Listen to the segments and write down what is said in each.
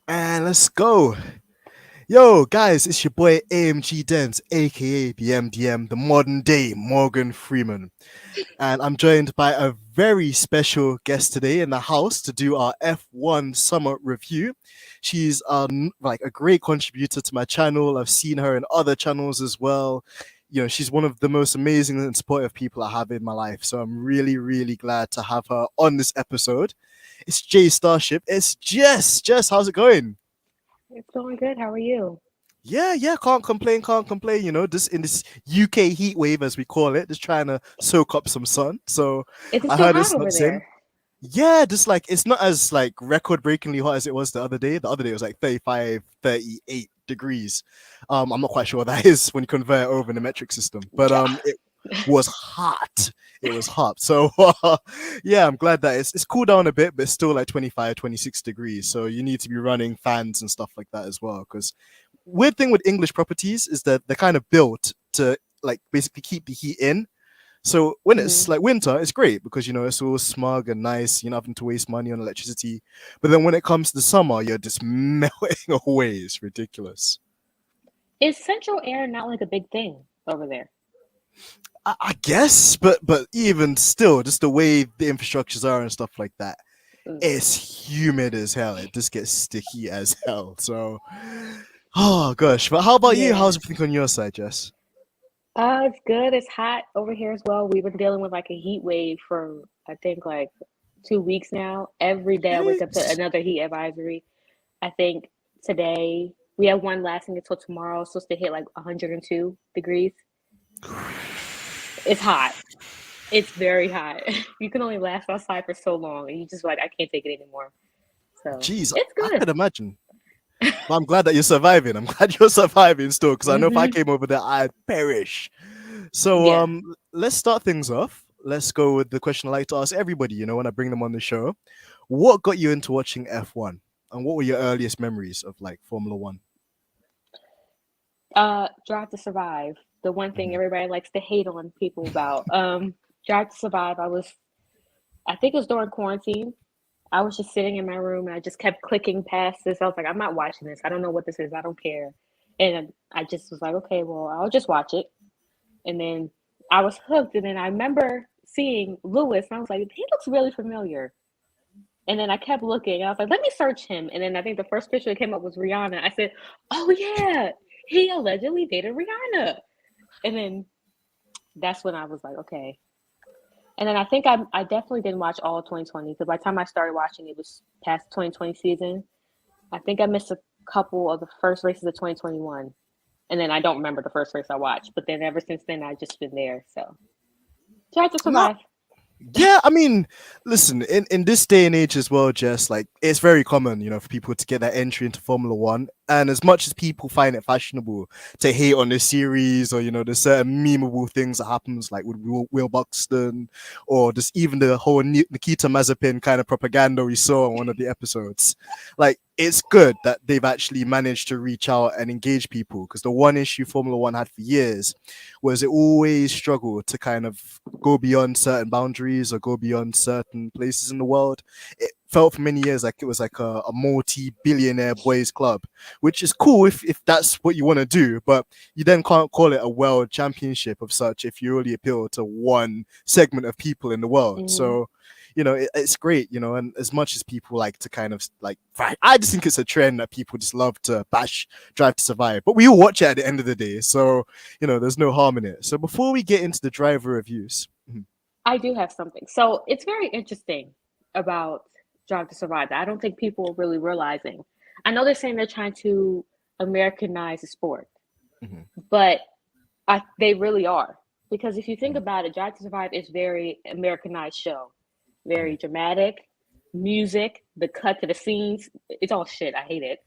And let's go. Yo, guys, it's your boy AMG Dent, aka the MDM, the modern day Morgan Freeman. And I'm joined by a very special guest today in the house to do our F1 summer review. She's like a great contributor to my channel. I've seen her in other channels as well. She's one of the most amazing and supportive people I have in my life. So I'm really, really glad to have her on this episode. It's Jstarship. It's Jess. Jess, how's it going? It's going good. How are you? Yeah, can't complain, can't complain. Just in this UK heat wave, as we call it, just trying to soak up some sun. So Is it I still heard hot it's over not in. there? Yeah, just like it's not as like record breakingly hot as it was the other day. The other day it was like 35, 38 degrees. I'm not quite sure what that is when you convert it over in the metric system. But Yeah. it was hot. It was hot. So yeah, I'm glad that it's cooled down a bit, but it's still like 25, 26 degrees. So you need to be running fans and stuff like that as well. Because weird thing with English properties is that they're kind of built to like basically keep the heat in. So when hmm it's like winter, it's great because it's all smug and nice. You're not having to waste money on electricity. But then when it comes to the summer, you're just melting away. It's ridiculous. Is central air not like a big thing over there? I guess, but even still, just the way the infrastructures are and stuff like that, Ugh. it's humid as hell. It just gets sticky as hell. So, oh gosh. But how about you? Yeah. How's everything on your side, Jess? It's good. It's hot over here as well. We've been dealing with like a heat wave for I think like 2 weeks now. Every day I wake up to Yes. another heat advisory. I think today we have one lasting until tomorrow. It's supposed to hit like 102 degrees. It's hot. It's very hot. You can only last outside for so long, and you just like I can't take it anymore. So Jeez, it's I good. could imagine. But I'm glad that you're surviving. I'm glad you're surviving still, because I know if I hmm came over there, I'd perish. So Yeah. let's start things off. Let's go with the question I like to ask everybody, when I bring them on the show. What got you into watching F1? And what were your earliest memories of like Formula One? Drive to Survive. The one thing Mhm. everybody likes to hate on people about. Drive to Survive. I think it was during quarantine. I was just sitting in my room and I just kept clicking past this. I was like, I'm not watching this. I don't know what this is. I don't care. And I just was like, okay, well, I'll just watch it. And then I was hooked. And then I remember seeing Lewis and I was like, he looks really familiar. And then I kept looking. I was like, let me search him. And then I think the first picture that came up was Rihanna. I said, oh, yeah, he allegedly dated Rihanna. And then that's when I was like, okay. And then I think I definitely didn't watch all of 2020 because by the time I started watching, it was past 2020 season. I think I missed a couple of the first races of 2021. And then I don't remember the first race I watched. But then ever since then, I've just been there. So tried to No, survive. yeah, I mean, listen, in this day and age as well, Jess, like it's very common, for people to get that entry into Formula One. And as much as people find it fashionable to hate on the series or, there's certain memeable things that happens like with Will Buxton or just even the whole Nikita Mazepin kind of propaganda we saw on one of the episodes. Like it's good that they've actually managed to reach out and engage people because the one issue Formula One had for years was it always struggled to kind of go beyond certain boundaries or go beyond certain places in the world. It felt for many years like it was like a multi-billionaire boys club, which is cool if that's what you want to do, but you then can't call it a world championship of such if you only appeal to one segment of people in the world. hmm So it's great, and as much as people like to kind of like, I just think it's a trend that people just love to bash Drive to Survive, but we all watch it at the end of the day. So there's no harm in it. So before we get into the driver reviews, I do have something. So it's very interesting about Drive to Survive that I don't think people are really realizing. I know they're saying they're trying to Americanize the sport, mhm, but they really are. Because if you think mhm, about it, Drive to Survive is very Americanized show, mhm. very dramatic, music, the cut to the scenes. It's all shit. I hate it.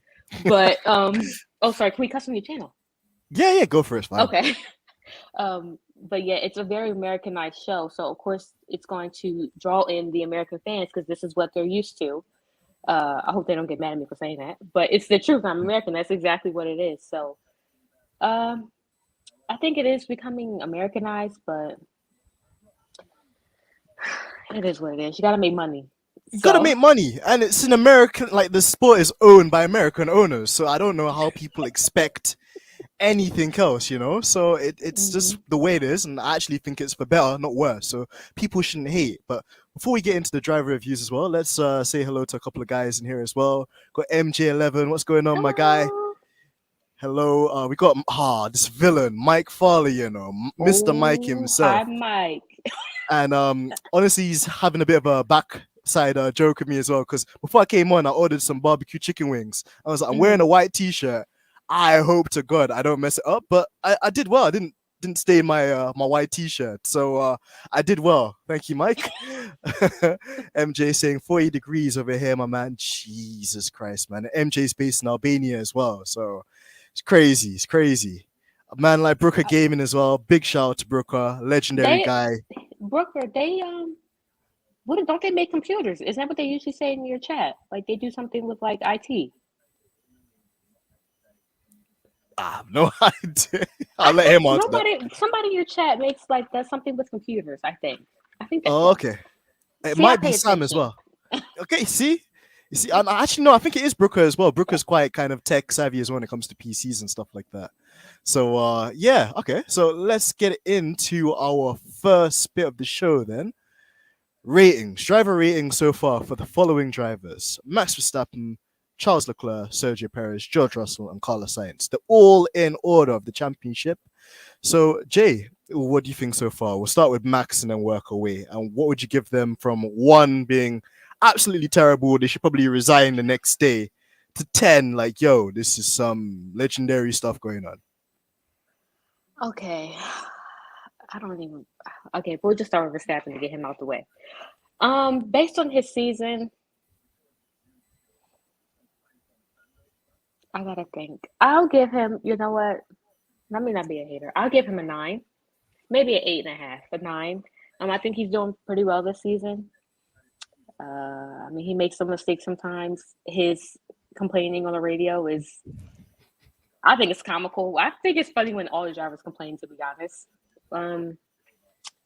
But oh sorry, can we cuss on your channel? Yeah, go for it. It's fine. Okay. But yeah, it's a very Americanized show, so of course it's going to draw in the American fans because this is what they're used to. I hope they don't get mad at me for saying that, but it's the truth. I'm American. That's exactly what it is. So um, I think it is becoming Americanized, but it is what it is. You got to make money. You gotta So, make money, and it's an American. Like the sport is owned by American owners, so I don't know how people expect anything else, you know. So it's just mhm. the way it is, and I actually think it's for better, not worse. So people shouldn't hate. But before we get into the driver reviews as well, let's say hello to a couple of guys in here as well. Got MJ11. What's going on, my guy? Hello. Hello. We got this villain, Mike Farley, you know, Mr. Mike Oh, hi, himself. Mike. And honestly, he's having a bit of a backside joke with me as well. Because before I came on, I ordered some barbecue chicken wings. I was like, I'm wearing Mhm. a white t-shirt. I hope to God I don't mess it up. But I did well. I didn't stain my my white t-shirt. So I did well. Thank you, Mike. MJ saying 40 degrees over here, my man. Jesus Christ, man. MJ's based in Albania as well. So it's crazy. It's crazy. A man like Brooker Uh, Gaming as well. Big shout out to Brooker, legendary They, guy. Brooker, they what don't they make computers? Isn't that what they usually say in your chat? Like they do something with like IT. I have no idea. I I'll let think him answer that. somebody in your chat makes like does something with computers. I think that Oh, okay. It see, I might be pay Sam as attention. well. Okay, see? You see, I actually no, I think it is Brooker as well. Brooker's quite kind of tech savvy as well when it comes to PCs and stuff like that. So yeah, okay. So let's get into our first bit of the show then. Ratings, driver ratings so far for the following drivers: Max Verstappen, Charles Leclerc, Sergio Perez, George Russell, and Carlos Sainz. They're all in order of the championship. So, Jay, what do you think so far? We'll start with Max and then work away. And what would you give them from one being absolutely terrible, they should probably resign the next day, to 10, like, yo, this is some legendary stuff going on? Okay. I don't even okay, we'll just start with Verstappen to get him out the way. Based on his season, I gotta think. I'll give him, you know what? Let me not be a hater. I'll give him a nine, maybe an eight and a half, a nine. I think he's doing pretty well this season. I mean, he makes some mistakes sometimes. His complaining on the radio is, I think it's comical. I think it's funny when all the drivers complain. To be honest, um,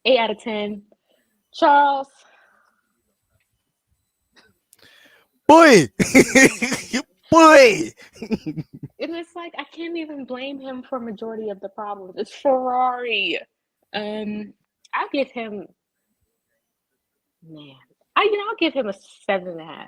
8 out of 10. Charles, Boy! Boy! and it's like I can't even blame him for majority of the problems. It's Ferrari. Um, I'll give him, man. I'll give him a 7.5.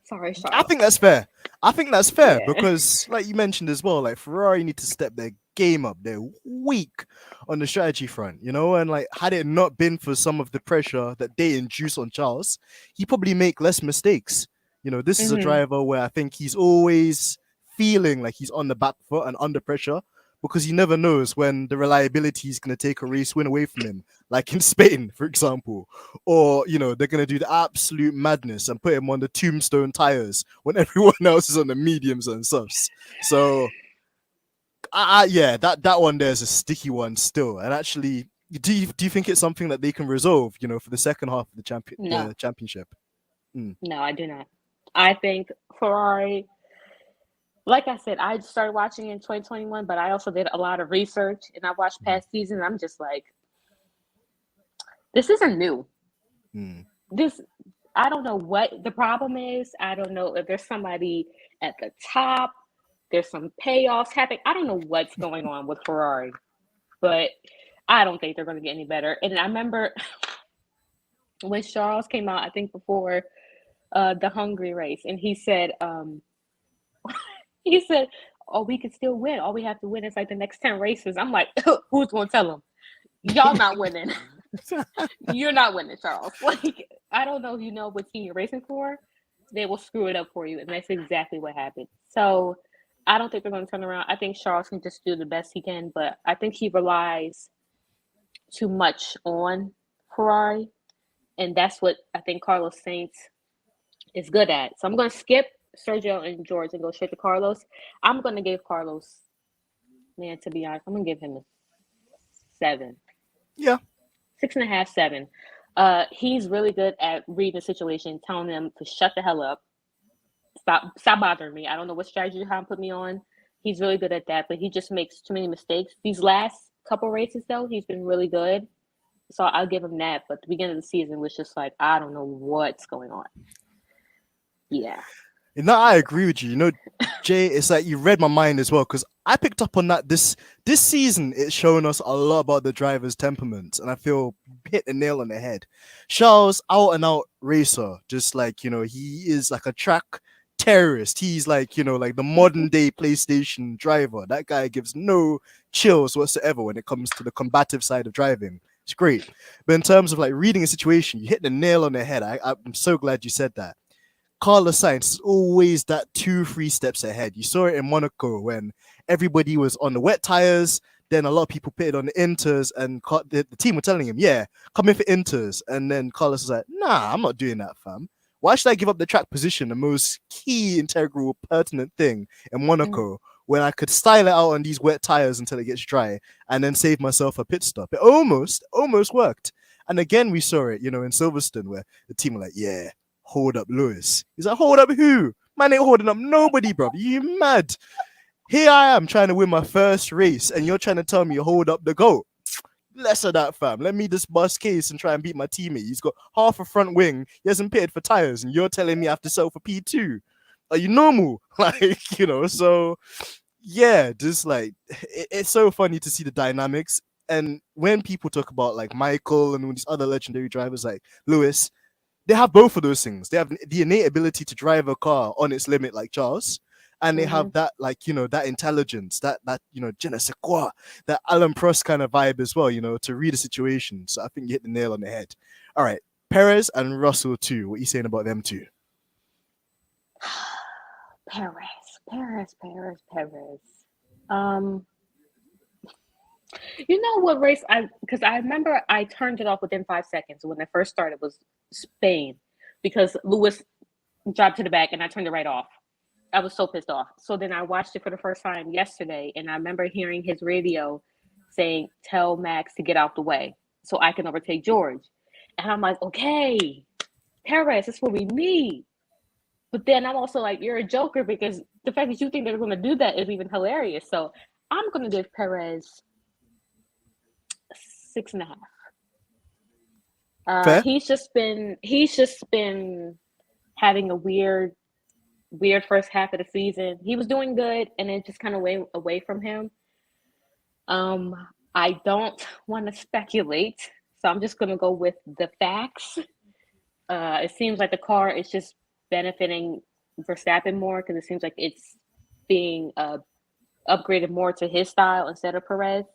Sorry, I Charles. think that's fair. I think that's fair Yeah. because, like you mentioned as well, like Ferrari need to step their game up. They're weak on the strategy front, you know. And like, had it not been for some of the pressure that they induce on Charles, he probably make less mistakes. You know, this is a Hmm. driver where I think he's always feeling like he's on the back foot and under pressure because he never knows when the reliability is going to take a race win away from him, like in Spain, for example, or they're gonna do the absolute madness and put him on the tombstone tires when everyone else is on the mediums and stuffs. So yeah, that one there's a sticky one still. And actually, do you think it's something that they can resolve? For the second half of No, the championship. Mm. no, I do not. I think Ferrari, like I said, I started watching in 2021, but I also did a lot of research and I watched Mm. past seasons. I'm just like, this isn't new. Mm. This, I don't know what the problem is. I don't know if there's somebody at the top. There's some payoffs happening. I don't know what's going on with Ferrari, but I don't think they're going to get any better. And I remember when Charles came out, I think before the Hungary race, and he said, "Oh, we can still win. All we have to win is like the next 10 races." I'm like, who's going to tell them? Y'all not winning. You're not winning, Charles. Like, I don't know if you know what team you're racing for. They will screw it up for you, and that's exactly what happened. So I don't think they're going to turn around. I think Charles can just do the best he can, but I think he relies too much on Ferrari, and that's what I think Carlos Sainz is good at. So I'm going to skip Sergio and George and go straight to Carlos. I'm going to give Carlos, man, to be honest, I'm going to give him a 7, Yeah. 6.5, 7. He's really good at reading the situation, telling them to shut the hell up, stop bothering me. I don't know what strategy you're trying to put me on. He's really good at that, but he just makes too many mistakes. These last couple races, though, he's been really good. So I'll give him that. But the beginning of the season was just like, I don't know what's going on. Yeah. No, I agree with you. Jay, it's like you read my mind as well because I picked up on that this season. It's shown us a lot about the driver's temperaments, and I feel you hit the nail on the head. Charles, out and out racer, just like he is like a track terrorist. He's like like the modern day PlayStation driver. That guy gives no chills whatsoever when it comes to the combative side of driving. It's great, but in terms of like reading a situation, you hit the nail on the head. I'm so glad you said that. Carlos Sainz is always that 2-3 steps ahead. You saw it in Monaco when everybody was on the wet tires. Then a lot of people pitted on the inters, and the team were telling him, "Yeah, come in for inters." And then Carlos was like, "Nah, I'm not doing that, fam. Why should I give up the track position, the most key, integral, pertinent thing in Monaco, when I could style it out on these wet tires until it gets dry, and then save myself a pit stop?" It almost worked. And again, we saw it, in Silverstone, where the team were like, "Yeah, hold up Lewis." He's like, "Hold up who? Man ain't holding up nobody, bro. You mad? Here I am trying to win my first race, and you're trying to tell me you hold up the GOAT. Less of that, fam. Let me just bust case and try and beat my teammate. He's got half a front wing. He hasn't pitted for tires, and you're telling me I have to sell for P2. Are you normal?" So yeah, just like it's so funny to see the dynamics. And when people talk about like Michael and these other legendary drivers like Lewis, they have both of those things. They have the innate ability to drive a car on its limit, like Charles, and they have that, like, that intelligence, that je ne sais quoi, that Alan Prost kind of vibe as well, to read a situation. So I think you hit the nail on the head. All right, Perez and Russell too. What are you saying about them two? Perez. You know what race because I remember I turned it off within 5 seconds when it first started was Spain, because Lewis dropped to the back and I turned it right off. I was so pissed off. So then I watched it for the first time yesterday, and I remember hearing his radio saying, "Tell Max to get out the way so I can overtake George." And I'm like, okay, Perez, that's what we need. But then I'm also like, you're a joker, because the fact that you think they're going to do that is even hilarious. So I'm going to give Perez 6.5. Fair. He's just been having a weird first half of the season. He was doing good, and it just kind of went away from him. I don't want to speculate, so I'm just going to go with the facts. It seems like the car is just benefiting Verstappen more, because it seems like it's being upgraded more to his style instead of Perez.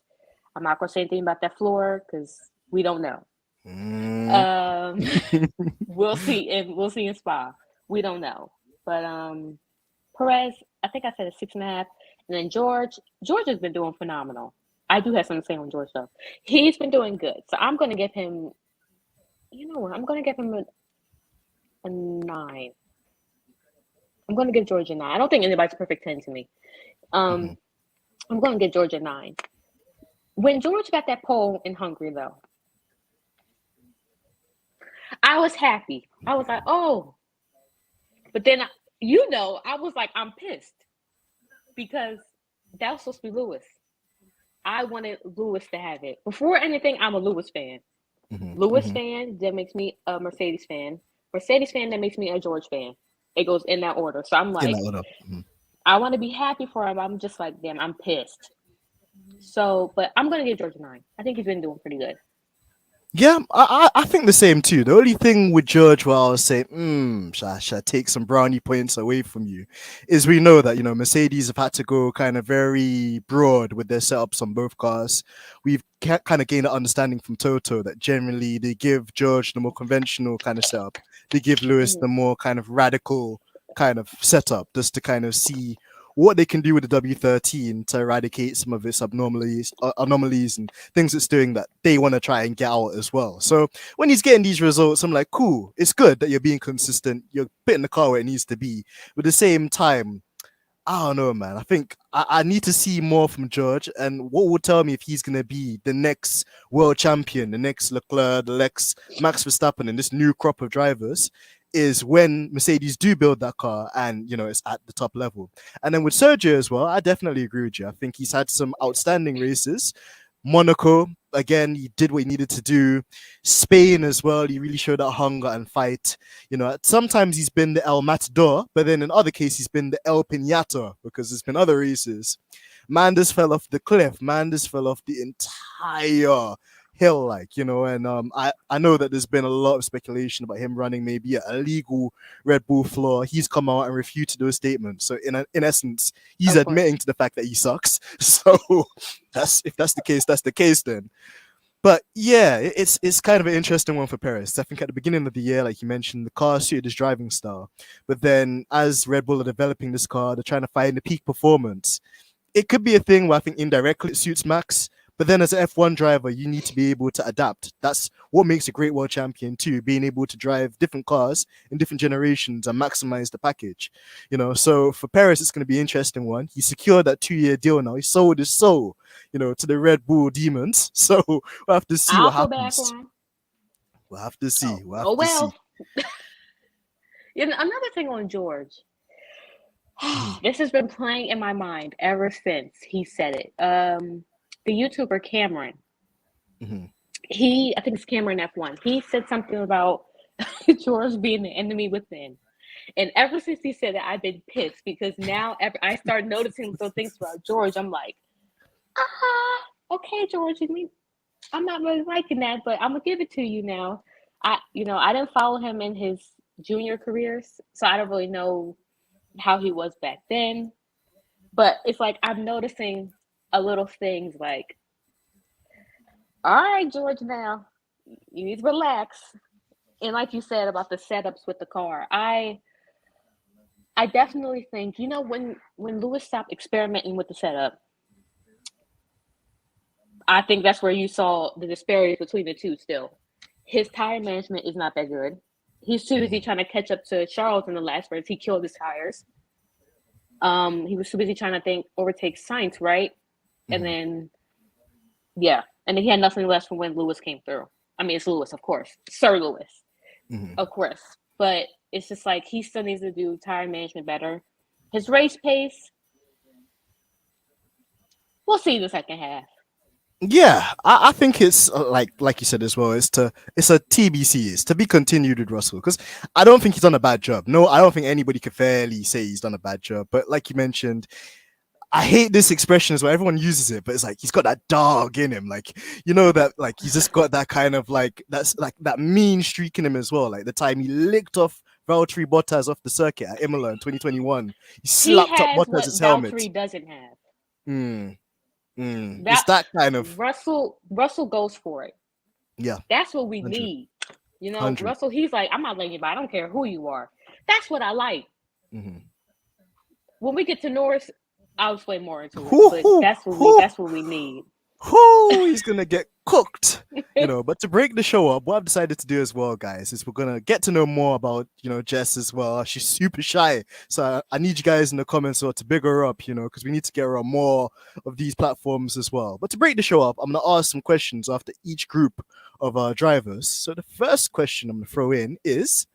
I'm not going to say anything about that floor because we don't know. We'll see in Spa. We don't know. But Perez, I think I said a 6.5. And then George has been doing phenomenal. I do have something to say on George, though. He's been doing good. So I'm going to give him, I'm going to give him a 9. I'm going to give George a 9. I don't think anybody's perfect 10 to me. I'm going to give George a 9. When George got that pole in Hungary, though, I was happy. I was like, oh. But then, I was like, I'm pissed, because that was supposed to be Lewis. I wanted Lewis to have it. Before anything, I'm a Lewis fan. Lewis fan, that makes me a Mercedes fan. Mercedes fan, that makes me a George fan. It goes in that order. So I'm like, I want to be happy for him. I'm just like, damn, I'm pissed. So, but I'm going to give George a 9. I think he's been doing pretty good. Yeah, I think the same too. The only thing with George where I was saying, should I take some brownie points away from you, is we know that, Mercedes have had to go kind of very broad with their setups on both cars. We've kind of gained an understanding from Toto that generally they give George the more conventional kind of setup. They give Lewis the more kind of radical kind of setup, just to kind of see what they can do with the W13 to eradicate some of its anomalies and things it's doing that they want to try and get out as well. So when he's getting these results, I'm like, cool, it's good that you're being consistent, you're putting the car where it needs to be. But at the same time, I don't know, man. I think I need to see more from George, and what will tell me if he's going to be the next world champion, the next Leclerc, the next Max Verstappen, and this new crop of drivers is when Mercedes do build that car and, it's at the top level. And then with Sergio as well, I definitely agree with you. I think he's had some outstanding races, Monaco, again, he did what he needed to do. Spain as well, he really showed that hunger and fight. Sometimes he's been the El Matador, but then in other cases, he's been the El Pinata because there's been other races. Manders fell off the cliff. Manders fell off the entire hill, and I know that there's been a lot of speculation about him running maybe a illegal Red Bull floor. He's come out and refuted those statements. So in essence, he's admitting to the fact that he sucks. So if that's the case, that's the case then. But yeah, it's kind of an interesting one for Perez. I think at the beginning of the year, like you mentioned, the car suited his driving style. But then as Red Bull are developing this car, they're trying to find the peak performance. It could be a thing where I think indirectly it suits Max. But then as an F1 driver, you need to be able to adapt. That's what makes a great world champion too, being able to drive different cars in different generations and maximize the package. So for Perez, it's going to be an interesting one. He secured that 2-year deal now. He sold his soul, to the Red Bull demons. So we'll have to see what happens. We'll have to see. We'll have to see. Another thing on George. This has been playing in my mind ever since he said it. The YouTuber Cameron. Mm-hmm. I think it's Cameron F1. He said something about George being the enemy within. And ever since he said that, I've been pissed because now I start noticing little things about George. I'm like, okay, George. I'm not really liking that, but I'm gonna give it to you now. I didn't follow him in his junior careers, so I don't really know how he was back then. But it's like I'm noticing a little things like, all right, George, now you need to relax. And like you said about the setups with the car, I definitely think, when Lewis stopped experimenting with the setup, I think that's where you saw the disparity between the two still. His tire management is not that good. He's too busy trying to catch up to Charles in the last race. He killed his tires. He was too busy trying to overtake Sainz, right? And then, and then he had nothing left from when Lewis came through. I mean, it's Lewis, of course. Sir Lewis, of course. But it's just like he still needs to do tire management better. His race pace, we'll see in the second half. Yeah, I think it's like you said as well. It's a TBC. It's to be continued with Russell because I don't think he's done a bad job. No, I don't think anybody could fairly say he's done a bad job. But like you mentioned, I hate this expression as well. Everyone uses it, but it's like he's got that dog in him. Like that, like he's just got that kind of that's like that mean streak in him as well. Like the time he licked off Valtteri Bottas off the circuit at Imola in 2021, he slapped up Bottas' helmet. Valtteri doesn't have. It's that kind of Russell goes for it. Yeah, that's what we 100. Need. 100. Russell, he's like, I'm not letting you by. I don't care who you are. That's what I like. When we get to Norris, I'll explain more into it. But that's what we need. He's gonna get cooked, But to break the show up, what I've decided to do as well, guys, is we're gonna get to know more about Jess as well. She's super shy, so I need you guys in the comments to big her up, because we need to get her on more of these platforms as well. But to break the show up, I'm gonna ask some questions after each group of our drivers. So the first question I'm gonna throw in is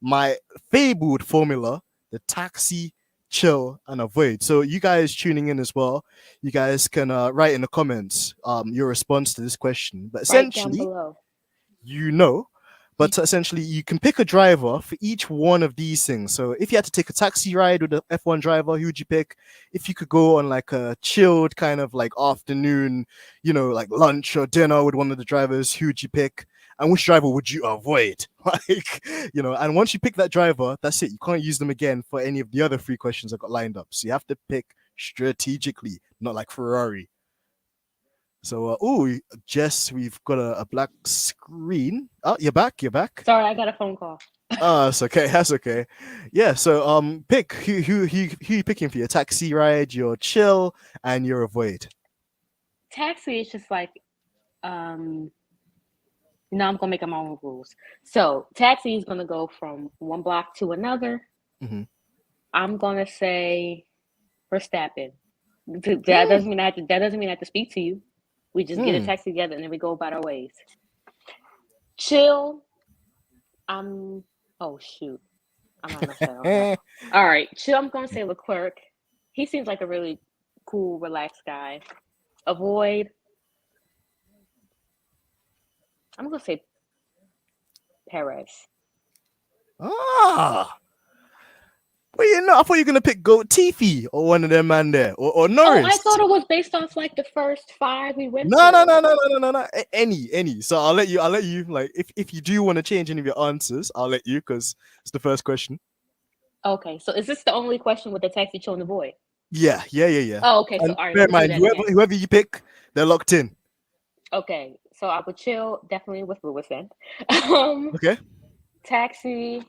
my fabled formula: the taxi, chill, and avoid. So you guys tuning in as well, you guys can write in the comments your response to this question. But essentially, essentially you can pick a driver for each one of these things. So if you had to take a taxi ride with an F1 driver, who would you pick? If you could go on like a chilled kind of like afternoon, like lunch or dinner with one of the drivers, who would you pick? And which driver would you avoid? And once you pick that driver, that's it. You can't use them again for any of the other 3 questions I got lined up. So you have to pick strategically, not like Ferrari. So, Jess, we've got a black screen. Oh, you're back. Sorry, I got a phone call. That's okay. That's okay. Yeah. So, pick who you picking for your taxi ride, your chill, and your avoid. Taxi is just like, I'm gonna make my own rules. So taxi is gonna go from one block to another. I'm gonna say Verstappen. That doesn't mean I have to speak to you. We just get a taxi together and then we go about our ways. Chill. Oh shoot. I'm not gonna say that. All right, chill. I'm gonna say Leclerc. He seems like a really cool, relaxed guy. Avoid. I'm gonna say Perez. Ah. Well, I thought you were gonna pick Goat Tiffy or one of them man there, or Oh, I Norris. thought it was based off like the first 5 we went No, no, through. no, no, no, no, no, no. Any. So I'll let you. Like, if you do want to change any of your answers, I'll let you because it's the first question. Okay, so is this the only question with the taxi chill in the void? Yeah. Oh, okay. So And all right, bear let in me do mind, that again. whoever you pick, they're locked in. Okay, so I would chill definitely with Lewis then. Um, Okay. taxi.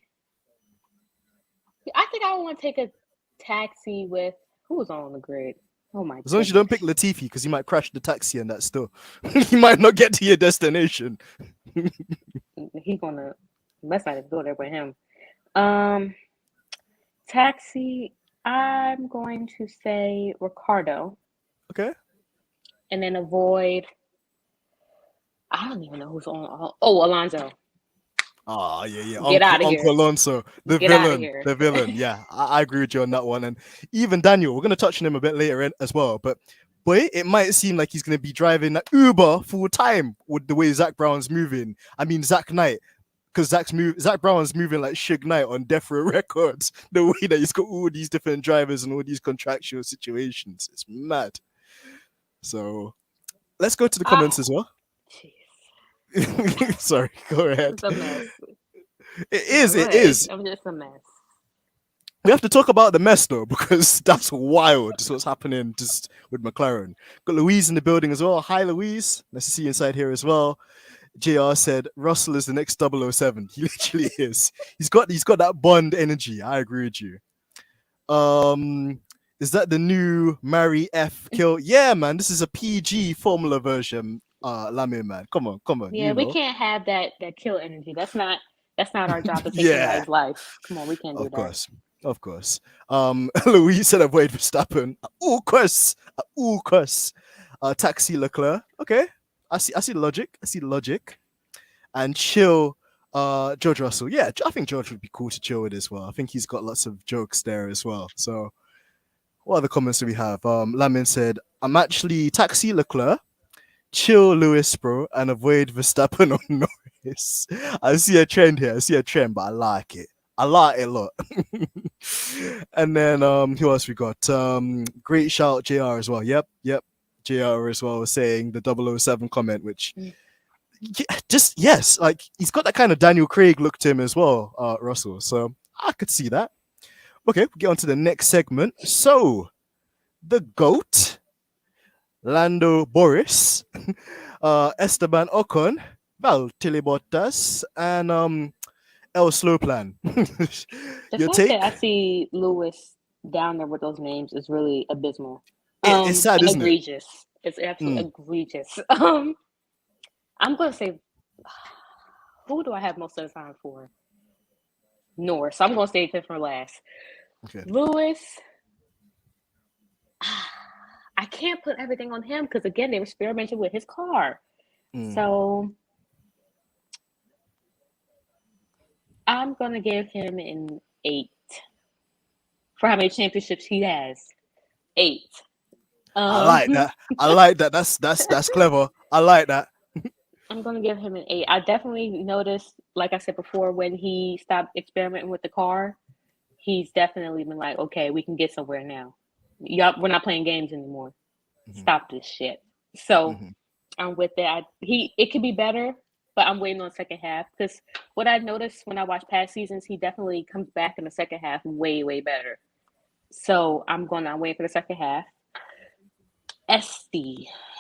I think I want to take a taxi with who's on the grid. Oh my As long as you don't goodness. pick Latifi, because you might crash the taxi and that still. You might not get to your destination. He's gonna let's not even go there with him. Um, taxi. I'm going to say Ricardo, Okay. and then avoid. I don't even know who's on. Oh, Alonso. Ah, yeah. Get Uncle out of Uncle here. Alonso, the Get out of villain, here. the villain. Yeah, I agree with you on that one. And even Daniel, we're gonna touch on him a bit later as well. But boy, it might seem like he's gonna be driving Uber full time with the way Zach Brown's moving. I mean, Zach Knight, because Zach Brown's moving like Suge Knight on Death Row Records. The way that he's got all these different drivers and all these contractual situations, it's mad. So let's go to the Ah, comments as well. jeez. Sorry, go ahead. It's a mess. It No, is, go it ahead. is. I'm just a mess. We have to talk about the mess though, because that's wild. Just what's happening just with McLaren. Got Louise in the building as well. Hi, Louise. Nice to see you inside here as well. JR said Russell is the next 007. He literally is. He's got that Bond energy. I agree with you. Um, is that the new Mary F kill? Yeah, man. This is a PG formula version. Lame man. Come on. Yeah, we can't have that kill energy. That's not our job to take Yeah. somebody's life. Come on, we can't do Of that. course. Of course. Louise said avoid Verstappen. Of course. Taxi Leclerc. Okay. I see the logic. I see the logic. And chill George Russell. Yeah, I think George would be cool to chill with as well. I think he's got lots of jokes there as well. So what other comments do we have? Lamin said, I'm actually Taxi Leclerc, chill Lewis, bro, and avoid Verstappen or Norris. I see a trend here. I see a trend, but I like it. I like it a lot. And then who else we got? Great shout JR as well. Yep. JR as well was saying the 007 comment, which just yes, like he's got that kind of Daniel Craig look to him as well, Russell. So I could see that. Okay, we'll get on to the next segment. So the GOAT, Lando Boris, Esteban Ocon, Valtteri Bottas, and El Slow Plan. The Your fact that I take? see Lewis down there with those names is really abysmal. It's sad, And isn't it? egregious. It's absolutely Mm. egregious. I'm gonna say who do I have most of the time for? Norris. I'm gonna save him for last. Okay. Lewis. I can't put everything on him because again they were experimenting with his car. Mm. So I'm gonna give him an 8 for how many championships he has. 8. I like Um, that. I like that. That's clever. I like that. I'm gonna give him an 8. I definitely noticed, like I said before, when he stopped experimenting with the car, he's definitely been like, okay, we can get somewhere now. Yup, we're not playing games anymore. Mm-hmm. Stop this shit. So Mm-hmm. I'm with that. It could be better, but I'm waiting on the second half because what I noticed when I watch past seasons, he definitely comes back in the second half way better. So I'm wait for the second half.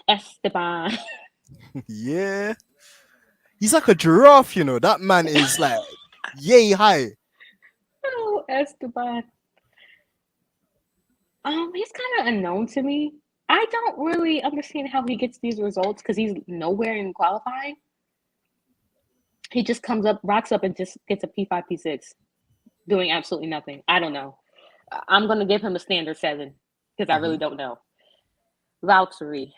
Esteban. Yeah. He's like a giraffe, That man is like yay high. Oh, Esteban. He's kind of unknown to me. I don't really understand how he gets these results because he's nowhere in qualifying. He just comes up, rocks up, and just gets a P5, P6, doing absolutely nothing. I don't know. I'm gonna give him a standard 7 because I really Mm-hmm. don't know. Valtteri.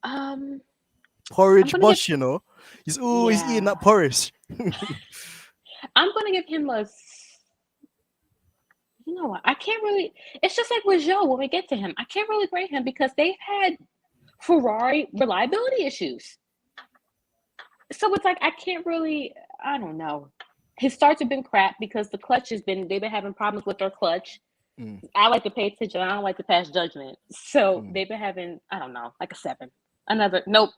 Um, I'm Porridge gonna give bush, He's always eating yeah. that porridge. I'm gonna give him a. You know what? I can't really. It's just like with Joe when we get to him. I can't really grade him because they've had Ferrari reliability issues. So it's like I can't really. I don't know. His starts have been crap because the clutch has been. They've been having problems with their clutch. Mm, I like to pay attention. I don't like to pass judgment. So mm. they've been having. I don't know, like a seven. Another nope.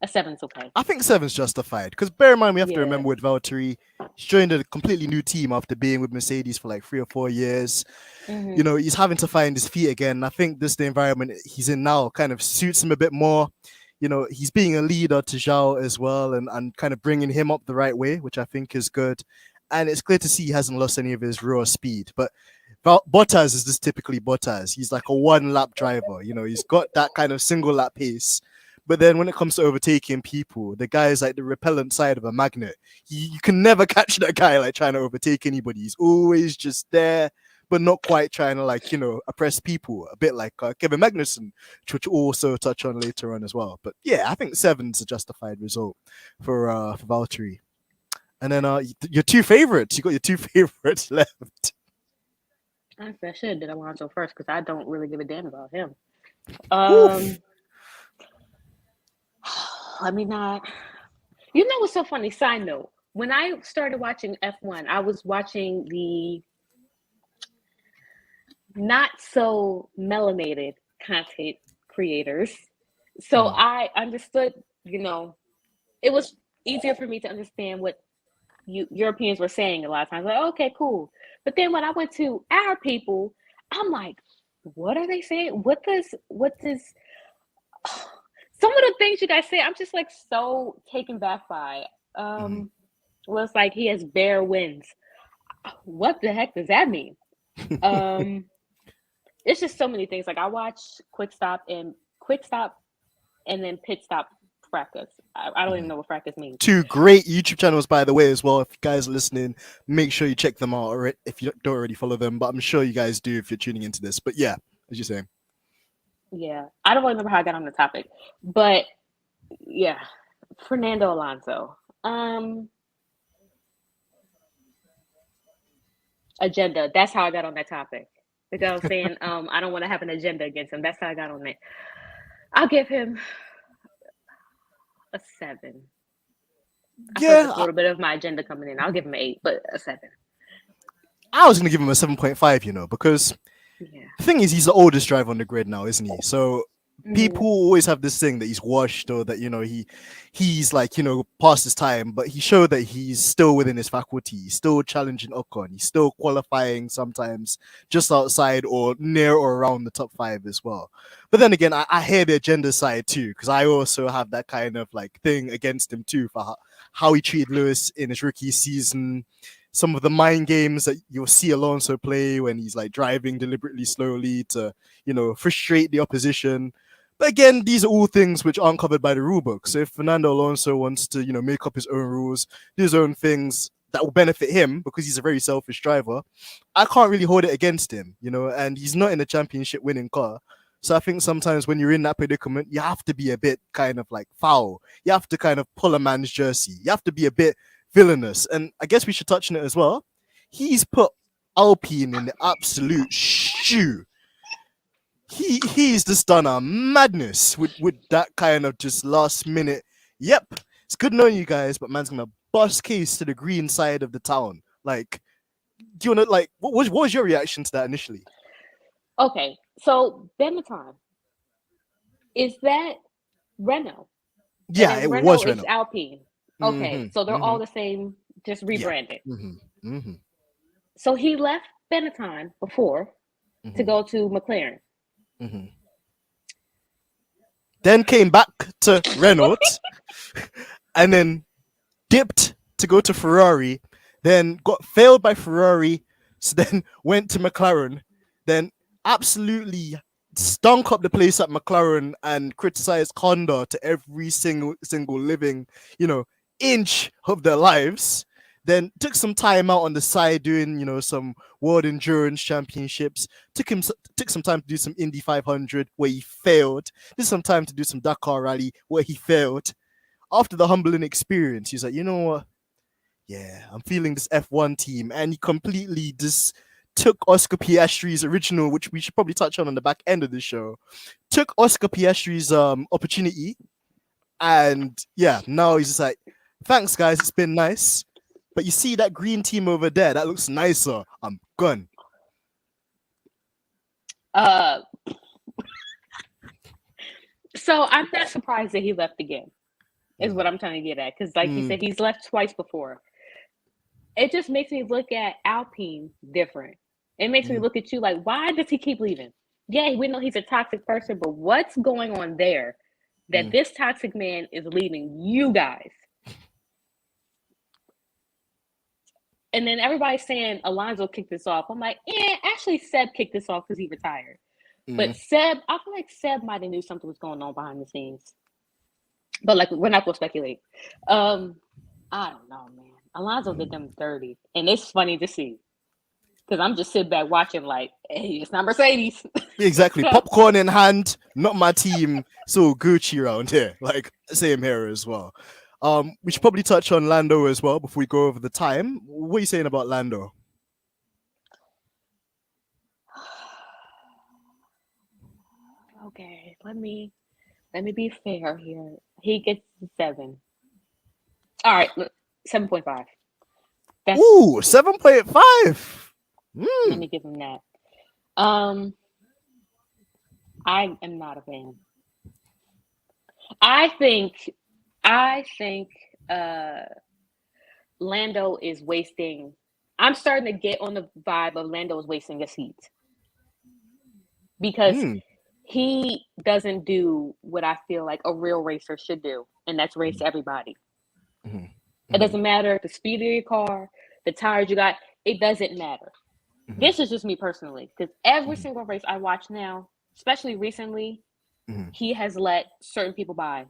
A seven's okay. I think seven's justified because bear in mind we have to Yeah. remember with Valtteri, he's joined a completely new team after being with Mercedes for like 3 or 4 years. Hmm. He's having to find his feet again. I think this the environment he's in now kind of suits him a bit more. He's being a leader to Zhao as well, and kind of bringing him up the right way, which I think is good. And it's clear to see he hasn't lost any of his raw speed. But Bottas is just typically Bottas. He's like a one lap driver. He's got that kind of single lap pace. But then when it comes to overtaking people, the guy is like the repellent side of a magnet. You can never catch that guy like trying to overtake anybody. He's always just there, but not quite trying to oppress people. A bit like Kevin Magnussen, which we'll also touch on later on as well. But yeah, I think seven's a justified result for Valtteri. And then your two favorites. You got your two favorites left. Honestly, I should have did Alonso first because I don't really give a damn about him. Oof. Um, let me not. You know what's so funny? Side note: when I started watching F1, I was watching the not so melanated content creators, so Mm, I understood. You know, it was easier for me to understand what Europeans were saying a lot of times. Like, okay, cool. But then when I went to our people, I'm like, what are they saying? What does some of the things you guys say? I'm just like so taken back by. mm. Well, it's like he has bare wins. What the heck does that mean? Um, it's just so many things. Like I watch Quick Stop and then Pit Stop Fracas. I don't even know what Fracas means. Two great YouTube channels, by the way, as well. If you guys are listening, make sure you check them out if you don't already follow them. But I'm sure you guys do if you're tuning into this. But yeah, as you're saying. Yeah, I don't really remember how I got on the topic, but yeah, Fernando Alonso. Agenda. That's how I got on that topic. Because I was saying, I don't want to have an agenda against him. That's how I got on it. I'll give him a seven. I feel like Yeah, that's a little bit of my agenda coming in. I'll give him an eight, but a seven. I was gonna give him a 7.5, because Yeah. the thing is he's the oldest driver on the grid now, isn't he? So Mm-hmm. people always have this thing that he's washed or that he's like past his time, but he showed that he's still within his faculty. He's still challenging Ocon. He's still qualifying sometimes just outside or near or around the top five as well. But then again, I hear the agenda side too, because I also have that kind of like thing against him too for how he treated Lewis in his rookie season. Some of the mind games that you'll see Alonso play when he's like driving deliberately slowly to frustrate the opposition. But again, these are all things which aren't covered by the rule book. So if Fernando Alonso wants to, make up his own rules, do his own things that will benefit him because he's a very selfish driver, I can't really hold it against him, and he's not in a championship winning car. So I think sometimes when you're in that predicament, you have to be a bit kind of like foul. You have to kind of pull a man's jersey. You have to be a bit villainous. And I guess we should touch on it as well. He's put Alpine in the absolute shoe. He's just done a madness with that kind of just last minute. Yep, it's good knowing you guys, but man's gonna bust case to the green side of the town. Like, do you wanna what was your reaction to that initially? Okay, so Benetton, is that Renault? And Yeah, then it Renault was is Renault. Alpine. Okay, Mm-hmm. so they're Mm-hmm. all the same, just Yeah. rebranded. Mm-hmm. Mm-hmm. So he left Benetton before to Mm-hmm. go to McLaren. Mm-hmm. Then came back to Renault, and then dipped to go to Ferrari, then got failed by Ferrari, so then went to McLaren, then absolutely stunk up the place at McLaren and criticized Honda to every single living, you know, inch of their lives. Then took some time out on the side doing, some World Endurance Championships. Took some time to do some Indy 500 where he failed. Did some time to do some Dakar Rally where he failed. After the humbling experience, he's like, you know what? Yeah, I'm feeling this F1 team. And he completely just took Oscar Piastri's original, which we should probably touch on the back end of the show, took Oscar Piastri's opportunity And yeah, now he's just like, thanks guys, it's been nice. But you see that green team over there, that looks nicer. I'm gone. So I'm not surprised that he left again, is what I'm trying to get at. Because like you said, he's left twice before. It just makes me look at Alpine different. It makes me look at you like, why does he keep leaving? Yeah, we know he's a toxic person, but what's going on there that this toxic man is leaving you guys? And then everybody's saying Alonso kicked this off. I'm like, actually Seb kicked this off because he retired. But Seb, I feel like Seb might have knew something was going on behind the scenes. But like, we're not going to speculate. I don't know, man. Alonso did them dirty. And it's funny to see. Because I'm just sitting back watching like, hey, it's not Mercedes. Exactly. Popcorn in hand, not my team. So Gucci around here. Like, same here as well. We should probably touch on Lando as well before we go over the time. What are you saying about Lando? Okay, let me be fair here. He gets 7. All right, 7.5. Ooh, 7.5. Let me give him that. I am not a fan. I think Lando is wasting. I'm starting to get on the vibe of Lando is wasting his heat because he doesn't do what I feel like a real racer should do, and that's race everybody. It doesn't matter the speed of your car, the tires you got. It doesn't matter. This is just me personally, because every single race I watch now, especially recently, he has let certain people by.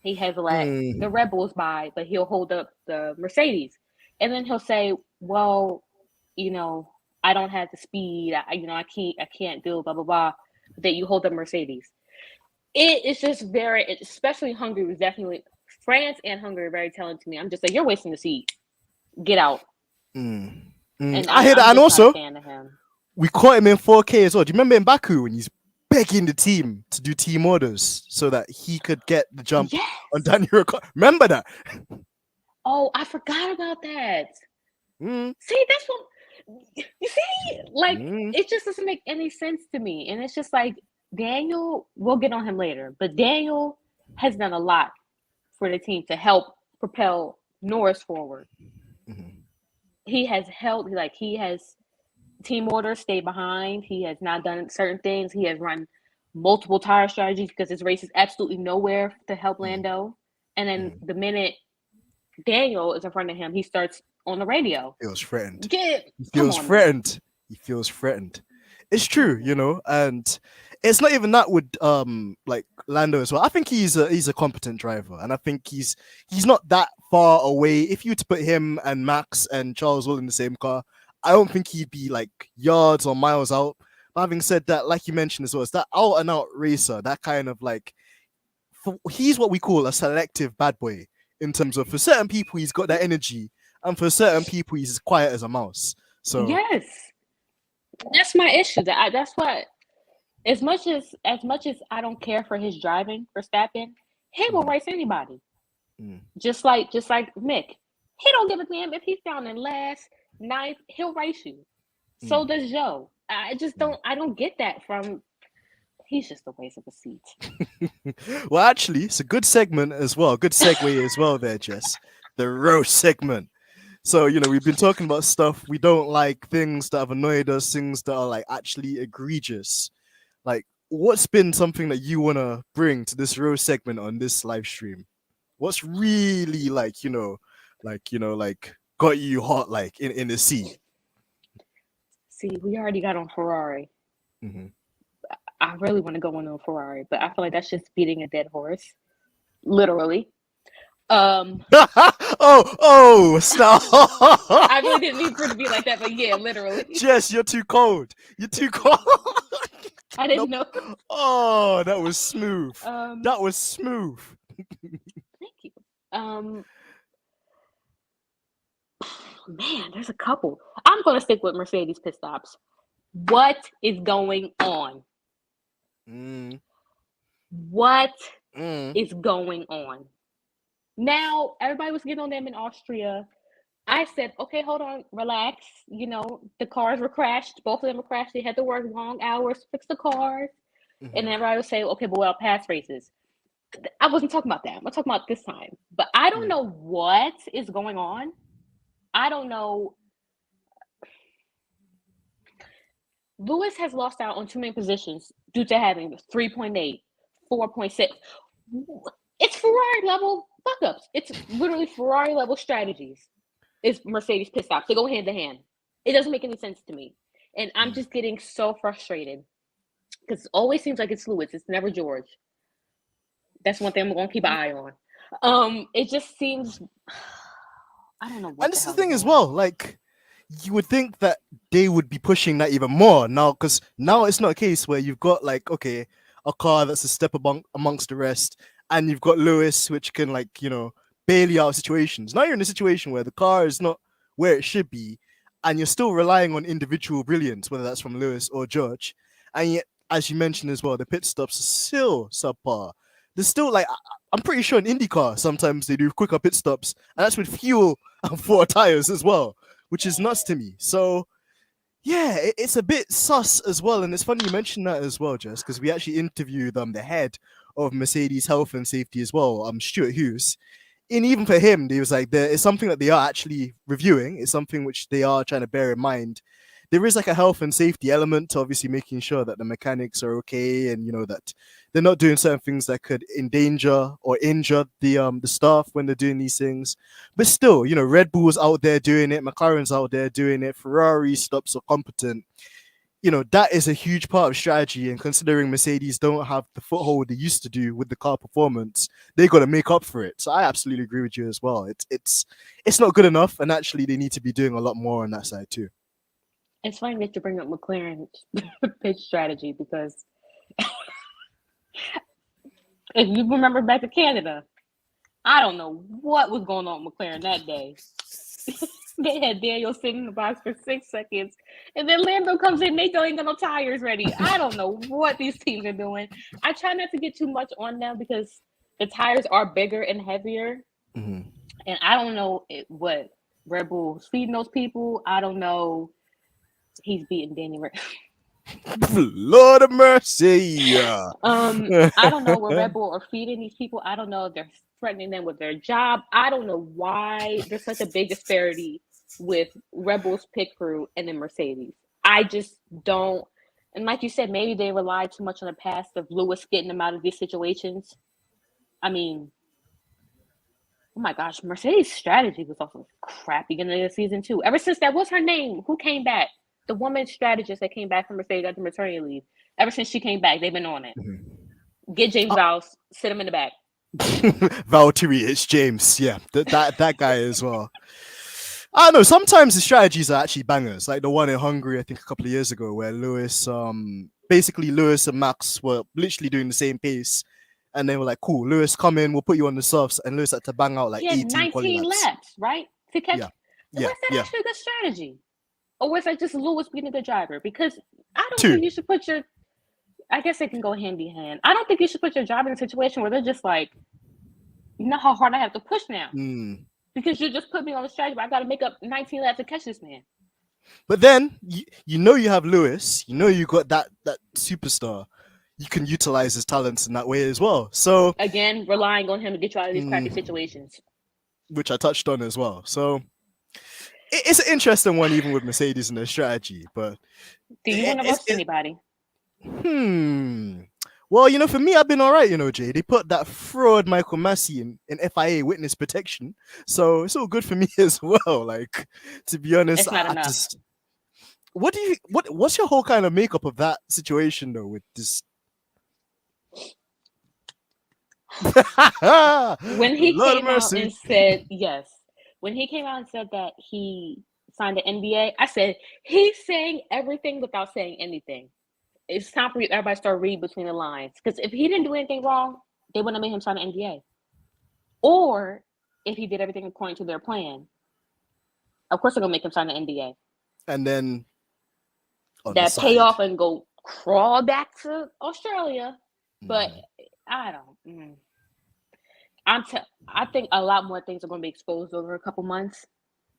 He has let the Red Bulls by, but he'll hold up the Mercedes. And then he'll say, well, I don't have the speed. I can't do blah, blah, blah. That you hold up Mercedes. It is just especially Hungary was definitely, France and Hungary are very telling to me. I'm just like, you're wasting the seat. Get out. And I hear that. And also, fan of him. We caught him in 4K as well. Do you remember in Baku when he's begging the team to do team orders so that he could get the jump on Daniel Ricciardo? Remember that? Oh, I forgot about that. See, that's what you see. Like, it just doesn't make any sense to me. And it's just like Daniel. We'll get on him later, but Daniel has done a lot for the team to help propel Norris forward. He has helped. He has team orders, stay behind. He has not done certain things. He has run multiple tire strategies because his race is absolutely nowhere to help Lando. And then the minute Daniel is in front of him, he starts on the radio. He feels threatened. He feels threatened. It's true, and it's not even that with like Lando as well. I think he's a competent driver, and I think he's not that far away. If you were to put him and Max and Charles all in the same car, I don't think he'd be like yards or miles out. But having said that, like you mentioned as well, it's that out and out racer, that kind of like, he's what we call a selective bad boy in terms of, for certain people, he's got that energy, and for certain people, he's as quiet as a mouse. So yes, that's my issue. That's what, as much as I don't care for his driving, Verstappen, he will race anybody. Just like Mick, he don't give a damn if he's down in last, ninth, he'll race you. So does Joe. I just don't get that from. He's just a waste of a seat. Well, actually, it's a good segment as well. Good segue as well there, Jess. The roast segment. So, we've been talking about stuff we don't like, things that have annoyed us, things that are like actually egregious. Like, what's been something that you want to bring to this roast segment on this live stream? What's really like got you hot, like in the seat? See, we already got on Ferrari. I really want to go on Ferrari, but I feel like that's just beating a dead horse, literally. Stop! I really didn't mean for it to be like that, but yeah, literally. Jess, you're too cold. I didn't know. Oh, that was smooth. That was smooth. Thank you. Man, there's a couple. I'm gonna stick with Mercedes pit stops. What is going on? What is going on. Now, everybody was getting on them in Austria. I said, okay, hold on, relax. The cars were crashed. Both of them were crashed. They had to work long hours to fix the cars. And then everybody would say, okay, but what about past races? I wasn't talking about that. I'm talking about this time. But I don't know what is going on. I don't know. Lewis has lost out on too many positions due to having 3.8, 4.6. It's Ferrari level fuck ups. It's literally Ferrari level strategies. It's Mercedes pit stops. They go hand to hand. It doesn't make any sense to me. And I'm just getting so frustrated because it always seems like it's Lewis. It's never George. That's one thing I'm going to keep an eye on. It just seems, I don't know what. And this is the thing as well. Like, you would think that they would be pushing that even more now, because now it's not a case where you've got like, okay, a car that's a step amongst the rest, and you've got Lewis, which can bail you out of situations. Now you're in a situation where the car is not where it should be, and you're still relying on individual brilliance, whether that's from Lewis or George. And yet, as you mentioned as well, the pit stops are still subpar. There's still I'm pretty sure in IndyCar sometimes they do quicker pit stops, and that's with fuel and 4 tires as well, which is nuts to me. So yeah, it's a bit sus as well. And it's funny you mentioned that as well, Jess, because we actually interviewed the head of Mercedes health and safety as well, Stuart Hughes. And even for him, he was like, there is something that they are actually reviewing. It's something which they are trying to bear in mind. There is like a health and safety element to obviously making sure that the mechanics are okay, and that they're not doing certain things that could endanger or injure the staff when they're doing these things. But still, Red Bull's out there doing it, McLaren's out there doing it, Ferrari stops are competent. That is a huge part of strategy, and considering Mercedes don't have the foothold they used to do with the car performance, they got to make up for it. So I absolutely agree with you as well. It's not good enough, and actually they need to be doing a lot more on that side too. It's funny that you bring up McLaren's pitch strategy, because if you remember back to Canada, I don't know what was going on with McLaren that day. They had Daniel sitting in the box for 6 seconds, and then Lando comes in, they don't even got no tires ready. I don't know what these teams are doing. I try not to get too much on them because the tires are bigger and heavier. And I don't know what Red Bull's feeding those people. I don't know. He's beating Danny Rick. Lord of mercy. I don't know what Red Bull are feeding these people. I don't know if they're threatening them with their job. I don't know why there's such a big disparity with Red Bull's pit crew and then Mercedes. I just don't. And like you said, maybe they rely too much on the past of Lewis getting them out of these situations. I mean, oh my gosh, Mercedes' strategy was also crappy beginning of the season too. Ever since that, what's her name? Who came back? The woman strategist that came back from Mercedes after maternity leave. Ever since she came back, they've been on it. Get James Vowles, sit him in the back. Valtteri, it's James. Yeah, that guy as well. I don't know. Sometimes the strategies are actually bangers, like the one in Hungary, I think a couple of years ago, where Lewis and Max were literally doing the same pace, and they were like, "Cool, Lewis, come in. We'll put you on the softs," and Lewis had to bang out like 19 laps, right? To catch. Was that actually a good strategy? Or was that just Lewis being a good driver? Because I don't think you should put your. I guess it can go hand in hand. I don't think you should put your driver in a situation where they're just like, you know how hard I have to push now. Because you just put me on the strategy, but I got to make up 19 laps to catch this man. But then, you have Lewis. You got that superstar. You can utilize his talents in that way as well. So again, relying on him to get you out of these crappy situations. Which I touched on as well. So it's an interesting one, even with Mercedes and their strategy. But do you want to roast anybody? Well, for me, I've been all right, Jay. They put that fraud Michael Massey in FIA witness protection. So it's all good for me as well. Like, to be honest, it's not enough. What's your whole kind of makeup of that situation, though, with this? When he came out and said, when he came out and said that he signed the NBA, I said, he's saying everything without saying anything. It's time for everybody to start reading between the lines. Because if he didn't do anything wrong, they wouldn't have made him sign an NDA. Or if he did everything according to their plan, of course they're going to make him sign an NDA. And then that pay off and go crawl back to Australia. But I don't. I think a lot more things are going to be exposed over a couple months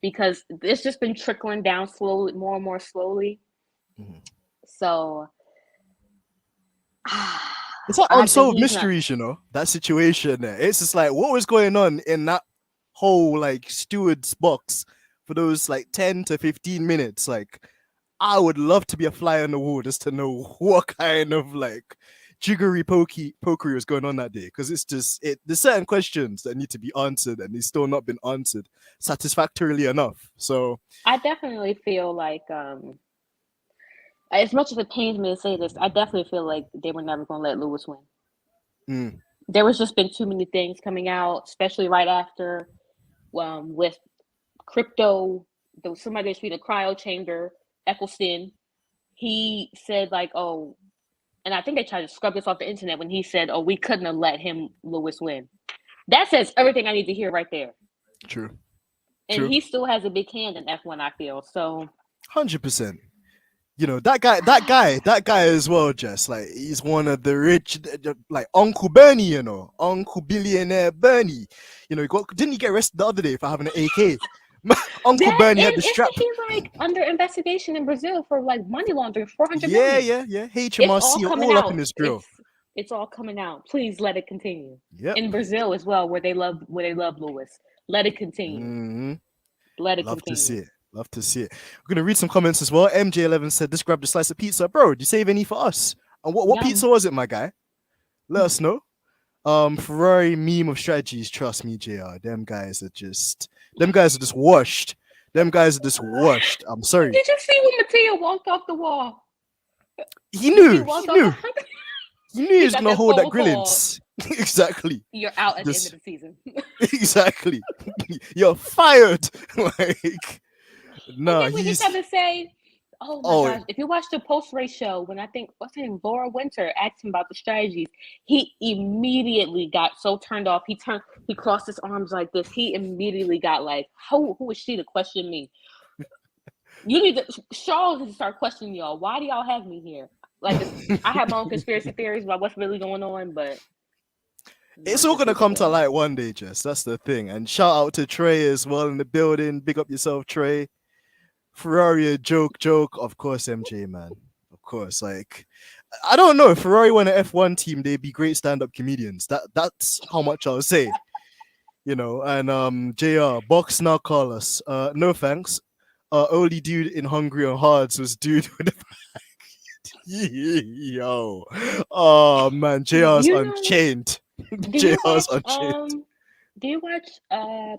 because it's just been trickling down slowly, more and more slowly. Mhm. So It's like I think unsolved he's not. mysteries, that situation there. It's just like what was going on in that whole like steward's box for those like 10 to 15 minutes. Like I would love to be a fly on the wall just to know what kind of like jiggery pokery was going on that day. Because it's just there's certain questions that need to be answered and they've still not been answered satisfactorily enough. So I definitely feel like, as much as it pains me to say this, I definitely feel like they were never going to let Lewis win. mm, There was just been too many things coming out, especially right after, with crypto. There was somebody that's reading a cryo chamber, Eccleston. He said like, "Oh," and I think they tried to scrub this off the internet when he said, "Oh, we couldn't have let him Lewis win." That says everything I need to hear right there. true. And True. he still has a big hand in F1. I feel so. 100%. That guy as well, just like he's one of the rich, like Uncle Bernie, Uncle Billionaire Bernie. Didn't he get arrested the other day for having an AK? Uncle That Bernie had and the strap. isn't he like under investigation in Brazil for like money laundering, 400 Yeah, million? yeah, yeah. It's all HMRC are coming all up in out. his grill. It's all coming out. Please let it continue. Yep. In Brazil as well, where they love Lewis. Let it continue. hmm Let it Love to see continue. it. Love to see it. We're gonna read some comments as well. MJ11 said, "Just grabbed a slice of pizza, bro. Did you save any for us? And what Yum. pizza was it, my guy? Let us know." Ferrari meme of strategies. Trust me, Jr. Them guys are just washed. Them guys are just washed. I'm sorry. Did you see when Mattia walked off the wall? He He knew. He walked off. knew. He knew he He was got gonna that hold that phone call. grillings. Exactly. You're out at the end of Just the season. exactly. You're fired. Like, And nah, then when he he's tried to say, "Oh my oh gosh," if you watch the post race show, when I think what's her name, Laura Winter asked him about the strategies, he immediately got so turned off. He crossed his arms like this. He immediately got like, who is she to question me? You need to Charles needs to start questioning y'all. Why do y'all have me here? Like I have my own conspiracy theories about what's really going on, but it's not all this gonna come to weekend. light one day, Jess. That's the thing. And shout out to Trey as well in the building. Big up yourself, Trey. Ferrari a joke. Of course, MJ, man. Of course. Like I don't know. If Ferrari won an F1 team, they'd be great stand-up comedians. That's how much I'll say. And JR, box now call us. No thanks. Only dude in Hungry on Hards was dude with the yo. Oh man, JR's You know, unchained. do you JR's watch unchained.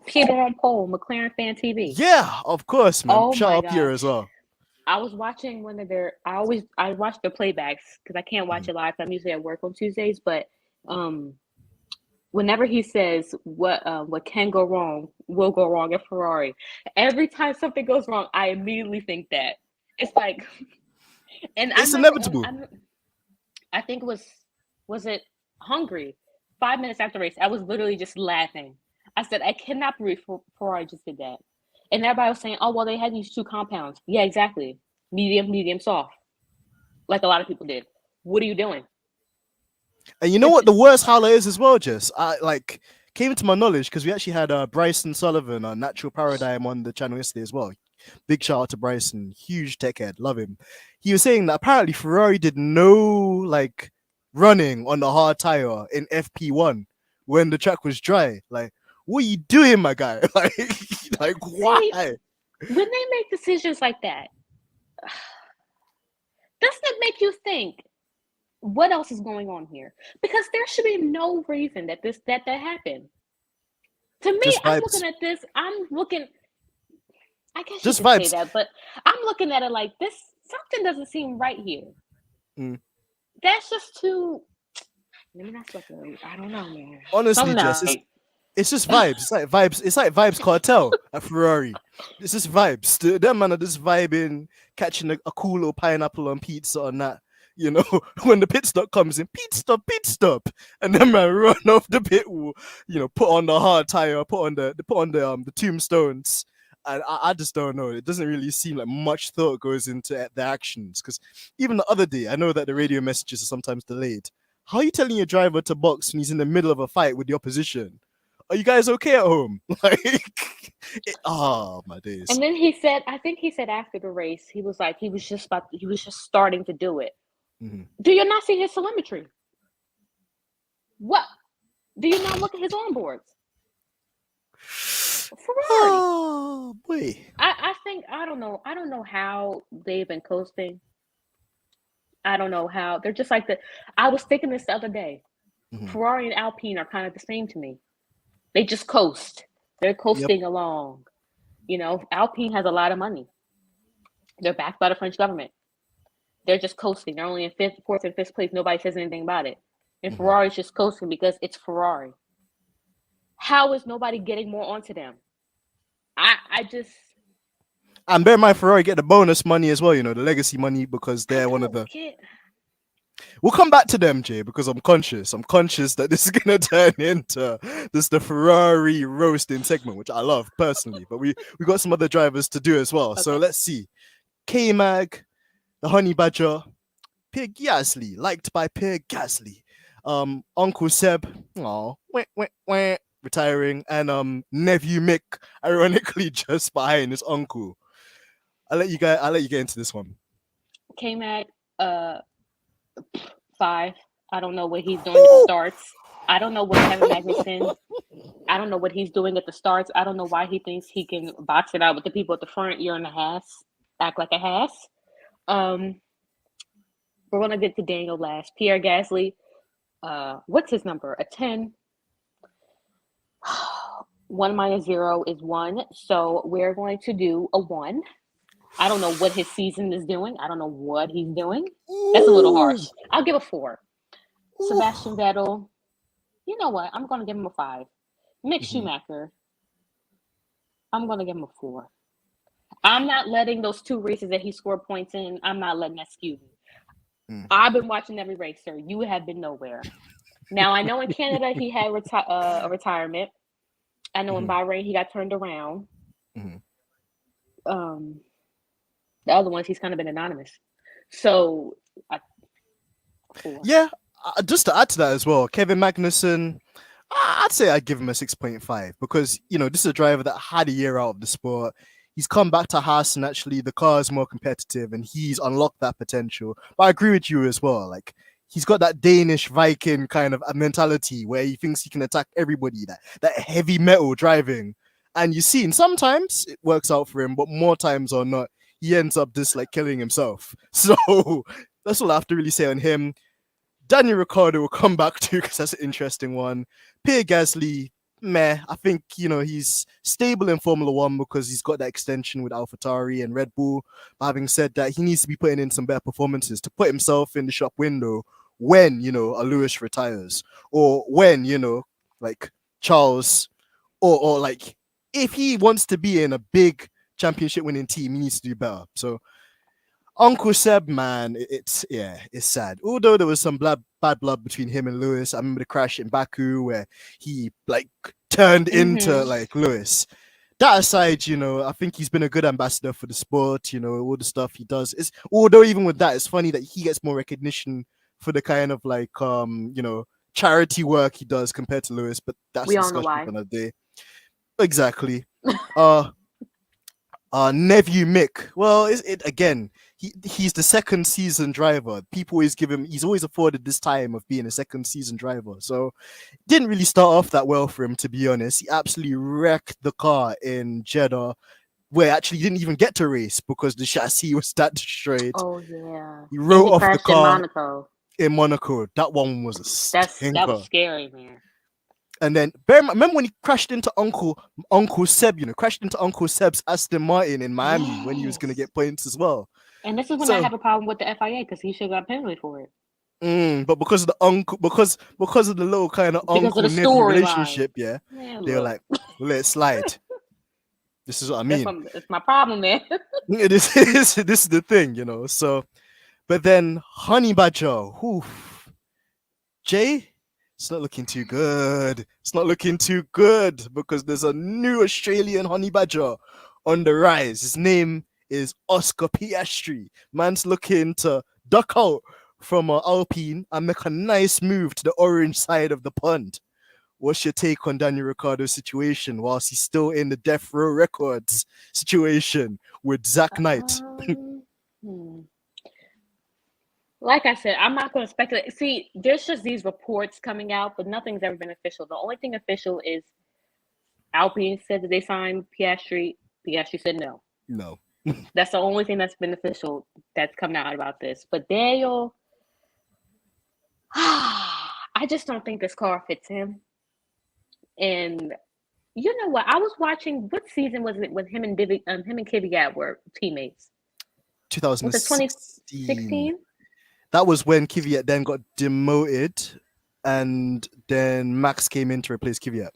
Peter on Pole, McLaren Fan TV? Yeah, of course, man. Oh Shout my out here as gosh. well. I was watching one of their. I watch the playbacks because I can't watch Mhm. it live. I'm usually at work on Tuesdays, but um, whenever he says what can go wrong will go wrong at Ferrari, every time something goes wrong, I immediately think that it's like. And I It's remember inevitable. I think was it Hungary? 5 minutes after the race, I was literally just laughing. I said, I cannot believe Ferrari just did that. And everybody was saying, oh, well, they had these two compounds. Yeah, exactly. Medium, soft, like a lot of people did. What are you doing? And you know what the worst holler is as well, Jess? I like came to my knowledge because we actually had Bryson Sullivan, Natural Paradigm, on the channel yesterday as well. Big shout out to Bryson, huge tech head, love him. He was saying that apparently Ferrari did no like running on the hard tire in FP1 when the track was dry. Like, what are you doing, my guy? Like why? See, when they make decisions like that, doesn't it make you think what else is going on here? Because there should be no reason that happened. To me, Just I'm vibes. looking at this. I'm looking. I guess you Just could say vibes. that, but I'm looking at it like this. Something doesn't seem right here. Mm. That's just too. Maybe that's what I don't know, man. Honestly, Something Jess, like it's just vibes. It's like vibes. It's like vibes cartel at Ferrari. It's just vibes. Them man are just vibing, catching a cool little pineapple on pizza on that. When the pit stop comes in, pit stop, and then man run off the pit wall. Put on the hard tire, put on the tombstones. And I just don't know. It doesn't really seem like much thought goes into the actions. Because even the other day, I know that the radio messages are sometimes delayed. how are you telling your driver to box when he's in the middle of a fight with the opposition? Are you guys okay at home? My days. And then he said, I think he said after the race, he was like, he was just starting to do it. Mhm. Do you not see his telemetry? What? Do you not look at his onboards? Ferrari. Oh boy. I think I don't know how they've been coasting. I don't know how they're just like the. I was thinking this the other day. Mhm. Ferrari and Alpine are kind of the same to me. They just coast. They're coasting along. You know, Alpine has a lot of money. They're backed by the French government. They're just coasting. They're only in fifth, fourth, and fifth place. Nobody says anything about it. And Ferrari's just coasting because it's Ferrari. How is nobody getting more onto them? I just. And bear in mind, Ferrari get the bonus money as well, you know, the legacy money, because they're one of the. We'll come back to them, Jay, because I'm conscious. I'm conscious that this is gonna turn into the Ferrari roasting segment, which I love personally. But we got some other drivers to do as well. Okay. So let's see. K-Mag, the Honey Badger, Pierre Gasly, liked by Pierre Gasly. Uncle Seb, retiring, and nephew Mick, ironically just behind his uncle. I'll let you get into this one. K-Mag, 5. I don't know what he's doing at the starts. I don't know what Kevin Magnussen. I don't know what he's doing at the starts. I don't know why he thinks he can box it out with the people at the front. You're in a Haas. Act like a Haas. We're gonna get to Daniel last. Pierre Gasly. What's his number? A 10. 1 minus 0 is 1. So we're going to do a 1. I don't know what his season is doing. I don't know what he's doing. That's a little harsh. I'll give a 4. Sebastian Vettel. You know what? I'm going to give him a 5. Mick Schumacher. I'm going to give him a 4. I'm not letting those 2 races that he scored points in, I'm not letting that skew me. I've been watching every race, sir. You have been nowhere. Now, I know in Canada he had a retirement. I know in Bahrain he got turned around. The other ones, he's kind of been anonymous. So, 4. Yeah, just to add to that as well, Kevin Magnussen, I'd say I'd give him a 6.5 because, you know, this is a driver that had a year out of the sport. He's come back to Haas and actually the car is more competitive and he's unlocked that potential. But I agree with you as well. Like, he's got that Danish Viking kind of a mentality where he thinks he can attack everybody, that heavy metal driving. And you see, and sometimes it works out for him, but more times or not, he ends up just like killing himself. So that's all I have to really say on him. Daniel Ricciardo will come back to because that's an interesting one. Pierre Gasly, meh. I think, you know, he's stable in Formula One because he's got that extension with AlphaTauri and Red Bull. But having said that, he needs to be putting in some better performances to put himself in the shop window when, you know, a Lewis retires or when, you know, like Charles or like if he wants to be in a big championship winning team, he needs to do better. So Uncle Seb, man, it's sad. Although there was some bad blood between him and Lewis. I remember the crash in Baku where he like turned into like Lewis. That aside, you know, I think he's been a good ambassador for the sport. You know, all the stuff he does is. Although even with that, it's funny that he gets more recognition for the kind of like you know, charity work he does compared to Lewis. But that's we all know why. Another day. Exactly. Nephew Mick. Well, it again. He's the second season driver. People always give him. He's always afforded this time of being a second season driver. So didn't really start off that well for him, to be honest. He absolutely wrecked the car in Jeddah, where actually he didn't even get to race because the chassis was that destroyed. Oh yeah. He wrote off the car in Monaco. That one was a stinker. That was scary, man. And then, remember when he crashed into Uncle Seb, you know, crashed into Uncle Seb's Aston Martin in Miami when he was going to get points as well. And this is when I have a problem with the FIA because he should have got penalty for it. But because of the uncle, because of the little kind of uncle-nephew relationship, they were like, we'll let it slide. This is what I mean. It's my problem, man. This is the thing, you know. So, but then Honey Badger, Jay. It's not looking too good. It's not looking too good because there's a new Australian honey badger on the rise. His name is Oscar Piastri. Man's looking to duck out from Alpine and make a nice move to the orange side of the pond. What's your take on Daniel Ricciardo's situation whilst he's still in the Death Row Records situation with Zach Knight? Hmm. Like I said, I'm not going to speculate. See, there's just these reports coming out, but nothing's ever been official. The only thing official is Alpine said that they signed Piastri. Piastri said no. No. That's the only thing that's been official that's come out about this. But Daniel, I just don't think this car fits him. And you know what? I was watching. What season was it when him and Kvyat were teammates? Was it 2016. 2016? That was when Kvyat then got demoted, and then Max came in to replace Kvyat.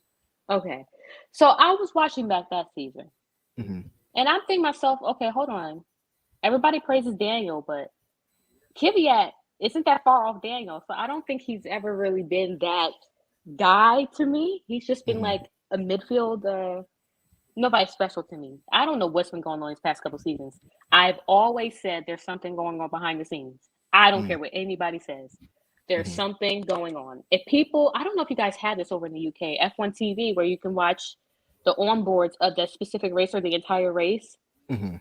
Okay, so I was watching back that season, Mm-hmm. and I'm thinking myself, okay, hold on. Everybody praises Daniel, but Kvyat isn't that far off Daniel, so I don't think he's ever really been that guy to me. He's just been Mm-hmm. like a midfield. Nobody special to me. I don't know what's been going on these past couple seasons. I've always said there's something going on behind the scenes. I don't care what anybody says. There's something going on. If people, I don't know if you guys had this over in the UK, F1 TV, where you can watch the onboards of the specific racer, the entire race. Mm-hmm.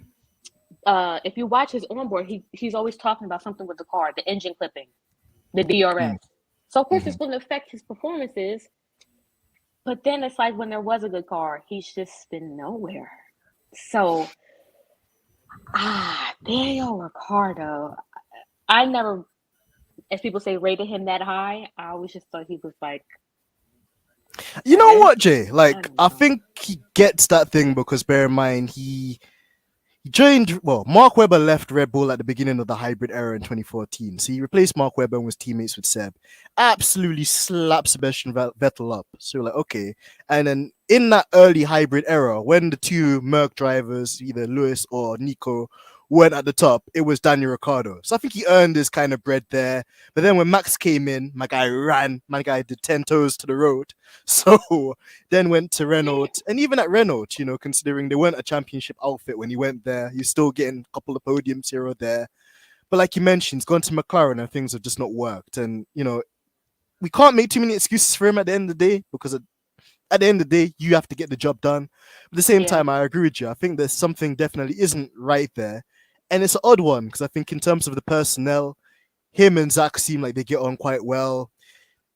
If you watch his onboard, he's always talking about something with the car, the engine clipping, the DRS. So of course it's going to affect his performances. But then it's like when there was a good car, he's just been nowhere. So, Daniel Ricciardo, I never, as people say, rated him that high. I always just thought he was like. You know what, Jay? Like, I think he gets that thing because bear in mind he joined. Well, Mark Webber left Red Bull at the beginning of the hybrid era in 2014, so he replaced Mark Webber and was teammates with Seb. Absolutely slapped Sebastian Vettel up. So like, okay, and then in that early hybrid era, when the two Merc drivers, either Lewis or Nico, weren't at the top, it was Daniel Ricciardo. So I think he earned his kind of bread there. But then when Max came in, my guy ran. My guy did 10 toes to the road. So then went to Renault. And even at Renault, you know, considering they weren't a championship outfit when he went there, he's still getting a couple of podiums here or there. But like you mentioned, he's gone to McLaren and things have just not worked. And, you know, we can't make too many excuses for him at the end of the day because at the end of the day, you have to get the job done. But at the same time, I agree with you. I think there's something definitely isn't right there. And it's an odd one because I think in terms of the personnel, him and Zach seem like they get on quite well.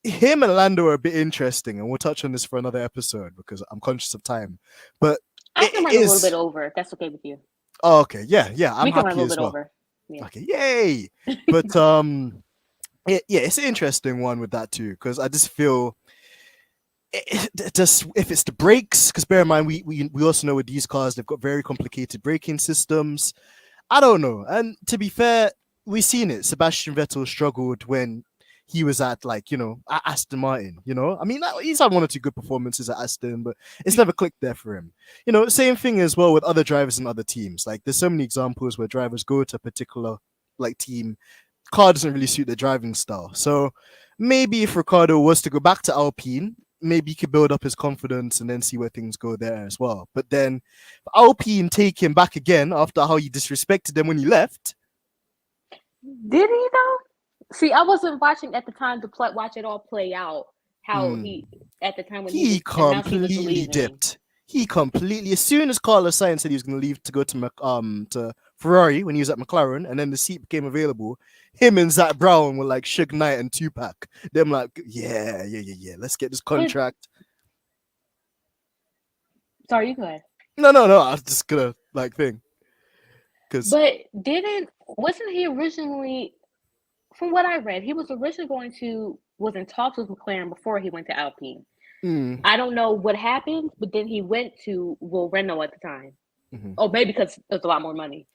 Him and Lando are a bit interesting, and we'll touch on this for another episode because I'm conscious of time. But I can run a little bit over if that's okay with you. Oh, okay, yeah, I'm we can happy run a little as bit well. Over. Yeah. Okay, yay! But yeah, it's an interesting one with that too because I just feel. Just if it's the brakes, because bear in mind we also know with these cars they've got very complicated braking systems. I don't know. And to be fair, we've seen it. Sebastian Vettel struggled when he was at at Aston Martin. You know, I mean, he's had one or two good performances at Aston, but it's never clicked there for him. You know, same thing as well with other drivers and other teams. Like there's so many examples where drivers go to a particular team, car doesn't really suit their driving style. So maybe if Ricardo was to go back to Alpine, maybe he could build up his confidence and then see where things go there as well. But then Alpine take him back again after how he disrespected them when he left. Did he though? See, I wasn't watching at the time to watch it all play out. How he at the time when he completely dipped. He completely, as soon as Carlos Sainz said he was going to leave to go to Ferrari when he was at McLaren, and then the seat became available, him and Zach Brown were like Suge Knight and Tupac. Them like, yeah, let's get this contract. Sorry, you go ahead. No, I was just gonna thing. But wasn't he originally, from what I read, he was originally was in talks with McLaren before he went to Alpine. I don't know what happened, but then he went to Renault at the time. Oh, maybe because there's a lot more money.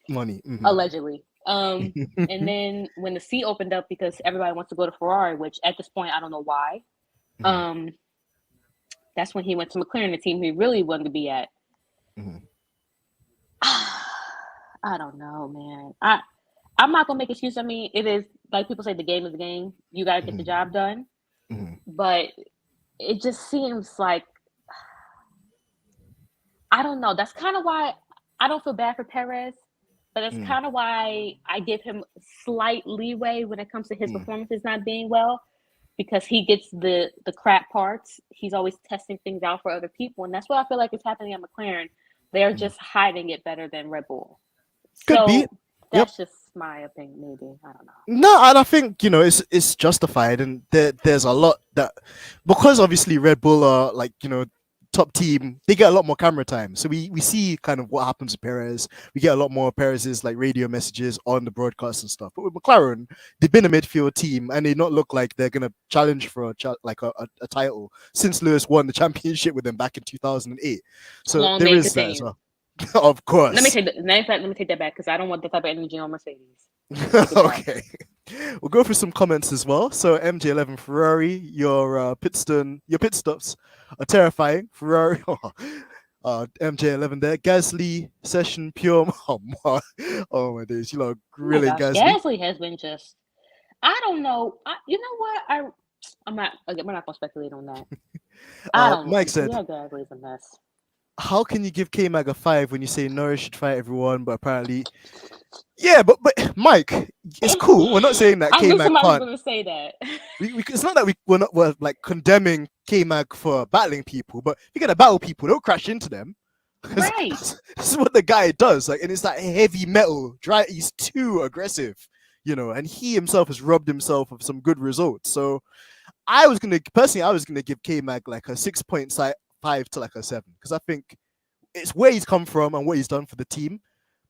Allegedly. And then when the seat opened up because everybody wants to go to Ferrari, which at this point I don't know why. That's when he went to McLaren, the team he really wanted to be at. I don't know, man. I'm not gonna make excuses. I mean, it is like people say, the game is the game. You gotta get the job done. But it just seems like I don't know. That's kind of why I don't feel bad for Perez But that's kind of why I give him slight leeway when it comes to his performances not being well, because he gets the crap parts. He's always testing things out for other people, and that's what I feel like is happening at McLaren. They're just hiding it better than Red Bull. Could be. So Yep. that's just my opinion. Maybe I don't know. No, and I think it's justified, and there's a lot that because obviously Red Bull are like top team, they get a lot more camera time, so we see kind of what happens with Perez. We get a lot more Perez's like radio messages on the broadcast and stuff. But with McLaren, they've been a midfield team, and they not look like they're gonna challenge for a title since Lewis won the championship with them back in 2008. So Long there may is that as continue. well. Of course. Let me take that back because I don't want the type of energy on Mercedes. Okay, we'll go through some comments as well. So MJ11 Ferrari, your pit stops are terrifying. Ferrari, MJ11 there. Gasly session pure. Oh my days, you lot grilling Gasly. Gasly has been just. I don't know. You know what? I'm not. Again, we're not gonna speculate on that. I don't know. Mike said, Yeah, Gasly's a mess. how can you give K-Mag a 5 when you say Norris should fight everyone, but apparently, yeah, but Mike, it's cool. We're not saying that I knew K-Mag somebody was can't. gonna say that. It's not that we're like condemning K-Mag for battling people, but if you're gonna battle people, don't crash into them. Right. This is what the guy does. Like, and it's that heavy metal. He's too aggressive, and he himself has robbed himself of some good results. So I was gonna give K-Mag like a 6.5 to like a 7, because I think it's where he's come from and what he's done for the team,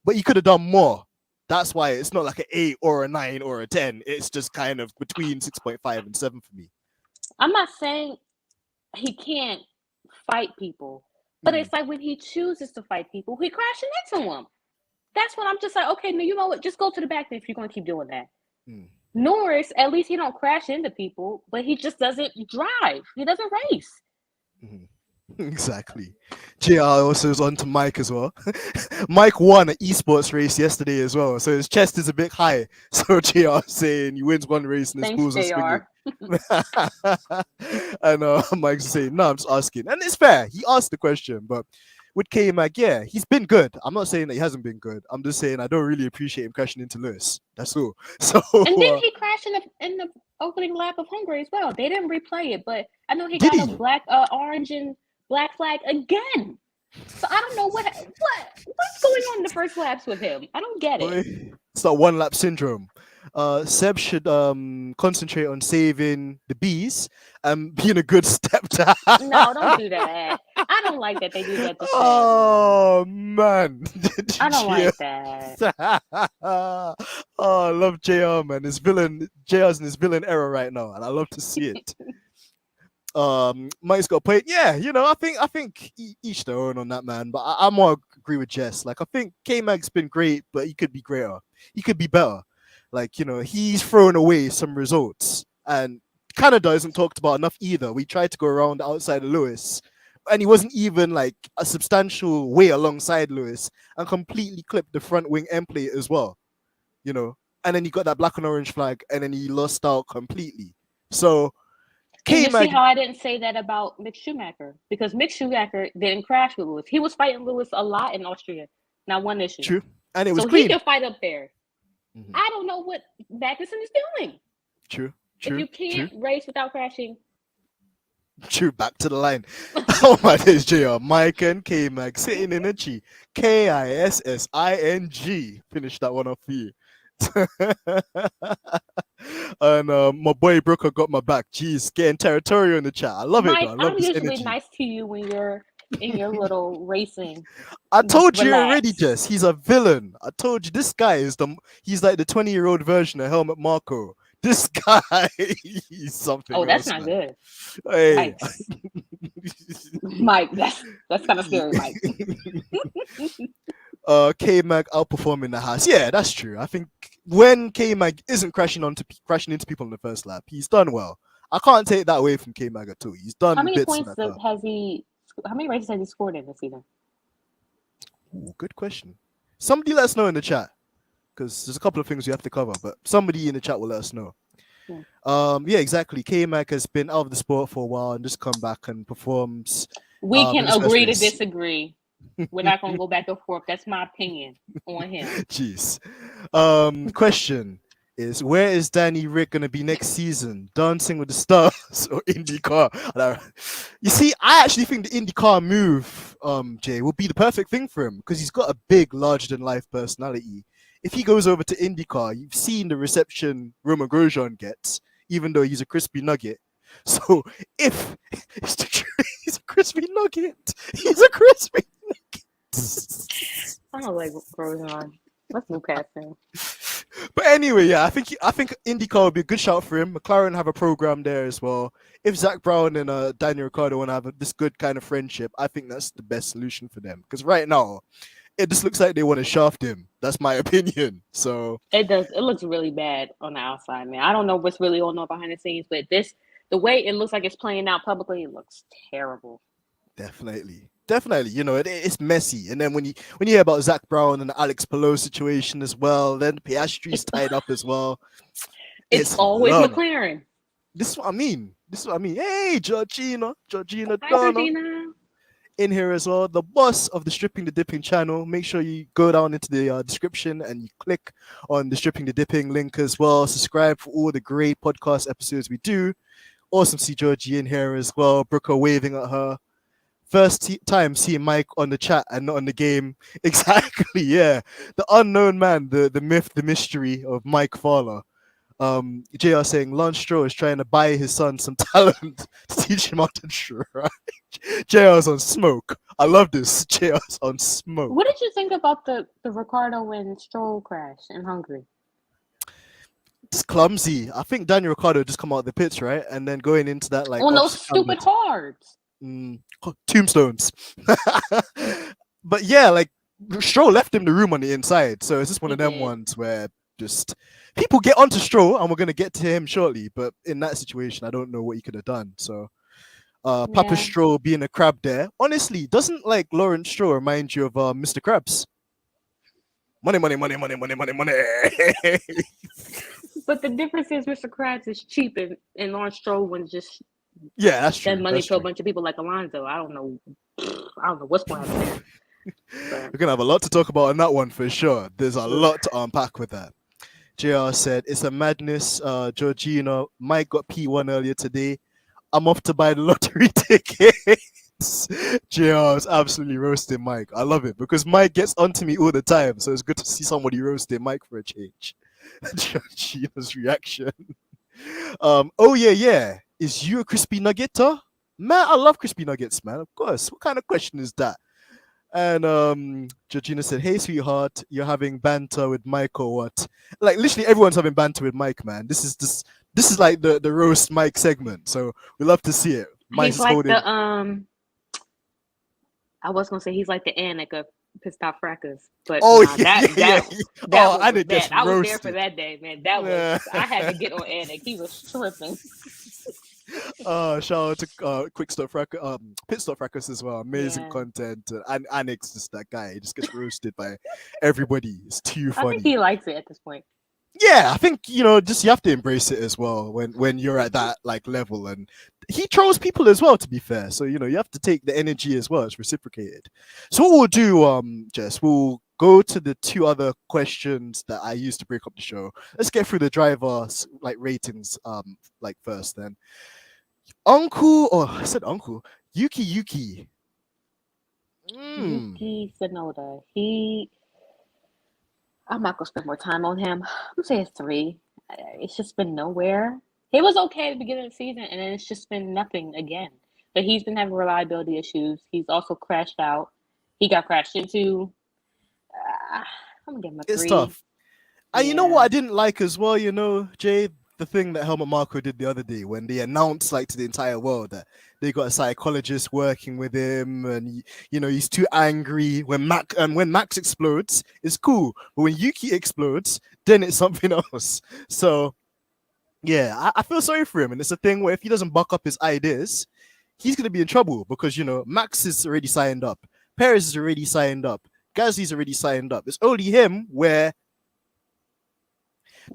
but he could have done more. That's why it's not like an 8 or a 9 or a 10. It's just kind of between 6.5 and 7 for me. I'm not saying he can't fight people, but it's like when he chooses to fight people, he crashes into them. That's when I'm just like, okay, no, you know what? Just go to the back if you're going to keep doing that. Norris, at least he don't crash into people, but he just doesn't drive. He doesn't race. Exactly. JR also is on to Mike as well. Mike won an esports race yesterday as well, so his chest is a bit high. So JR saying he wins one race and his balls are swinging. And Mike's saying, no, I'm just asking. And it's fair. He asked the question, but with K-Mag, yeah, he's been good. I'm not saying that he hasn't been good. I'm just saying I don't really appreciate him crashing into Lewis. That's all. So and then he crashed in the opening lap of Hungary as well. They didn't replay it, but I know he got a black, orange, and black flag again. So I don't know what's going on in the first laps with him. I don't get it. It's that one lap syndrome. Seb should concentrate on saving the bees and being a good stepdad. No, don't do that. I don't like that they do that to Seb. Oh man, I don't like that. Oh, I love JR, man. JR's in his villain era right now, and I love to see it. Mike's got a point. Yeah, I think each their own on that, man. But I more agree with Jess. Like, I think K-Mag's been great, but he could be greater. He could be better. Like, he's thrown away some results, and Canada isn't talked about enough either. We tried to go around outside of Lewis, and he wasn't even like a substantial way alongside Lewis, and completely clipped the front wing end plate as well. And then he got that black and orange flag, and then he lost out completely. So. You see how I didn't say that about Mick Schumacher? Because Mick Schumacher didn't crash with Lewis. He was fighting Lewis a lot in Austria. Not one issue. True. And it was so clean. He can fight up there. I don't know what Magnussen is doing. True. If you can't race without crashing. True. Back to the line. Oh my days, JR. Mike and K-Mag sitting in a G. KISSING. Finish that one off for you. And my boy Brooker got my back. Jeez, getting territorial in the chat. I love Mike, it. Though. I love I'm this usually energy. nice to you when you're in your little racing. I told you already, Jess. He's a villain. I told you this guy he's like the 20-year-old version of Helmut Marko. This guy, he's something. Oh, that's else, not good. Hey, Mike, that's kind of scary, Mike. K-Mag outperforming the house. Yeah, that's true. I think when K-Mag isn't crashing into people in the first lap, he's done well. I can't take that away from K-Mag at all. He's done. How many bits points has he? How many races has he scored in this season? Ooh, good question. Somebody let us know in the chat, because there's a couple of things we have to cover, but somebody in the chat will let us know. Yeah, exactly. K-Mag has been out of the sport for a while and just come back and performs. We can agree to disagree. We're not gonna go back and forth. That's my opinion on him. Jeez. Question is, where is Danny Rick gonna be next season? Dancing with the Stars or IndyCar? You see, I actually think the IndyCar move, Jay, will be the perfect thing for him because he's got a big, larger than life personality. If he goes over to IndyCar, you've seen the reception Roman Grosjean gets, even though he's a crispy nugget. So if he's a crispy nugget, he's a crispy nugget. I don't like Grosjean. Let's move past him. But anyway, yeah, I think IndyCar would be a good shout for him. McLaren have a program there as well. If Zach Brown and Daniel Ricciardo want to have this good kind of friendship, I think that's the best solution for them. Because right now, it just looks like they want to shaft him. That's my opinion. So it does. It looks really bad on the outside, man. I don't know what's really going on behind the scenes, but the way it looks like it's playing out publicly, it looks terrible. Definitely. You know, it's messy. And then when you hear about Zach Brown and the Alex Palou situation as well, then Piastri's tied up as well. It's always McLaren. This is what I mean. Hey, Georgina Hi, Donna in here as well. The boss of the Stripping the Dipping channel. Make sure you go down into the description and you click on the Stripping the Dipping link as well. Subscribe for all the great podcast episodes we do. Awesome to see Georgie in here as well. Brooker waving at her. First time seeing Mike on the chat and not on the game. Exactly, yeah. The unknown man, the myth, the mystery of Mike Fowler. JR saying Lance Stroll is trying to buy his son some talent to teach him how to drive. JR's on smoke. I love this. JR's on smoke. What did you think about the Ricciardo and Stroll crash in Hungary? It's clumsy. I think Daniel Ricciardo just come out of the pits, right? And then going into that like on those stupid hards. Tombstones. But yeah, like Stroll left him the room on the inside. So it's just one of them ones where just people get onto Stroll, and we're gonna get to him shortly. But in that situation, I don't know what he could have done. So Papa Stroll being a crab there. Honestly, doesn't like Lawrence Stroll remind you of Mr. Krabs? Money. But the difference is Mr. Krabs is cheap and Lawrence Stroll was just that's true. Spend money to a bunch of people like Alonso. I don't know what's going on there. We're gonna have a lot to talk about on that one for sure. There's a lot to unpack with that. JR said it's a madness. Georgina, Mike got P1 earlier today. I'm off to buy the lottery tickets. JR is absolutely roasting Mike. I love it because Mike gets onto me all the time, so it's good to see somebody roasting Mike for a change. Georgina's reaction. Oh yeah. Is you a crispy nuggeter? Man, I love crispy nuggets, man. Of course. What kind of question is that? And Georgina said, hey, sweetheart, you're having banter with Mike or what? Like, literally everyone's having banter with Mike, man. This is like the roast Mike segment. So we love to see it. Mike's like holding... I was going to say he's like the Anik of Pissed Off Frackers. But that was bad. I was there for that day, man. I had to get on Anik. He was tripping. Shout out to Pit Stop Frackers as well. Amazing content. And Anik's just that guy. He just gets roasted by everybody. It's too funny. I think he likes it at this point. Yeah, I think you have to embrace it as well when you're at that like level, and he trolls people as well. To be fair, so you have to take the energy as well. It's reciprocated. So what we'll do, Jess, we'll go to the two other questions that I used to break up the show. Let's get through the drivers like ratings like first then. I said Uncle Yuki. Yuki Tsunoda. I'm not gonna spend more time on him. I'm gonna say it's 3. It's just been nowhere. He was okay at the beginning of the season, and then it's just been nothing again. But he's been having reliability issues. He's also crashed out. He got crashed into. I'm gonna give him a 3. It's tough. And you know what I didn't like as well, Jay? The thing that Helmut Marko did the other day when they announced like to the entire world that they got a psychologist working with him, and he's too angry. When Max explodes, it's cool, but when Yuki explodes, then it's something else. So yeah, I feel sorry for him, and it's a thing where if he doesn't buck up his ideas, he's gonna be in trouble because Max is already signed up, Perez is already signed up, Gasly's already signed up. It's only him where.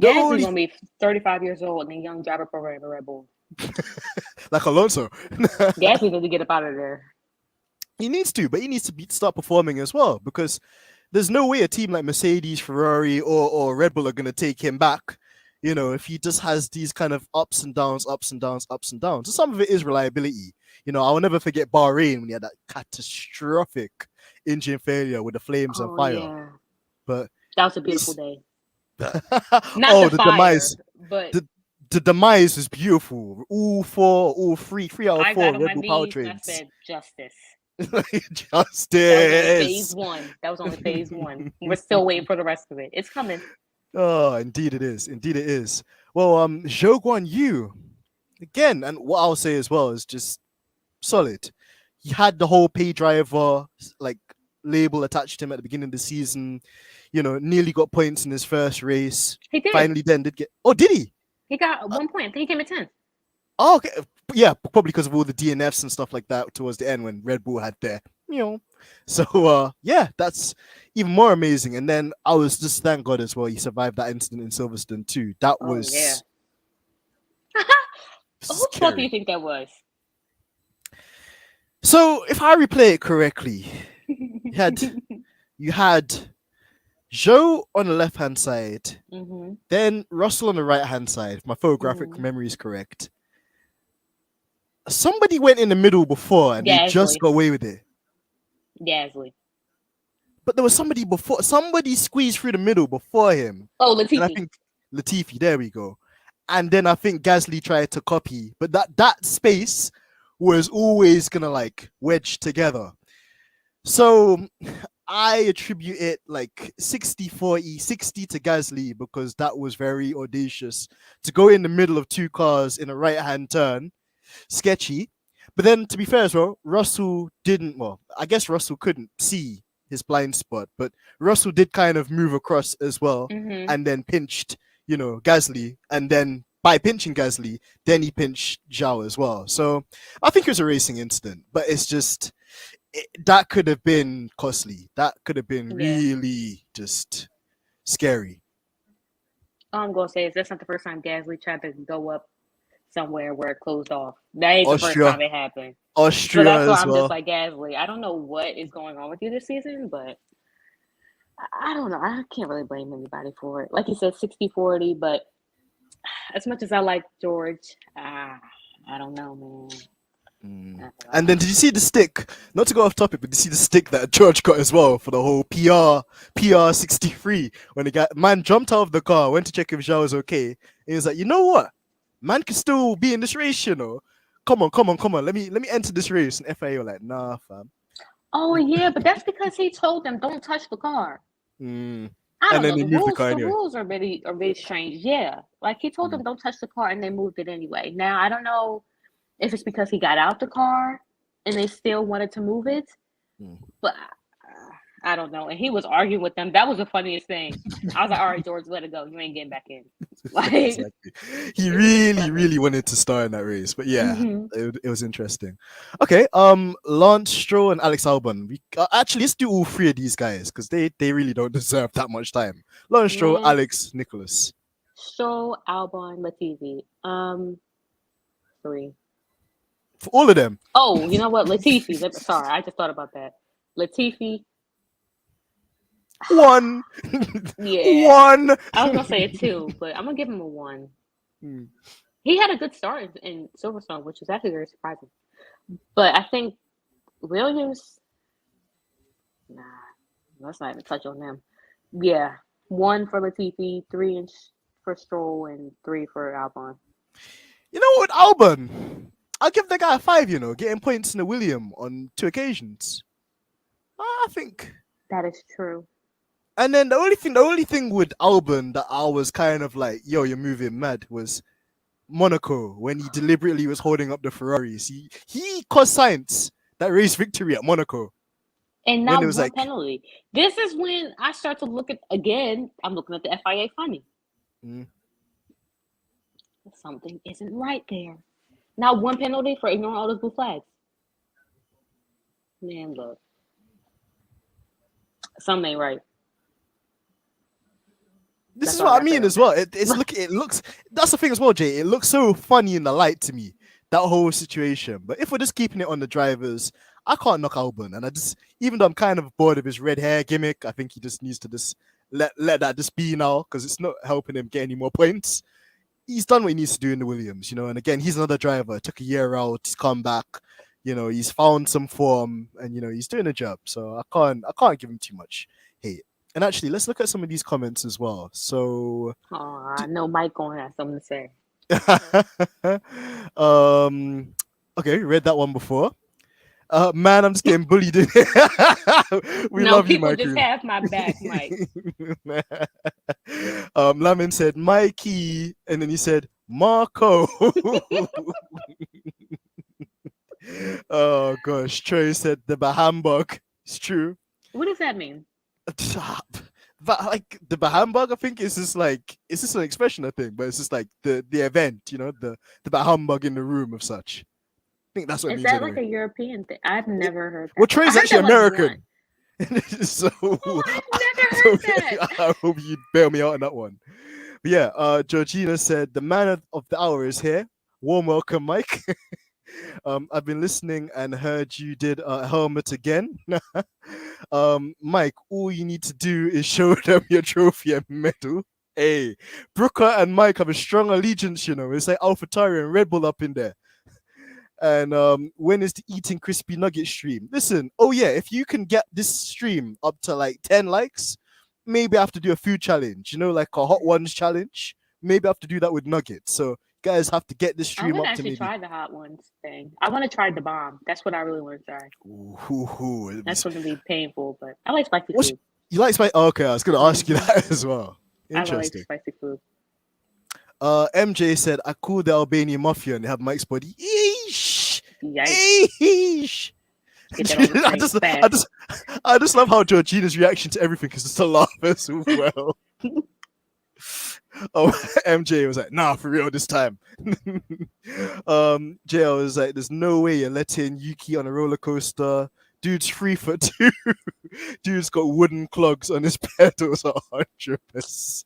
Gasly's gonna be 35 years old and a young driver program at Red Bull. Like Alonso. Gasly needs to get up out of there. He needs to, but he needs to start performing as well because there's no way a team like Mercedes, Ferrari, or Red Bull are going to take him back. If he just has these kind of ups and downs, ups and downs, ups and downs. So some of it is reliability. I'll never forget Bahrain when he had that catastrophic engine failure with the flames on Oh fire. yeah, But that was a beautiful day. Not oh, the the fire, demise. but The demise is beautiful. All three out of I got four on Red my Bull knees and I powertrains. said, "Justice." That was only phase Justice. one. That was only phase one. We're still waiting for the rest of it. It's coming. Oh, indeed it is. Indeed it is. Well, Zhou Guan Yu again, and what I'll say as well is just solid. He had the whole pay driver like label attached to him at the beginning of the season. Nearly got points in his first race. He did. Finally, then did get. Oh, did he? He got 1 point. I think he came in 10th. Oh, okay. Yeah, probably because of all the DNFs and stuff like that towards the end when Red Bull had their. So yeah, that's even more amazing. And then I was just thank God as well he survived that incident in Silverstone too. That was yeah. Whose fault do scary. you think that was? So if I replay it correctly, you had Joe on the left hand side, then Russell on the right hand side. If my photographic memory is correct. Somebody went in the middle before and they just got away with it. Gasly. But there was somebody before. Somebody squeezed through the middle before him. Oh, Latifi. And I think Latifi. There we go. And then I think Gasly tried to copy, but that space was always gonna like wedge together. So I attribute it like 60-40, 60 to Gasly because that was very audacious to go in the middle of two cars in a right-hand turn. Sketchy. But then to be fair as well, Russell didn't, well, I guess Russell couldn't see his blind spot, but Russell did kind of move across as well and then pinched, Gasly. And then by pinching Gasly, then he pinched Zhao as well. So I think it was a racing incident, but it's just, that could have been costly. That could have been really just scary. All I'm going to say is that's not the first time Gasly tried to go up somewhere where it closed off. That ain't the first time it happened. Austria, so that's why as I'm well. just like, Gasly, I don't know what is going on with you this season, but I don't know. I can't really blame anybody for it. Like you said, 60-40, but as much as I like George, I don't know, man. And then did you see the stick? Not to go off topic, but did you see the stick that George got as well for the whole PR 63 when the guy man jumped out of the car, went to check if Zhao was okay. And he was like, you know what? Man can still be in this race, Come on. Let me enter this race. And FIA were like, nah, fam. Oh yeah, but that's because he told them don't touch the car. I don't know. The rules are really strange. Yeah, like he told them don't touch the car, and they moved it anyway. Now I don't know if it's because he got out the car and they still wanted to move it, but I don't know. And he was arguing with them. That was the funniest thing. I was like, all right, George, let it go. You ain't getting back in. Like, exactly. He really wanted to start in that race. But yeah, it was interesting. Okay, Lance Stroll and Alex Albon. Actually, let's do all three of these guys because they really don't deserve that much time. Lance Stroll, Alex, Nicholas. Stroll, Albon, Latifi. 3. For all of them. Oh, you know what? Latifi. Sorry, I just thought about that. Latifi. 1. Yeah. 1. I was gonna say a 2, but I'm gonna give him a 1. He had a good start in Silverstone, which was actually very surprising. But I think Williams. Nah, let's not even touch on them. Yeah, 1 for Latifi, 3 for Stroll, and 3 for Albon. You know what, Albon? I'll give the guy a 5. Getting points in the William on 2 occasions. I think that is true. And then the only thing with Albon that I was kind of like, yo, you're moving mad was Monaco when he deliberately was holding up the Ferraris. He caused Sainz that race victory at Monaco. And now one penalty. This is when I start to look at, again, I'm looking at the FIA funny. Something isn't right there. Now 1 penalty for ignoring all those blue flags. Man, look. Something ain't right. This is what I mean as well. It looks. That's the thing as well, Jay. It looks so funny in the light to me, that whole situation. But if we're just keeping it on the drivers, I can't knock Albon, and I just, even though I'm kind of bored of his red hair gimmick, I think he just needs to just let that just be now, because it's not helping him get any more points. He's done what he needs to do in the Williams, and again, he's another driver. Took a year out, he's come back, he's found some form, and he's doing a job. So I can't give him too much hate. And actually, let's look at some of these comments as well. So, I know Mike gonna have something to say. okay, read that one before. Man, I'm just getting bullied in. We No, love you, people Mikey. just have my back, Mike. Lamin said Mikey, and then he said Marco. Oh gosh, Trey said the Bahambug. It's true. What does that mean? But like the Bahambug, I think it's just an expression, I think, but it's just like the event, the Bahambug in the room of such. I think that's what it Is means that anyway. like a European thing? I've never heard that. Well, Trey's I heard actually that, like, American. once. So, Oh, I've never heard that. I hope you bail me out on that one. But yeah, Georgina said the man of the hour is here. Warm welcome, Mike. I've been listening and heard you did a helmet again. Mike, all you need to do is show them your trophy and medal. Hey, Brooker and Mike have a strong allegiance, It's like AlphaTauri and Red Bull up in there. And when is the eating crispy nugget stream? Listen, if you can get this stream up to like 10 likes, maybe I have to do a food challenge, like a hot ones challenge. Maybe I have to do that with nuggets. So guys have to get this I stream want to up to actually maybe. try the hot ones thing. I want to try the bomb. That's what I really want to try. Ooh, That's going to be painful, but I like spicy food. You like spicy? Okay, I was going to ask you that as well. Interesting. I like spicy food. MJ said, I call the Albanian mafia and they have Mike's body. Eesh! Yikes. Eesh! Get that on the screen I just love how Georgina's reaction to everything is just to laugh as well. MJ was like, nah, for real this time. JL was like, there's no way you're letting Yuki on a roller coaster. Dude's 3'2". Dude's got wooden clogs on his pedals 100%.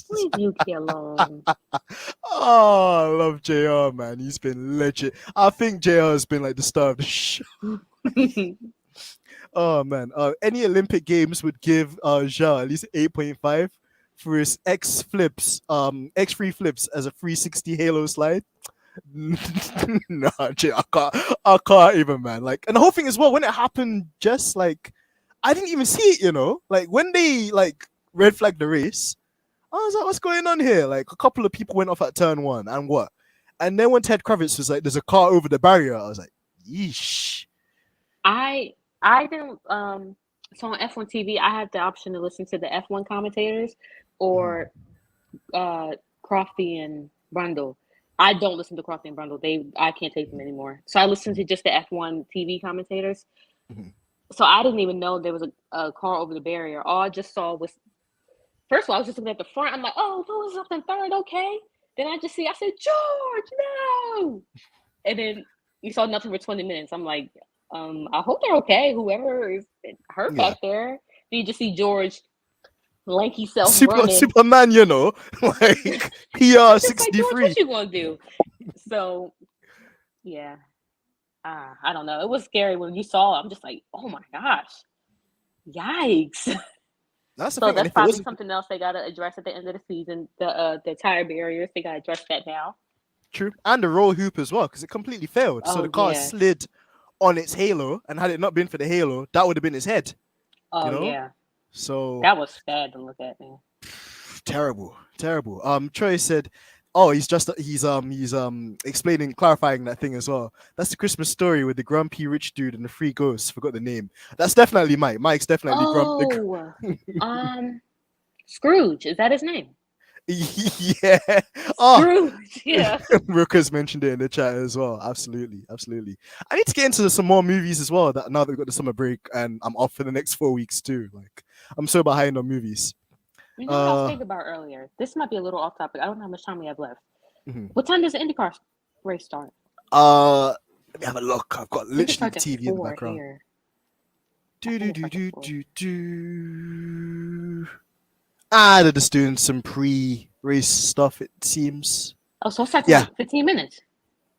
Leave Yuki alone. Oh, I love JR, man. He's been legit. I think JR has been like the star of the show. Oh man. Any Olympic Games would give Ja at least 8.5 for his X free flips as a 360 Halo slide. Nah, I can't even, man. Like, and the whole thing as well, when it happened, just like I didn't even see it, like when they like red flagged the race, I was like, what's going on here? Like a couple of people went off at turn one, and what? And then when Ted Kravitz was like, there's a car over the barrier, I was like, yeesh. I didn't so on F1 TV I had the option to listen to the F1 commentators or Crofty and Brundle. I don't listen to Crofty and Brundle. I can't take them anymore. So I listened to just the F1 TV commentators. Mm-hmm. So I didn't even know there was a car over the barrier. All I just saw was, first of all, I was just looking at the front. I'm like, oh, Lewis up in third, okay. Then I said, George, no. And then you saw nothing for 20 minutes. I'm like, I hope they're okay. Whoever is hurt back there. Then you just see George, lanky self running. Superman, like PR 63. Like, what you gonna do? So, yeah. I don't know. It was scary when you saw it. I'm just like, oh my gosh. Yikes. That's that's probably something else they gotta address at the end of the season. The tire barriers, they gotta address that now. True. And the roll hoop as well, because it completely failed. So the car slid on its halo, and had it not been for the halo, that would have been his head. Yeah. So that was sad to look at, man. Terrible. Troy said, oh, he's explaining, clarifying that thing as well. That's the Christmas story with the grumpy rich dude and the three ghosts. Forgot the name. That's definitely Mike. Mike's definitely grumpy. Scrooge, is that his name? Yeah. Scrooge, yeah. Rooker's mentioned it in the chat as well. Absolutely. I need to get into some more movies as well. That now that we've got the summer break and I'm off for the next 4 weeks too. Like, I'm so behind on movies. You know what I was thinking about earlier? This might be a little off topic. I don't know how much time we have left. Mm-hmm. What time does the IndyCar race start? Let me have a look. I've got literally the TV in the background. They're just doing some pre-race stuff, it seems. Oh, so it's like 15 minutes.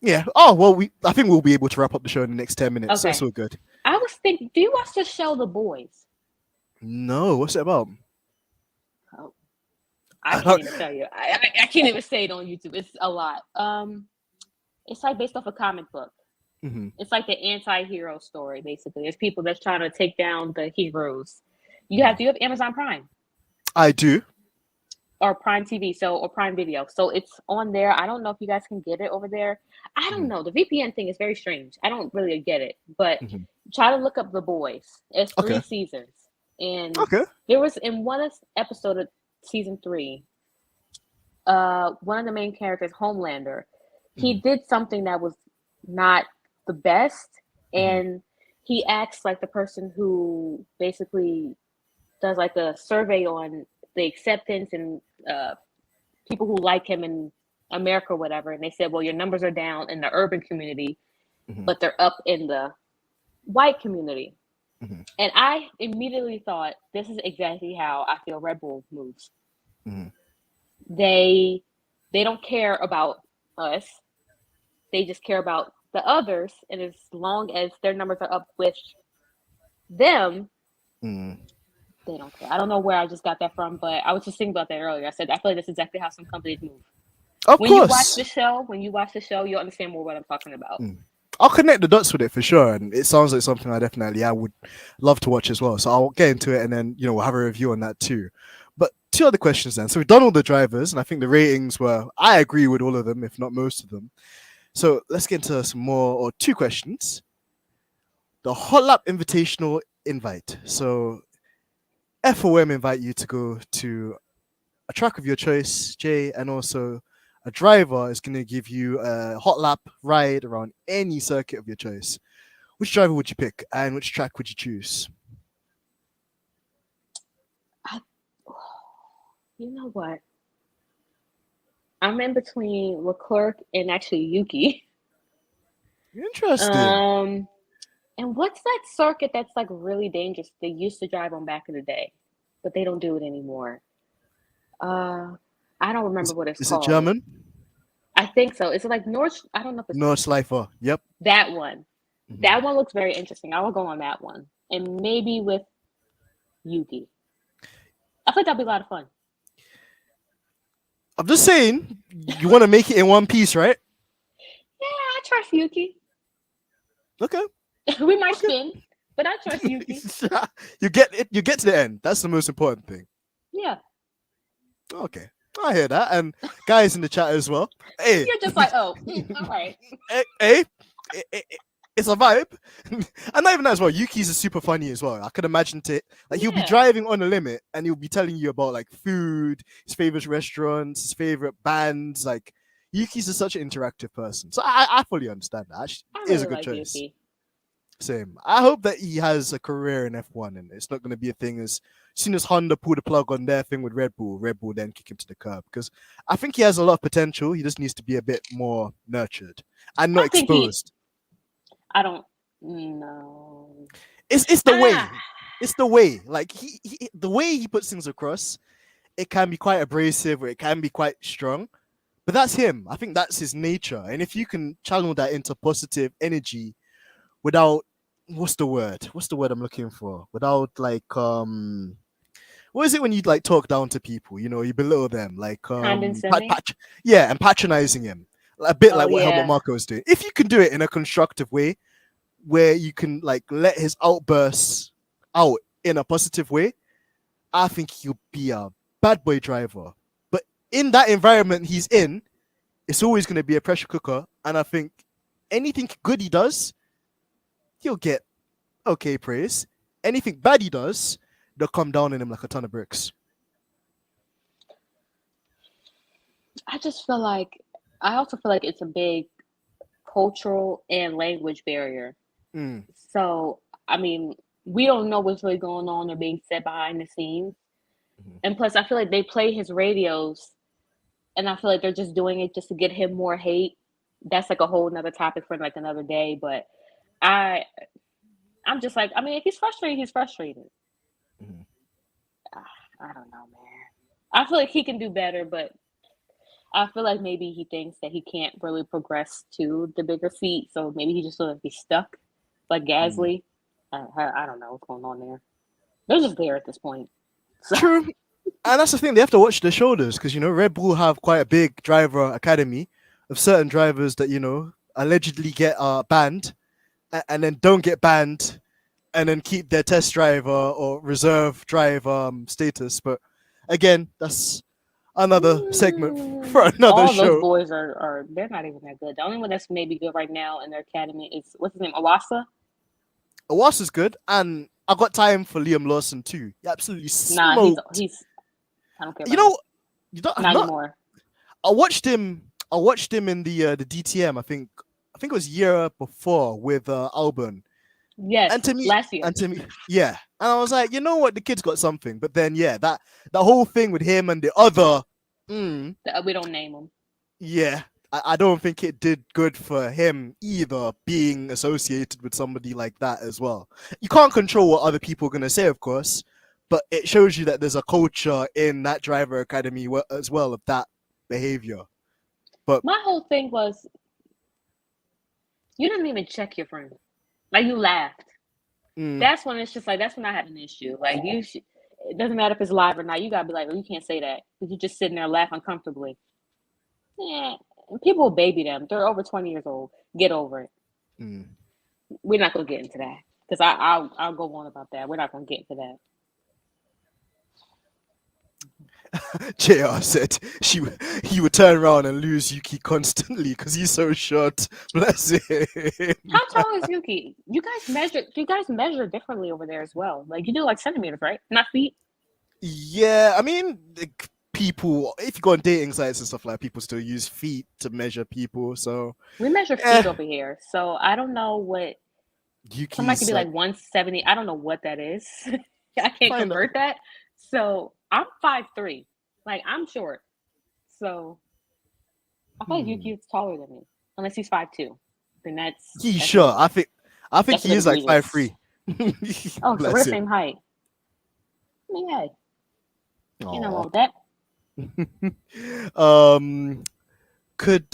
Yeah. Oh well, I think we'll be able to wrap up the show in the next 10 minutes, so it's Okay. all good. I was thinking, do you watch the show The Boys? No, what's it about? Oh, I can't even tell you. I can't even say it on YouTube. It's a lot. It's like based off a comic book. Mhm. It's like the anti-hero story, basically. It's people that's trying to take down the heroes. Mhm. Do you have Amazon Prime I do. or Prime TV, or Prime Video? So it's on there. I don't know if you guys can get it over there. I don't Mhm. know. The VPN thing is very strange. I don't really get it, but Mhm. try to look up The Boys. It's Okay. 3 seasons, and Okay. there was in one episode of season 3, one of the main characters, Homelander, he Mhm. did something that was not the best, Mhm. and he acts like the person who basically does like a survey on the acceptance and people who like him in America or whatever. And they said, well, your numbers are down in the urban community, Mhm. but they're up in the white community. Mhm. And I immediately thought, this is exactly how I feel Red Bull moves. Mhm. They they don't care about us. They just care about the others, and as long as their numbers are up with them, Mhm. they don't care. I don't know where I just got that from, but I was just thinking about that earlier. I said I feel like that's exactly how some companies move. Of course. When you watch the show, you'll understand more what I'm talking about. Mm. I'll connect the dots with it for sure, and it sounds like something I would love to watch as well. So I'll get into it, and then we'll have a review on that too. But two other questions then. So we've done all the drivers, and I think the ratings were I agree with all of them, if not most of them. So let's get into some more or two questions. The Hot Lap Invitational Invite. So FOM invite you to go to a track of your choice, Jay, and also a driver is going to give you a hot lap ride around any circuit of your choice. Which driver would you pick, and which track would you choose? I, you know what? I'm in between Leclerc and actually Yuki. Interesting. Um, and what's that circuit that's like really dangerous? They used to drive on back in the day, but they don't do it anymore. Uh, I don't remember Is, what it's is it called. German? I think so. Is it like North? I don't know if it's No, Slifer. Yep. that one. Mhm. That one looks very interesting. I will go on that one, and maybe with Yuki. I think that'd be a lot of fun. I'm just saying, you want to make it in one piece, right? Yeah, I trust Yuki. Okay. We might Okay. spin, but I trust Yuki. you get it. You get to the end. That's the most important thing. Yeah. Okay. I hear that. And guys in the chat as well. Hey, You're just like, oh, all right. hey, it's a vibe. And not even that as well. Yuki's is super funny as well. I could imagine it. Like he'll be Yeah. driving on the limit and he'll be telling you about like food, his favorite restaurants, his favorite bands. Like Yuki's is such an interactive person. So I fully understand that. Actually, I it is really a good like choice. Yuki. Same. I hope that he has a career in F1 and it's not going to be a thing as soon as Honda pull the plug on their thing with Red Bull then kick him to the curb. Because I think he has a lot of potential. He just needs to be a bit more nurtured and not I think exposed. I don't know. It's the way. Ah, It's the way. Like the way he puts things across, it can be quite abrasive or it can be quite strong. But that's him. I think that's his nature. And if you can channel that into positive energy without what's the word? What's the word I'm looking for? Without like what is it when you like talk down to people? You belittle them, like condescending. yeah, and patronizing him. A bit Oh like what Helmut yeah. Marko is doing. If you can do it in a constructive way, where you can like let his outbursts out in a positive way, I think he'll be a bad boy driver. But in that environment he's in, it's always going to be a pressure cooker. And I think anything good he does, he'll get okay praise. Anything bad he does, they'll come down on him like a ton of bricks. I just feel like I also feel like it's a big cultural and language barrier. Mm. So I mean, we don't know what's really going on or being said behind the scenes. Mhm. And plus I feel like they play his radios and I feel like they're just doing it just to get him more hate. That's like a whole nother topic for like another day. But I I'm just like, I mean, if he's frustrated, he's frustrated. Mhm. I don't know, man. I feel like he can do better, but I feel like maybe he thinks that he can't really progress to the bigger seat, so maybe he just feels like he's stuck, like Mm. Gasly. I don't know what's going on there. They're just there at this point. So True. And that's the thing, they have to watch their shoulders because, Red Bull have quite a big driver academy of certain drivers that, allegedly get banned and then don't get banned and then keep their test driver or reserve drive status. But again, that's another segment for another all those show. boys are they're not even that good. The only one that's maybe good right now in their academy is what's his name, Awasa. Awas is good, and I got time for Liam Lawson too. He absolutely Nah, smoked. he's I don't care You about him. know, you don't Not not. anymore. I watched him. I watched him in the DTM. I think it was year before with Albon. Yes, And to me, last year. yeah. And I was like, you know what, the kid's got something. But then, yeah, that whole thing with him and the other, We don't name him. yeah, I don't think it did good for him either, being associated with somebody like that as well. You can't control what other people are gonna say, of course, but it shows you that there's a culture in that driver academy as well of that behavior. But My whole thing was you didn't even check your friend. Like you laughed. That's when it's just like that's when I had an issue. Like it doesn't matter if it's live or not. You gotta be like, oh, you can't say that because you're just sitting there laughing comfortably. Yeah, and people baby them. They're over 20 years old. Get over it. We're not gonna get into that because I'll go on about that. We're not gonna get into that. JR said he would turn around and lose Yuki constantly because he's so short. Bless him. How tall is Yuki? You guys measure differently over there as well. Like you do like centimeters, right? Not feet. Yeah, I mean, people, if you go on dating sites and stuff like that, people still use feet to measure people. So we measure feet over here. So I don't know what Yuki's somebody could be like 170. I don't know what that is. I can't convert that. So I'm 5'3". Like I'm short. So I feel like Yuki is taller than me. Unless he's 5'2". Then he's sure. I think he is like 5'3". Oh, so we're the same height. Yeah. You know about that. Could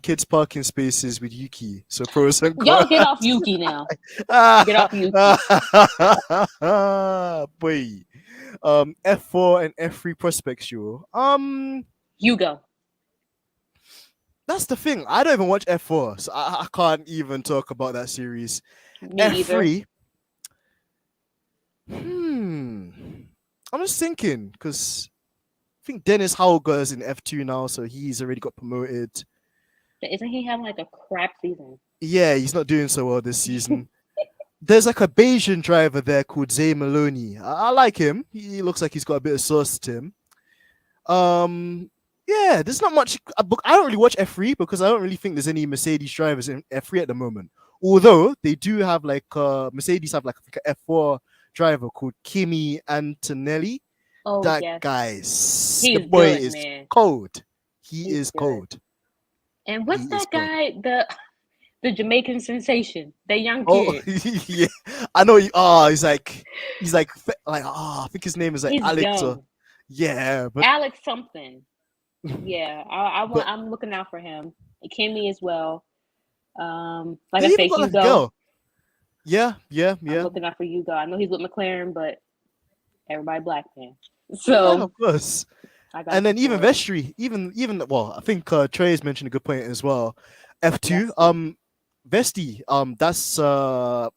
kids parking spaces with Yuki? So pros and cons. Y'all get off Yuki now. Get off Yuki. Boy. F4 and F3 prospects, you. Hugo. That's the thing. I don't even watch F4, so I can't even talk about that series. Me F3. Either. I'm just thinking because I think Dennis Hauger is in F2 now, so he's already got promoted. Isn't he having like a crap season? Yeah, he's not doing so well this season. There's like a Bayesian driver there called Zay Maloney. I like him. He looks like he's got a bit of sauce to him. Yeah, there's not much. I don't really watch F3 because I don't really think there's any Mercedes drivers in F3 at the moment. Although they do have like Mercedes have like an F4 driver called Kimi Antonelli. Oh, that yes. Guy's the boy good, is man. cold. He's is good. cold. And what's that guy? The Jamaican sensation, that young kid. Yeah, I know. He's like, I think his name is like He's Alex. young. Yeah, but Alex something. Yeah, I'm looking out for him. Kimmy as well. Like I say, Hugo. Like a girl. Yeah. I'm looking out for Hugo. I know he's with McLaren, but everybody black, man. So yeah, of course. And then even Vestry, even well, I think Trey's mentioned a good point as well. F2, yes. Vesti, that's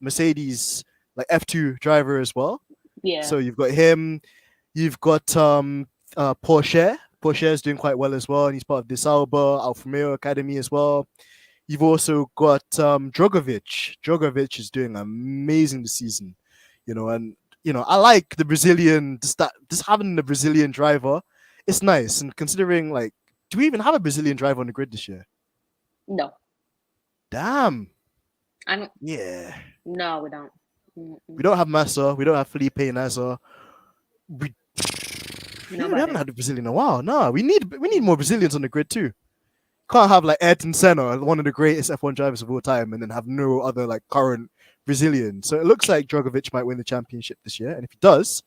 Mercedes like F2 driver as well. Yeah. So you've got him. You've got Porsche. Porsche is doing quite well as well, and he's part of this Alfa Romeo Academy as well. You've also got Drogovic. Drogovic is doing amazing this season, and I like the Brazilian. Just having the Brazilian driver, it's nice. And considering, like, do we even have a Brazilian driver on the grid this year? No. Damn. I don't. Yeah. No, we don't. We don't have Massa. We don't have Felipe Nasser. We haven't had a Brazilian in a while. No, we need more Brazilians on the grid too. Can't have like Ayrton Senna, one of the greatest F1 drivers of all time, and then have no other like current Brazilian. So it looks like Drogovic might win the championship this year, and if he does,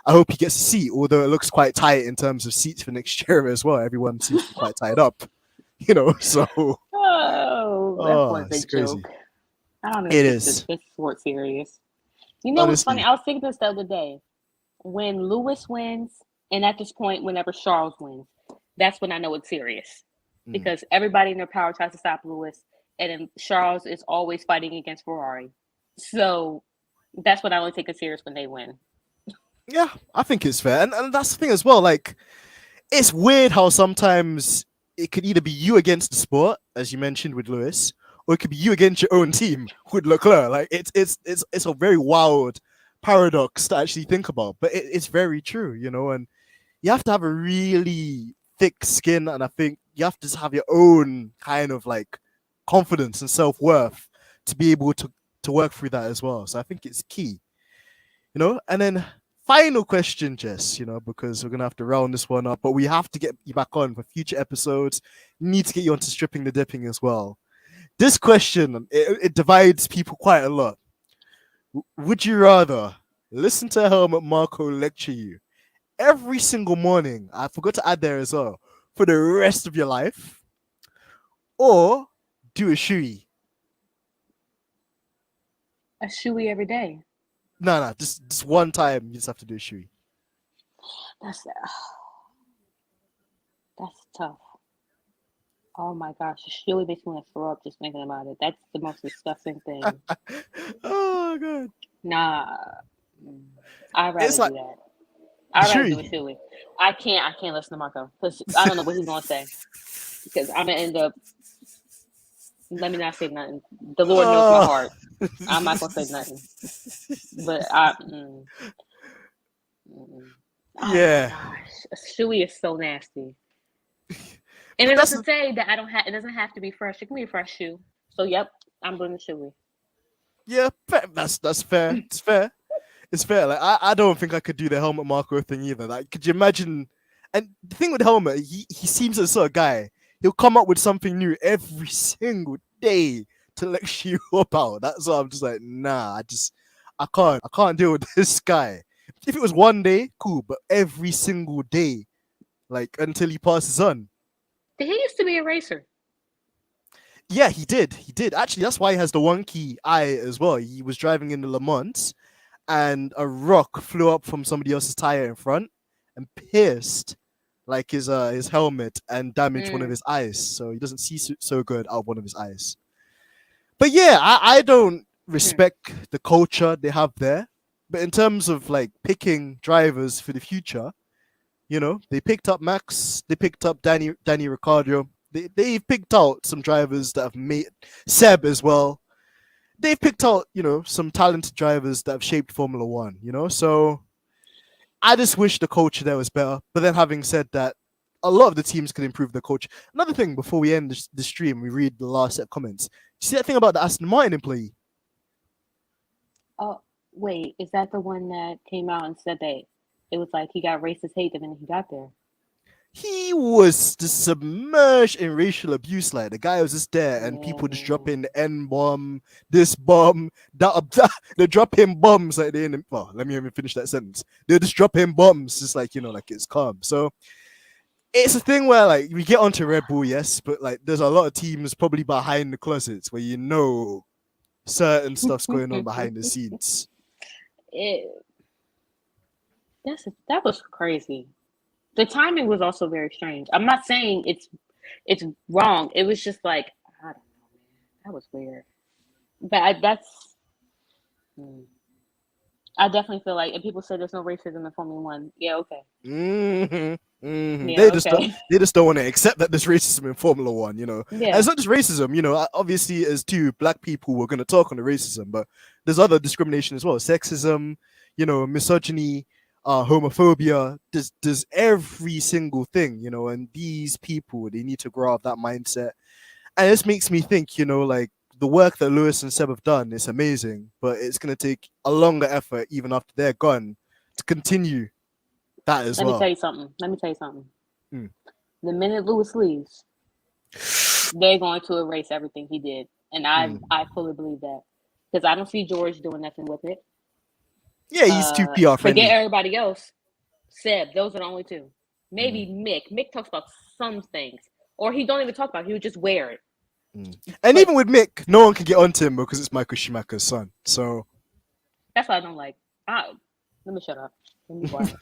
I hope he gets a seat, although it looks quite tight in terms of seats for next year as well. Everyone seems to be quite tied up, so Oh, that was a it's crazy. joke. I don't even It take is, this sport serious. You know what's funny? honestly. I was thinking this the other day. When Lewis wins, and at this point, whenever Charles wins, that's when I know it's serious. Mm. Because everybody in their power tries to stop Lewis, and then Charles is always fighting against Ferrari. So that's when I only take it serious when they win. Yeah, I think it's fair. And that's the thing as well. Like, it's weird how sometimes it could either be you against the sport, as you mentioned with Lewis, or it could be you against your own team with Leclerc. Like, it's a very wild paradox to actually think about, but it's very true, and you have to have a really thick skin, and I think you have to just have your own kind of like confidence and self-worth to be able to work through that as well. So I think it's key, and then final question, Jess, because we're gonna have to round this one up, but we have to get you back on for future episodes. Need to get you onto stripping the dipping as well. This question, it divides people quite a lot. Would you rather listen to Helmut Marko lecture you every single morning? I forgot to add there as well, for the rest of your life, or do a shoey? A shoey every day. No, just one time. You just have to do a shoey. That's that's tough. Oh my gosh, a shoey makes me want to throw up just thinking about it. That's the most disgusting thing. Oh god, Nah, I'd rather it's like do that. the I'd rather do a shoey. shoey. I can't listen to Marco because I don't know what he's gonna say. Because I'm gonna end up. Let me not say nothing. The Lord knows my Oh. heart. I'm not gonna say nothing. But I. Oh my Yeah, gosh, a shoey is so nasty. And but it that's doesn't say that I don't have. It doesn't have to be fresh. It can be a fresh shoe. So yep, I'm bringing shoey. yeah, that's fair. It's fair. It's fair. Like I don't think I could do the helmet Marco thing either. Like, could you imagine? And the thing with helmet, he seems the sort of guy. He'll come up with something new every single day to lecture you about. That's why I'm just like, nah. I can't deal with this guy. If it was one day, cool, but every single day, like until he passes on. He used to be a racer. Yeah, he did. He did. Actually, that's why he has the wonky eye as well. He was driving in the Le Mans and a rock flew up from somebody else's tire in front and pierced like his helmet and damaged one of Mm. his eyes. So he doesn't see so good out of one of his eyes. But yeah, I don't Hmm. respect the culture they have there. But in terms of like picking drivers for the future, they picked up Max, they picked up Danny Ricciardo. They've picked out some drivers that have made Seb as well. They've picked out, some talented drivers that have shaped Formula One, So I just wish the culture there was better. But then having said that, a lot of the teams could improve the culture. Another thing before we end the stream, we read the last set of comments. You see that thing about the Aston Martin employee? Oh wait, is that the one that came out and said that it was like he got racist hate the minute he got there? He was just submerged in racial abuse. Like the guy was just there, and people just Yeah. dropping the N bomb, this bomb, that. They're dropping bombs like they in. Well, let me finish that sentence. They're just dropping bombs, just like like it's calm. So it's a thing where like we get onto Red Bull, yes, but like there's a lot of teams probably behind the closets where certain stuff's going on behind the scenes. it that was crazy. The timing was also very strange. I'm not saying it's wrong. It was just like I don't know, man. That was weird. But that's mm. I definitely feel like, and people say there's no racism in Formula One. Yeah, okay. They Yeah, just okay. they just don't want to accept that there's racism in Formula One. And Yeah. it's not just racism. Obviously, as two black people, we're going to talk on the racism, but there's other discrimination as well, sexism, misogyny, homophobia. There's every single thing, and these people they need to grow up that mindset. And this makes me think, like the work that Lewis and Seb have done is amazing, but it's going to take a longer effort even after they're gone to continue that as Let me tell well. you something. Let me tell you something. Mm. The minute Lewis leaves, they're going to erase everything he did, and I Mm. I fully believe that because I don't see George doing nothing with it. Yeah, he's too PR Forget friendly. everybody else. Seb, those are the only two. Mm, Maybe Mick. Mick talks about some things, or he don't even talk about it. He would just wear it. mm. And But even with Mick, no one can get onto him because it's Michael Schumacher's son. So that's why I don't like. Let me shut up. Let me quiet.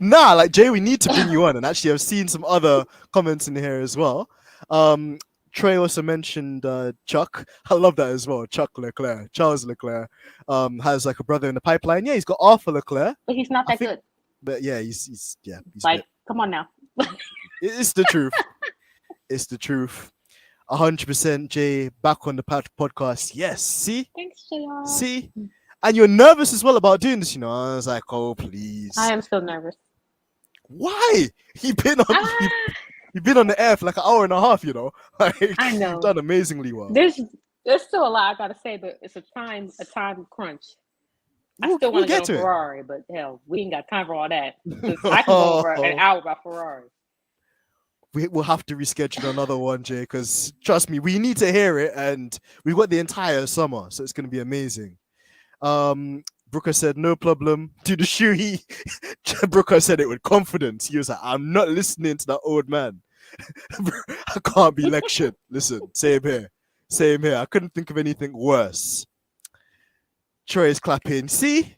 nah, like Jay, we need to bring you on. And actually, I've seen some other comments in here as well. Um, Trey also mentioned Chuck. I love that as well. Chuck Leclerc, Charles Leclerc, has like a brother in the pipeline. Yeah, he's got Arthur Leclerc. But he's not I that think, good. but yeah, he's a Like, bit. come on now. It's the truth. It's the truth. 100% Jay back on the podcast. Yes, Thanks, JR. see, and you're nervous as well about doing this. I was like, oh please, I am still nervous. why? You've been on you, Ah, you've been on the air for like an hour and a half. Like I you've know. done amazingly well. There's still a lot I gotta say, but it's a time crunch. I still We'll want to get get on to it. Ferrari, but hell, we ain't got time for all that. Because I can go over an hour about Ferrari. We'll have to reschedule another one, Jay, because trust me, we need to hear it, and we've got the entire summer, so it's going to be amazing. Brooker said no problem to the shoe. Brooker said it with confidence. He was like, "I'm not listening to that old man. I can't be lectured." Listen, same here, same here. I couldn't think of anything worse. Troy is clapping. See,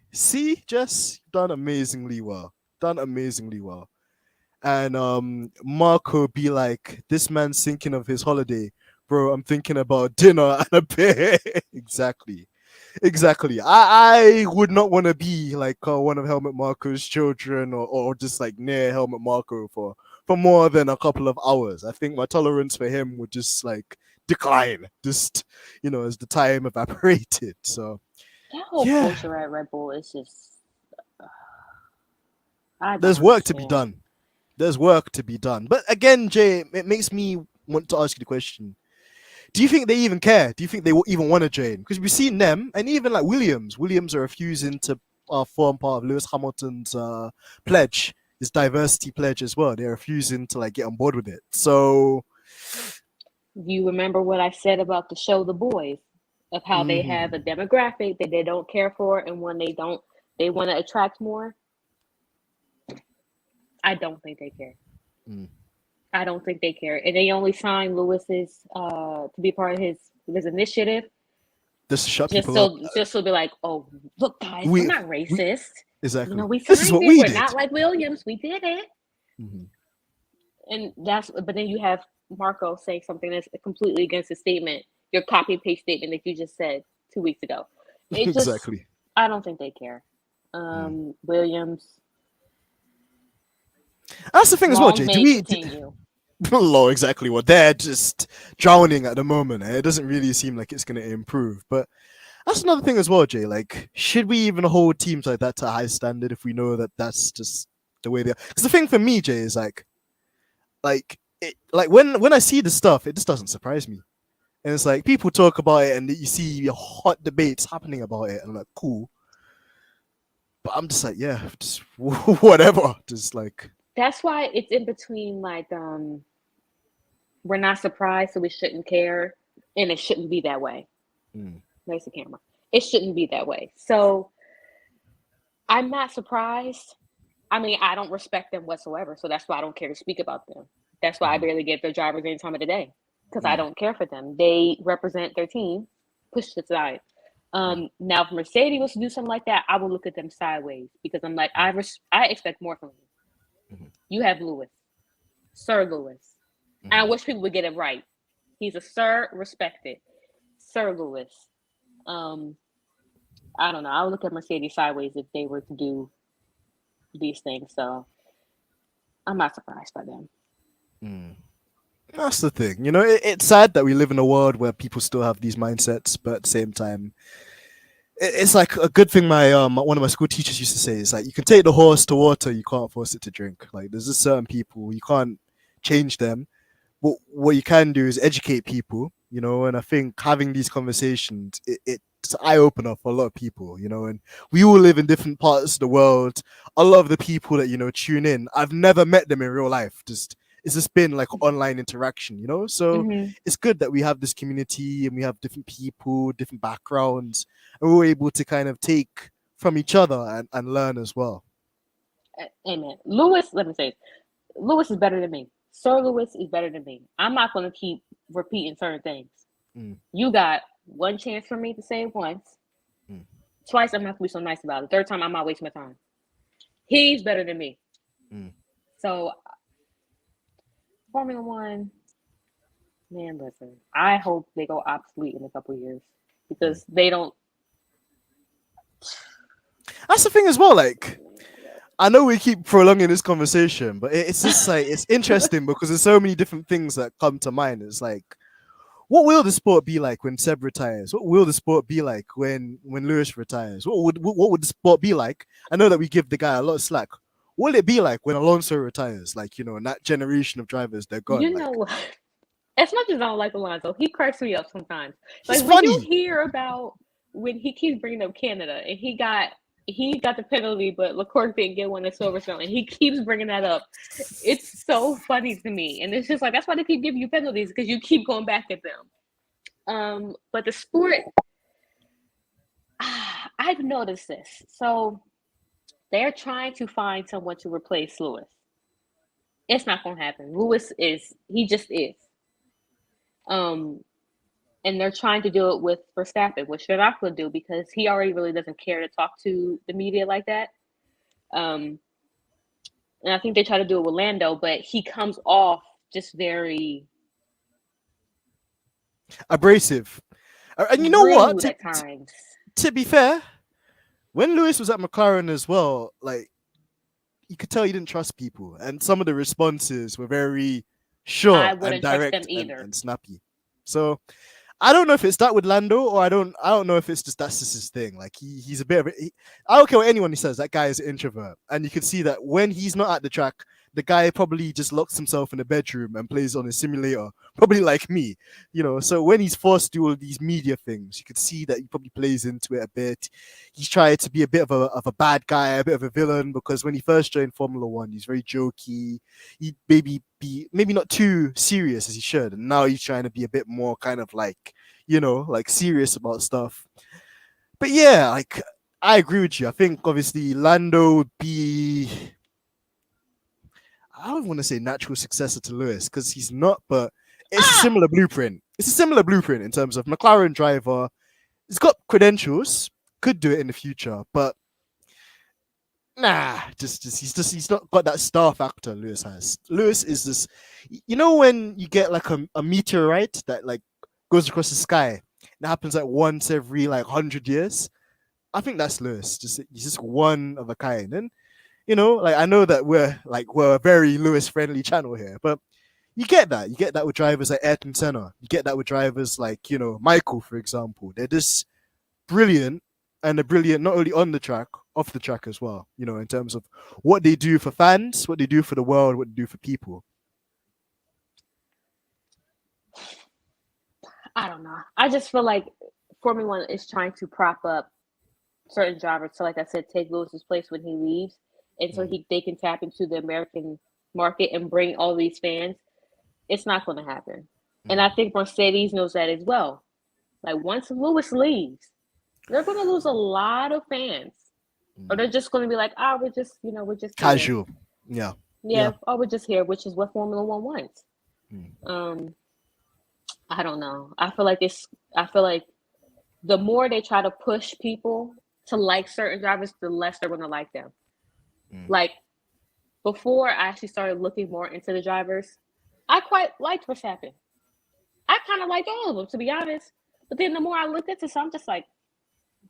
Jess, done amazingly well. Done amazingly well. And Marco be like, "This man's thinking of his holiday, bro. I'm thinking about dinner and a beer." Exactly. Exactly. I would not want to be like one of Helmut Marko's children, or just like near Helmut Marko for more than a couple of hours. I think my tolerance for him would just like decline, just as the time evaporated. So That whole yeah, culture at Red Bull is just. I don't there's work to be understand. done. There's work to be done. But again, Jay, it makes me want to ask you the question: do you think they even care? Do you think they will even want to join? Because we've seen them, and even like Williams. Williams are refusing to form part of Lewis Hamilton's pledge, his diversity pledge as well. They're refusing to like get on board with it. So, You remember what I said about the show The Boys, of how they have a mhm, demographic that they don't care for, and when they don't, they want to attract more. I don't think they care. mm. I don't think they care, and they only signed Lewis's to be part of his initiative, Just to shut just people up. so be like, oh, look, guys, we're We, not we racist. exactly. We This is signed what it. we We're did. not like Williams. We did it. Mhm. And but then you have Marco saying something that's completely against the statement, your copy paste statement that you just said 2 weeks ago. It just, Exactly. I don't think they care. Mm. Williams, That's the thing as well, long Jay. may continue. Law exactly what they're just drowning at the moment. It doesn't really seem like it's going to improve. But that's another thing as well, Jay. Like, should we even hold teams like that to a high standard if we know that that's just the way they are? Because the thing for me, Jay, is like when I see the stuff, it just doesn't surprise me. And it's like people talk about it, and you see hot debates happening about it, and I'm like, cool. But I'm just like, yeah, just whatever. Just like, That's why it's in between, like, we're not surprised, so we shouldn't care, and it shouldn't be that way. mm, There's the camera. It shouldn't be that way. So I'm not surprised. I mean, I don't respect them whatsoever, so that's why I don't care to speak about them. That's why I mm, barely give their drivers any time of the day, because I mm, don't care for them. They represent their team. Push it aside. mm, Now, if Mercedes was to do something like that, I will look at them sideways because I'm like, I expect more from you. mm, You have Lewis, Sir Lewis, and I mm. wish people would get it right. He's a Sir, respected, Sir Lewis. Um, I don't know. I would look at Mercedes sideways if they were to do these things. So I'm not surprised by them. Mm. That's the thing. It's sad that we live in a world where people still have these mindsets, but at the same time, it's like a good thing. My one of my school teachers used to say is like, you can take the horse to water, you can't force it to drink. Like, there's just certain people you can't change them. What you can do is educate people, and I think having these conversations, it's an eye opener for a lot of people, and we all live in different parts of the world. A lot of the people that tune in, I've never met them in real life. It's just been like online interaction, so Mm-hmm. it's good that we have this community and we have different people, different backgrounds, and we're able to kind of take from each other and learn as well. Amen. Lewis, let me say, Lewis is better than me. Sir Lewis is better than me. I'm not going to keep repeating certain things. Mm, You got one chance for me to say it once. mm, Twice, I'm going to have to be so nice about it. Third time, I'm not wasting my time. He's better than me. mm. So, Formula One, man, listen, I hope they go obsolete in a couple of years because they don't. That's the thing as well. Like, I know we keep prolonging this conversation, but it's just like it's interesting because there's so many different things that come to mind. It's like, what will the sport be like when Seb retires? What will the sport be like when Lewis retires? What would the sport be like? I know that we give the guy a lot of slack. What will it be like when Alonso retires? Like, and that generation of drivers, they're gone. You Like, know what? As much as I don't like Alonso, he cracks me up sometimes. he's Like when you funny. hear about when he keeps bringing up Canada and he got the penalty, but Leclerc didn't get one at Silverstone, and he keeps bringing that up. It's so funny to me, and it's just like that's why they keep giving you penalties because you keep going back at them. But the sport, I've noticed this. So they're trying to find someone to replace Lewis. It's not going to happen. Lewis he just is. Um, and they're trying to do it with Verstappen, which they're not going to do because he already really doesn't care to talk to the media like that. And I think they try to do it with Lando, but he comes off just very Abrasive. And you know what? rude at times. To be fair, when Lewis was at McLaren as well, like you could tell he didn't trust people, and some of the responses were very I short and wouldn't trust them direct either. and snappy. So I don't know if it's that with Lando, or I don't know if it's just that's just his thing. Like he's a bit of I don't care what anyone he says. That guy is an introvert, and you can see that when he's not at the track, the guy probably just locks himself in the bedroom and plays on his simulator. Probably like me, So when he's forced to do all these media things, you could see that he probably plays into it a bit. He's tried to be a bit of a bad guy, a bit of a villain, because when he first joined Formula One, he's very jokey. He maybe not too serious as he should, and now he's trying to be a bit more kind of like like serious about stuff. But yeah, like I agree with you. I think obviously Lando would be, I don't want to say natural successor to Lewis because he's not, but it's a similar blueprint. It's a similar blueprint in terms of McLaren driver. He's got credentials, could do it in the future, but nah, he's not got that star factor Lewis has. Lewis is this, when you get like a meteorite that like goes across the sky. It happens like once every like 100 years. I think that's Lewis. He's just one of a kind. And like I know that we're a very Lewis friendly channel here, but you get that. You get that with drivers like Ayrton Senna. You get that with drivers like Michael, for example. They're just brilliant, and they're brilliant not only on the track, off the track as well. In terms of what they do for fans, what they do for the world, what they do for people. I don't know. I just feel like Formula One is trying to prop up certain drivers to, like I said, take Lewis's place when he leaves, and so they can tap into the American market and bring all these fans. It's not going to happen, and I think Mercedes knows that as well. Like once Lewis leaves, they're going to lose a lot of fans, or they're just going to be like, we're just Casual. Here. Yeah. Yeah. Oh, we're just here, which is what Formula One wants. I don't know. I feel like the more they try to push people to like certain drivers, the less they're going to like them. Like before I actually started looking more into the drivers, I quite liked Verstappen. I kind of liked all of them, to be honest. But then the more I looked into some, I'm just like,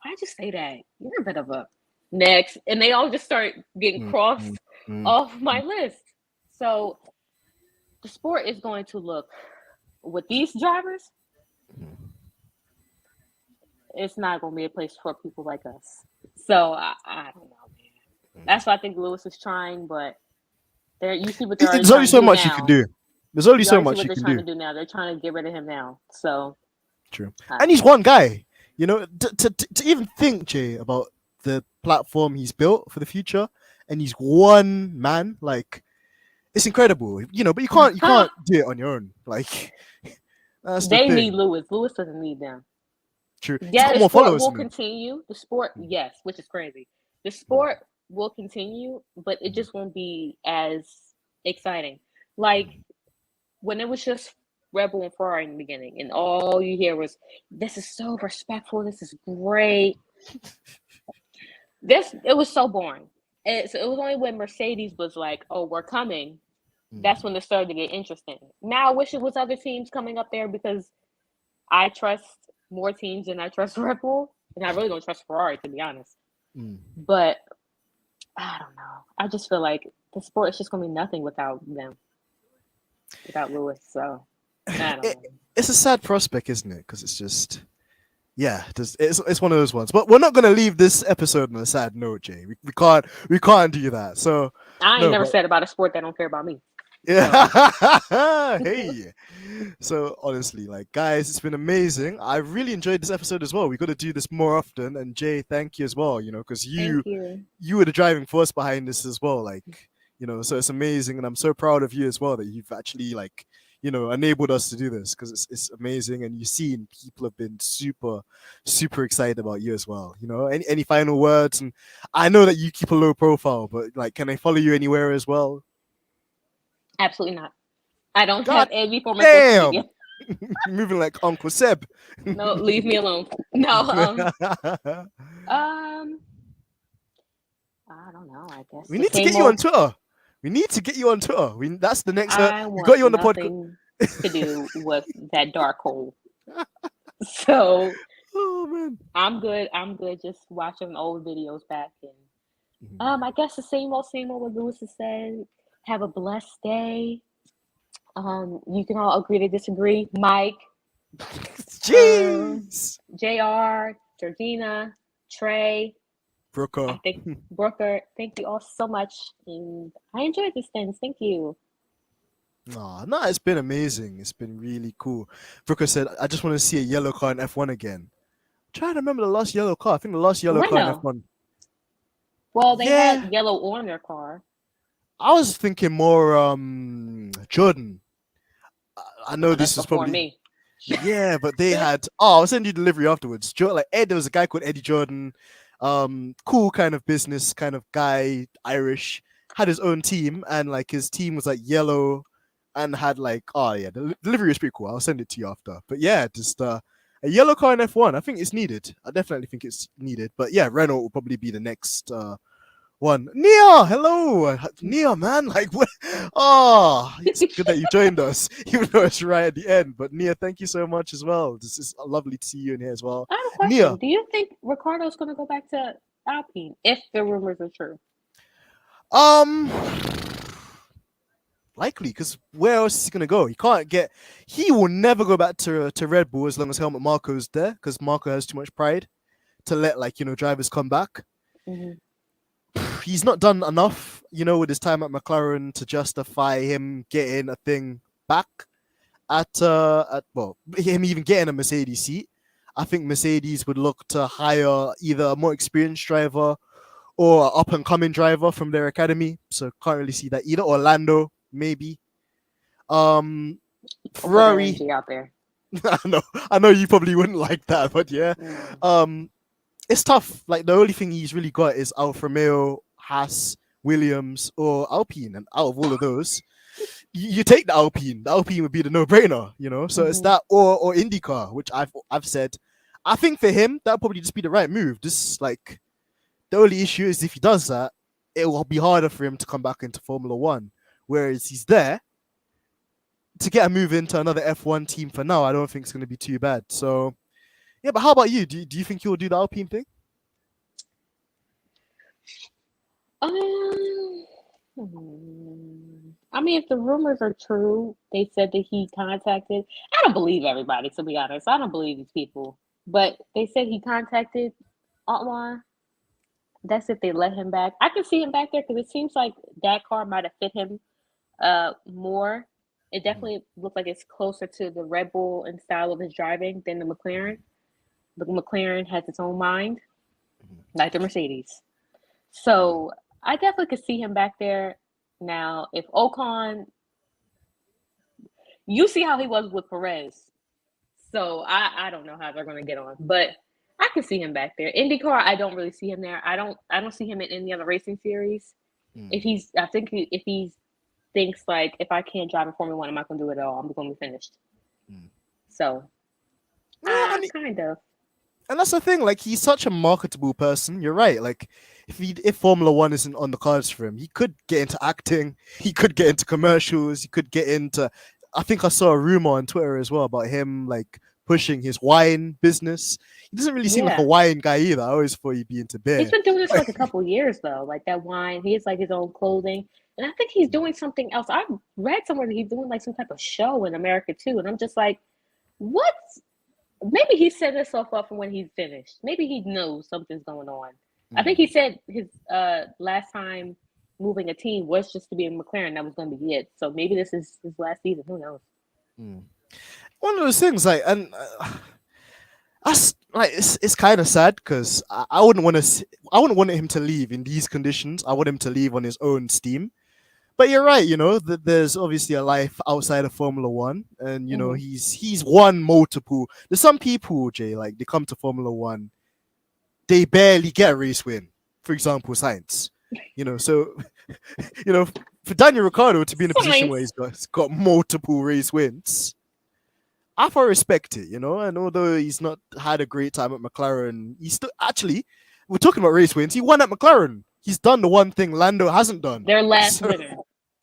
why'd you say that? You're a bit of a next. And they all just start getting crossed off my list. So the sport is going to look with these drivers, it's not going to be a place for people like us. So I don't know, man. That's what I think Lewis is trying, but you see what they're There's only so much now. you can do. There's only so much you can do. They're trying to do now. They're trying to get rid of him now. So true, and he's one guy. To even think, Jay, about the platform he's built for the future, and he's one man. Like it's incredible, but you can't do it on your own. Like they need Lewis. Lewis doesn't need them. true. He's Yeah, got the more sport followers will than him. continue. The sport, Mm, yes, which is crazy. The mm, sport will continue, but it mm, just won't be as exciting. Like mm. when it was just Red Bull and Ferrari in the beginning, and all you hear was, "This is so respectful. This is great." This it was so boring. So it was only when Mercedes was like, "Oh, we're coming." That's Mm. when it started to get interesting. Now I wish it was other teams coming up there because I trust more teams than I trust Red Bull, and I really don't trust Ferrari to be honest. Mm. But I don't know. I just feel like the sport is just gonna be nothing without them, without Lewis. So I don't It, know. it's a sad prospect, isn't it? Because it's just, yeah, it's one of those ones. But we're not gonna leave this episode on a sad note, Jay. We can't do that. So I ain't no, never but said about a sport that don't care about me. So yeah, hey. So honestly, like guys, it's been amazing. I really enjoyed this episode as well. We got to do this more often. And Jay, thank you as well. You know, because thank you you. you were the driving force behind this as well. Like, you know, so it's amazing, and I'm so proud of you as well that you've actually like, you know, enabled us to do this because it's amazing, and you've seen people have been super excited about you as well. You know, any final words? And I know that you keep a low profile, but like, can I follow you anywhere as well? Absolutely not. I don't God have any form of social media. damn, moving like Uncle Seb. No, leave me alone. No, um, I don't know. I guess We the need to get same you on old. Twitter. We need to get you on Twitter. That's the next. I We got want you on the podcast. nothing to do with that dark hole. So Oh man. I'm good. I'm good. Just watching old videos back and Mhm. I guess the same old what Lewis has said. Have a blessed day. You can all agree to disagree. Mike, um, Jeez. Jr., Georgina, Trey, I Brooker. think Brooker. Thank you all so much, and I enjoyed this things. Thank you. Nah, nah, it's been amazing. It's been really cool. Brooker said, I just want to see a yellow car in F1 again. Trying to remember the last yellow car. I think the last yellow car in Renault. F1. Well, they had Yeah. yellow on their car. I was thinking more Jordan. I know Oh, that's this is before probably me. yeah, but they had I'll send you delivery afterwards. Like Ed, there was a guy called Eddie Jordan, cool kind of business kind of guy, Irish, had his own team, and like his team was like yellow and had like oh yeah, the delivery was pretty cool. I'll send it to you after. But yeah, just a yellow car in F1. I think it's needed. I definitely think it's needed. But yeah, Renault will probably be the next one. Nia, hello, Nia, man. Like, what? Oh, it's good that you joined us, even though it's right at the end. But Nia, thank you so much as well. This is lovely to see you in here as well. I have a Nia, question. Do you think Ricardo's going to go back to Alpine if the rumors are true? um, likely because where else is he gonna go? He can't get. He will never go back to Red Bull as long as Helmut Marko's there because Marko has too much pride to let like drivers come back. Mm-hmm. He's not done enough, with his time at McLaren to justify him getting a thing back at well, him even getting a Mercedes seat. I think Mercedes would look to hire either a more experienced driver or an up and coming driver from their academy. So can't really see that either. Orlando, maybe. Um Don't put that Ferrari. energy out there. I know you probably wouldn't like that, but yeah. No. It's tough. Like the only thing he's really got is Alfa Romeo, Haas, Williams, or Alpine, and out of all of those, you take the Alpine. The Alpine would be the no-brainer. So it's Mm-hmm. that or IndyCar, which I've said. I think for him that'll probably just be the right move. Just like the only issue is if he does that, it will be harder for him to come back into Formula One. Whereas he's there to get a move into another F1 team for now. I don't think it's going to be too bad. So yeah, but how about you? Do you think he'll do the Alpine thing? Um, I mean, if the rumors are true, they said that he contacted. I don't believe everybody, to be honest. I don't believe these people. But they said he contacted Otwan. That's if they let him back. I can see him back there because it seems like that car might have fit him more. It Mhm. definitely looked like it's closer to the Red Bull and style of his driving than the McLaren. The McLaren has its own mind, like the Mercedes. So I definitely could see him back there. Now, if Ocon, you see how he was with Perez. So I don't know how they're going to get on, but I can see him back there. IndyCar, I don't really see him there. I don't see him in any other racing series. If Mm, he's, I think if he thinks like if I can't drive in Formula One, I'm not going to do it at all. I'm going to be finished. mm. So Yeah, and kind of. that's the thing. Like he's such a marketable person. You're right. Like if Formula One isn't on the cards for him, he could get into acting. He could get into commercials. He could get into. I think I saw a rumor on Twitter as well about him like pushing his wine business. He doesn't really seem like a Yeah. wine guy either. I always thought he'd be into He's beer. been doing this for like a couple of years though, like that wine. He has like his own clothing, and I think he's doing something else. I read somewhere that he's doing like some type of show in America too, and I'm just like, what? Maybe he's setting himself up for when he's finished. Maybe he knows something's going on. I think Mm. he said his last time moving a team was just to be in McLaren. That was going to be it. So maybe this is his last season. Who knows? Mm. One of those things, like, and that's like it's kind of sad because I wouldn't want to. I wouldn't want him to leave in these conditions. I want him to leave on his own steam. But you're right, there's obviously a life outside of Formula One, and Mm-hmm. he's won multiple. There's some people, Jay, like they come to Formula One, they barely get a race win. For example, Science, so for Daniel Ricciardo to be in a position where Science. he's got multiple race wins, I respect it, and although he's not had a great time at McLaren, he's still actually. We're talking about race wins. He won at McLaren. He's done the one thing Lando hasn't done. Their last So, winner.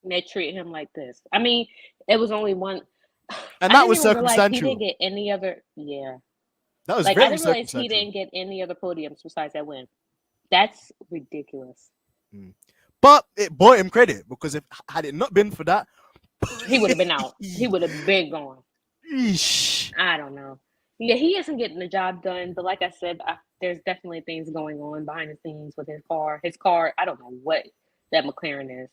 They treat him like this. I mean, it was only one. and I that didn't was even realize he circumstantial. didn't get any other. Yeah. That was Like I very didn't realize he circumstantial. didn't get any other podiums besides that win. That's ridiculous. Mm. But it bought him credit because if had it not been for that, He would have been out. He would have been gone. Eesh. I don't know. Yeah, he isn't getting the job done, but like I said, there's definitely things going on behind the scenes with his car. His car, I don't know what that McLaren is.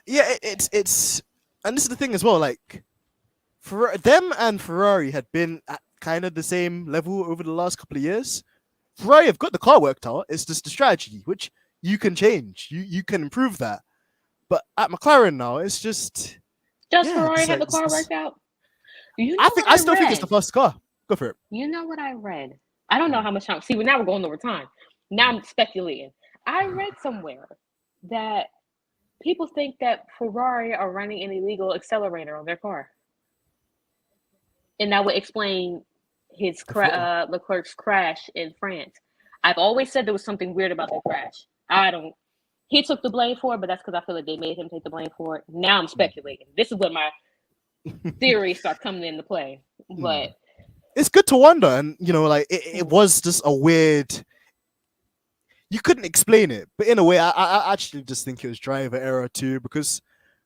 Yeah, it's and this is the thing as well. Like for them and Ferrari had been at kind of the same level over the last couple of years. Ferrari have got the car worked out. It's just the strategy, which you can change. You can improve that. But at McLaren now, it's just Does yeah. Ferrari have the car It's- worked out? You know what I still think it's the read? first car. Go for it. You know what I read? I don't know how much time. See, now we're going over time. Now I'm speculating. I read somewhere that people think that Ferrari are running an illegal accelerator on their car, and that would explain his Leclerc's crash in France. I've always said there was something weird about that crash. I don't. He took the blame for it, but that's because I feel like they made him take the blame for it. Now I'm speculating. This is when my theories start coming into play. But It's good to wonder, and like it was just a weird. You couldn't explain it, but in a way, I actually just think it was driver error too, because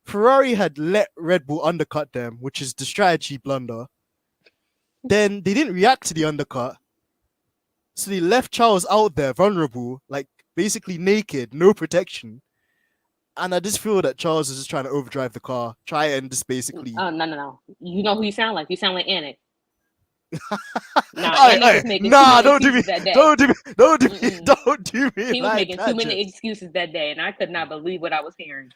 Ferrari had let Red Bull undercut them, which is the strategy blunder. Then they didn't react to the undercut, so they left Charles out there vulnerable, like basically naked, no protection. And I just feel that Charles is just trying to overdrive the car, try and just basically. no. You know who you sound like? You sound like Anik. Aye, Anik was making don't do me, that day. don't do me, don't do me. He was like making that, too many Jess. excuses that day, and I could not believe what I was hearing.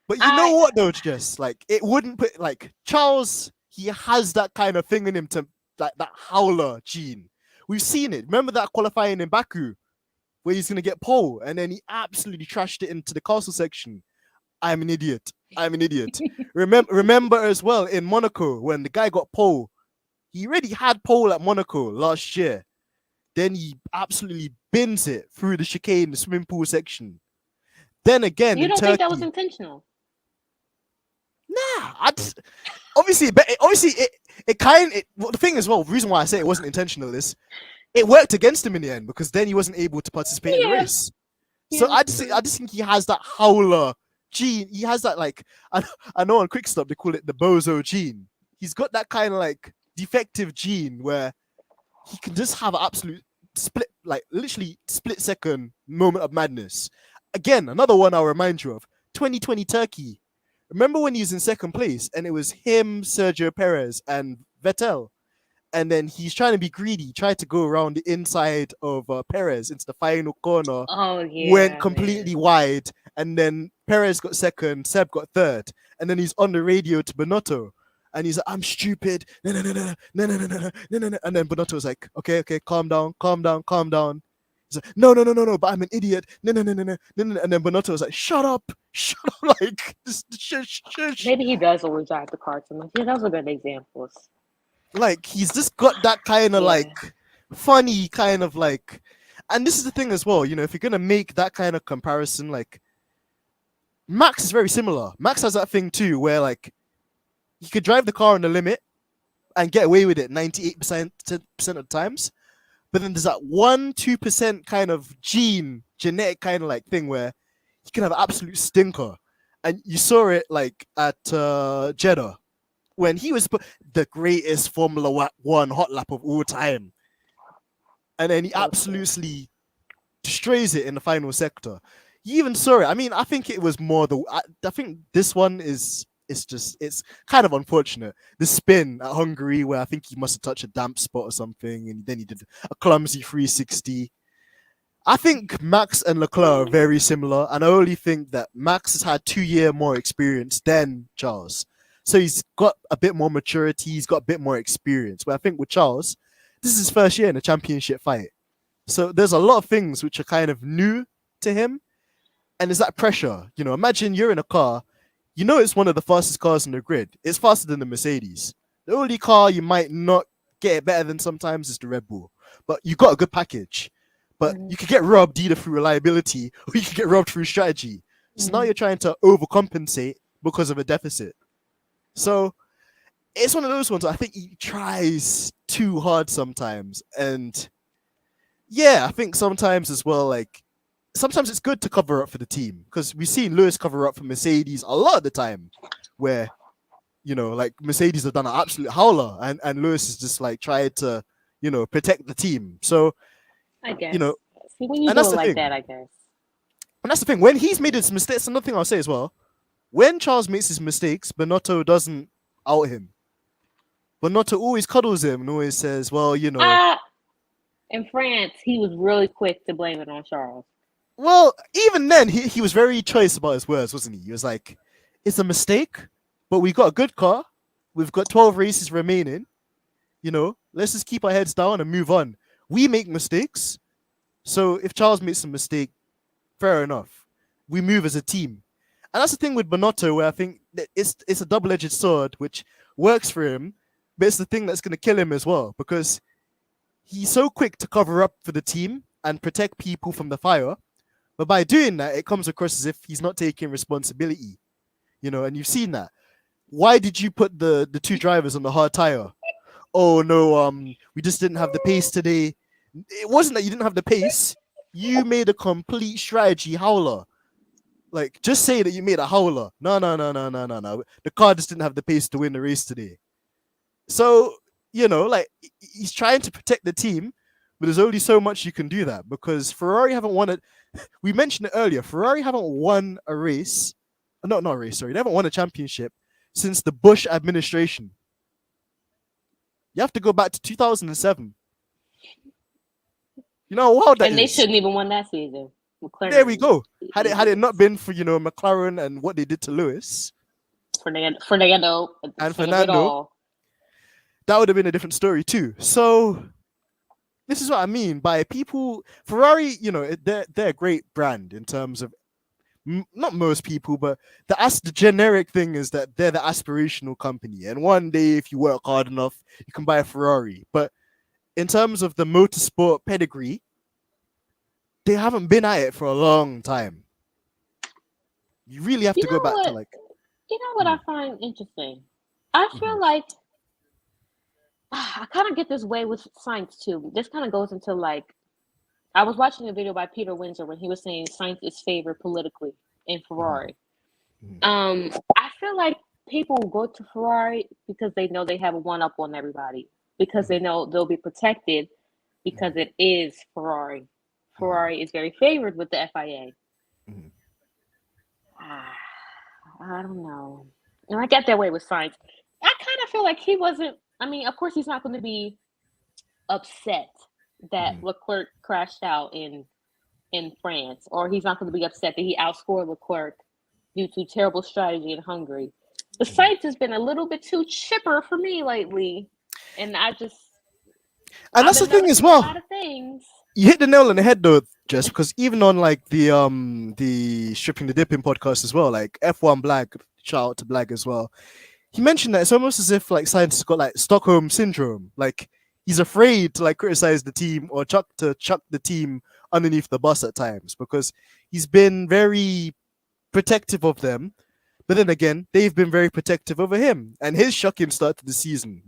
But you know what though, Jess? Like it wouldn't put like Charles. He has that kind of thing in him to like that howler gene. We've seen it. Remember that qualifying in Baku, where he's gonna get pole, and then he absolutely trashed it into the castle section. I'm an idiot. Remember as well in Monaco when the guy got pole. He already had pole at Monaco last year. Then he absolutely bins it through the chicane, the swimming pool section. Then again, You in don't Turkey, think that was intentional? Nah, obviously, well, the thing as well, the reason why I say it wasn't intentional is it worked against him in the end because then he wasn't able to participate in the race. So I just think he has that howler gene. He has that like I know on Quick Stop they call it the bozo gene. He's got that kind of like defective gene where he can just have an absolute split, like literally split second moment of madness. Again, another one I'll remind you of 2020 Turkey. Remember when he was in second place and it was him, Sergio Perez, and Vettel? And then he's trying to be greedy, tried to go around the inside of Perez into the final corner. Oh yeah, went completely wide, and then Perez got second, Seb got third, and then he's on the radio to Bonotto, And he's like, I'm stupid. No, no, no, no, no, no, no, no, no, no, no. And then Bonotto was like, okay, okay, calm down, calm down, calm down. He's like, no, no, no, no, no, but I'm an idiot. No, no, no, no, no, no, no. And then Bonotto was like, shut up, shut up, like, just shush, shush. Maybe he does always drive the car too much. Yeah, those are good examples. Like, he's just got that kind of Yeah. like funny kind of like, and this is the thing as well, you know, if you're gonna make that kind of comparison, like Max is very similar. Max has that thing too, where like he could drive the car on the limit and get away with it 98% of the times. But then there's that 1-2% kind of genetic kind of like thing where he can have an absolute stinker. And you saw it like at Jeddah when he was the greatest Formula One hot lap of all time. And then he absolutely destroys it in the final sector. You even saw it. I mean, I think it was more I think this one is it's kind of unfortunate. The spin at Hungary where I think he must have touched a damp spot or something, and then he did a clumsy 360. I think Max and Leclerc are very similar, and I only think that Max has had 2 year more experience than Charles. So he's got a bit more maturity, he's got a bit more experience. But I think with Charles, this is his first year in a championship fight. So there's a lot of things which are kind of new to him. And there's that pressure. You know, imagine you're in a car, you know it's one of the fastest cars in the grid. It's faster than the Mercedes. The only car you might not get it better than sometimes is the Red Bull. But you got a good package. But you could get robbed either through reliability or you could get robbed through strategy. So now you're trying to overcompensate because of a deficit. So it's one of those ones I think he tries too hard sometimes. And yeah, I think sometimes as well, like, sometimes it's good to cover up for the team because we've seen Lewis cover up for Mercedes a lot of the time where, you know, like Mercedes have done an absolute howler and Lewis is just like tried to, you know, protect the team. So, I guess. you know, See, when you and do that's it the like thing. that, I guess. And that's the thing. When he's made his mistakes, another thing I'll say as well, when Charles makes his mistakes, Bonotto doesn't out him. Bonotto always cuddles him and always says, well, you know, In France, he was really quick to blame it on Charles. well, even then, he was very choice about his words, wasn't he? He was like, it's a mistake, but we got a good car. We've got 12 races remaining. You know, let's just keep our heads down and move on. We make mistakes. So if Charles makes a mistake, fair enough. We move as a team. And that's the thing with Bonotto, where I think that it's a double-edged sword, which works for him, but it's the thing that's going to kill him as well, because he's so quick to cover up for the team and protect people from the fire. But by doing that, it comes across as if he's not taking responsibility, you know, and you've seen that. Why did you put the two drivers on the hard tire? Oh no, we just didn't have the pace today. It wasn't that you didn't have the pace. You made a complete strategy howler. Like, just say that you made a howler. No, no, no, no, no, no, no. The car just didn't have the pace to win the race today. So, you know, like, he's trying to protect the team, but there's only so much you can do that because Ferrari haven't won it. We mentioned it earlier. Ferrari haven't won a race. Not a race, sorry. They haven't won a championship since the Bush administration. You have to go back to 2007. You know how that and they is. shouldn't even won that season. McLaren, There we go. Had it not been for, you know, McLaren and what they did to Lewis Fernando and Fernando, that would have been a different story too. So this is what I mean by people. Ferrari, you know, they're a great brand in terms of not most people, but the generic thing is that they're the aspirational company, and one day if you work hard enough, you can buy a Ferrari. But in terms of the motorsport pedigree, they haven't been at it for a long time. You really have to go back to like. You know what I find interesting? I feel like I kind of get this way with science too. This kind of goes into like I was watching a video by Peter Windsor when he was saying science is favored politically in Ferrari. I feel like people go to Ferrari because they know they have a one up on everybody because they know they'll be protected because it is Ferrari. Ferrari is very favored with the FIA. I don't know. And I get that way with science. I kind of feel like he wasn't. I mean, of course, he's not going to be upset that Leclerc crashed out in France, or he's not going to be upset that he outscored Leclerc due to terrible strategy in Hungary. The site has been a little bit too chipper for me lately, and And I've that's the been thing as noticing a lot well. of things. You hit the nail on the head though, just because even on like the stripping the dipping podcast as well, like F1 Blag, shout out to Blag as well. He mentioned that it's almost as if like scientists got like Stockholm syndrome. Like he's afraid to like criticize the team or chuck the team underneath the bus at times because he's been very protective of them. But then again, they've been very protective over him and his shocking start to the season.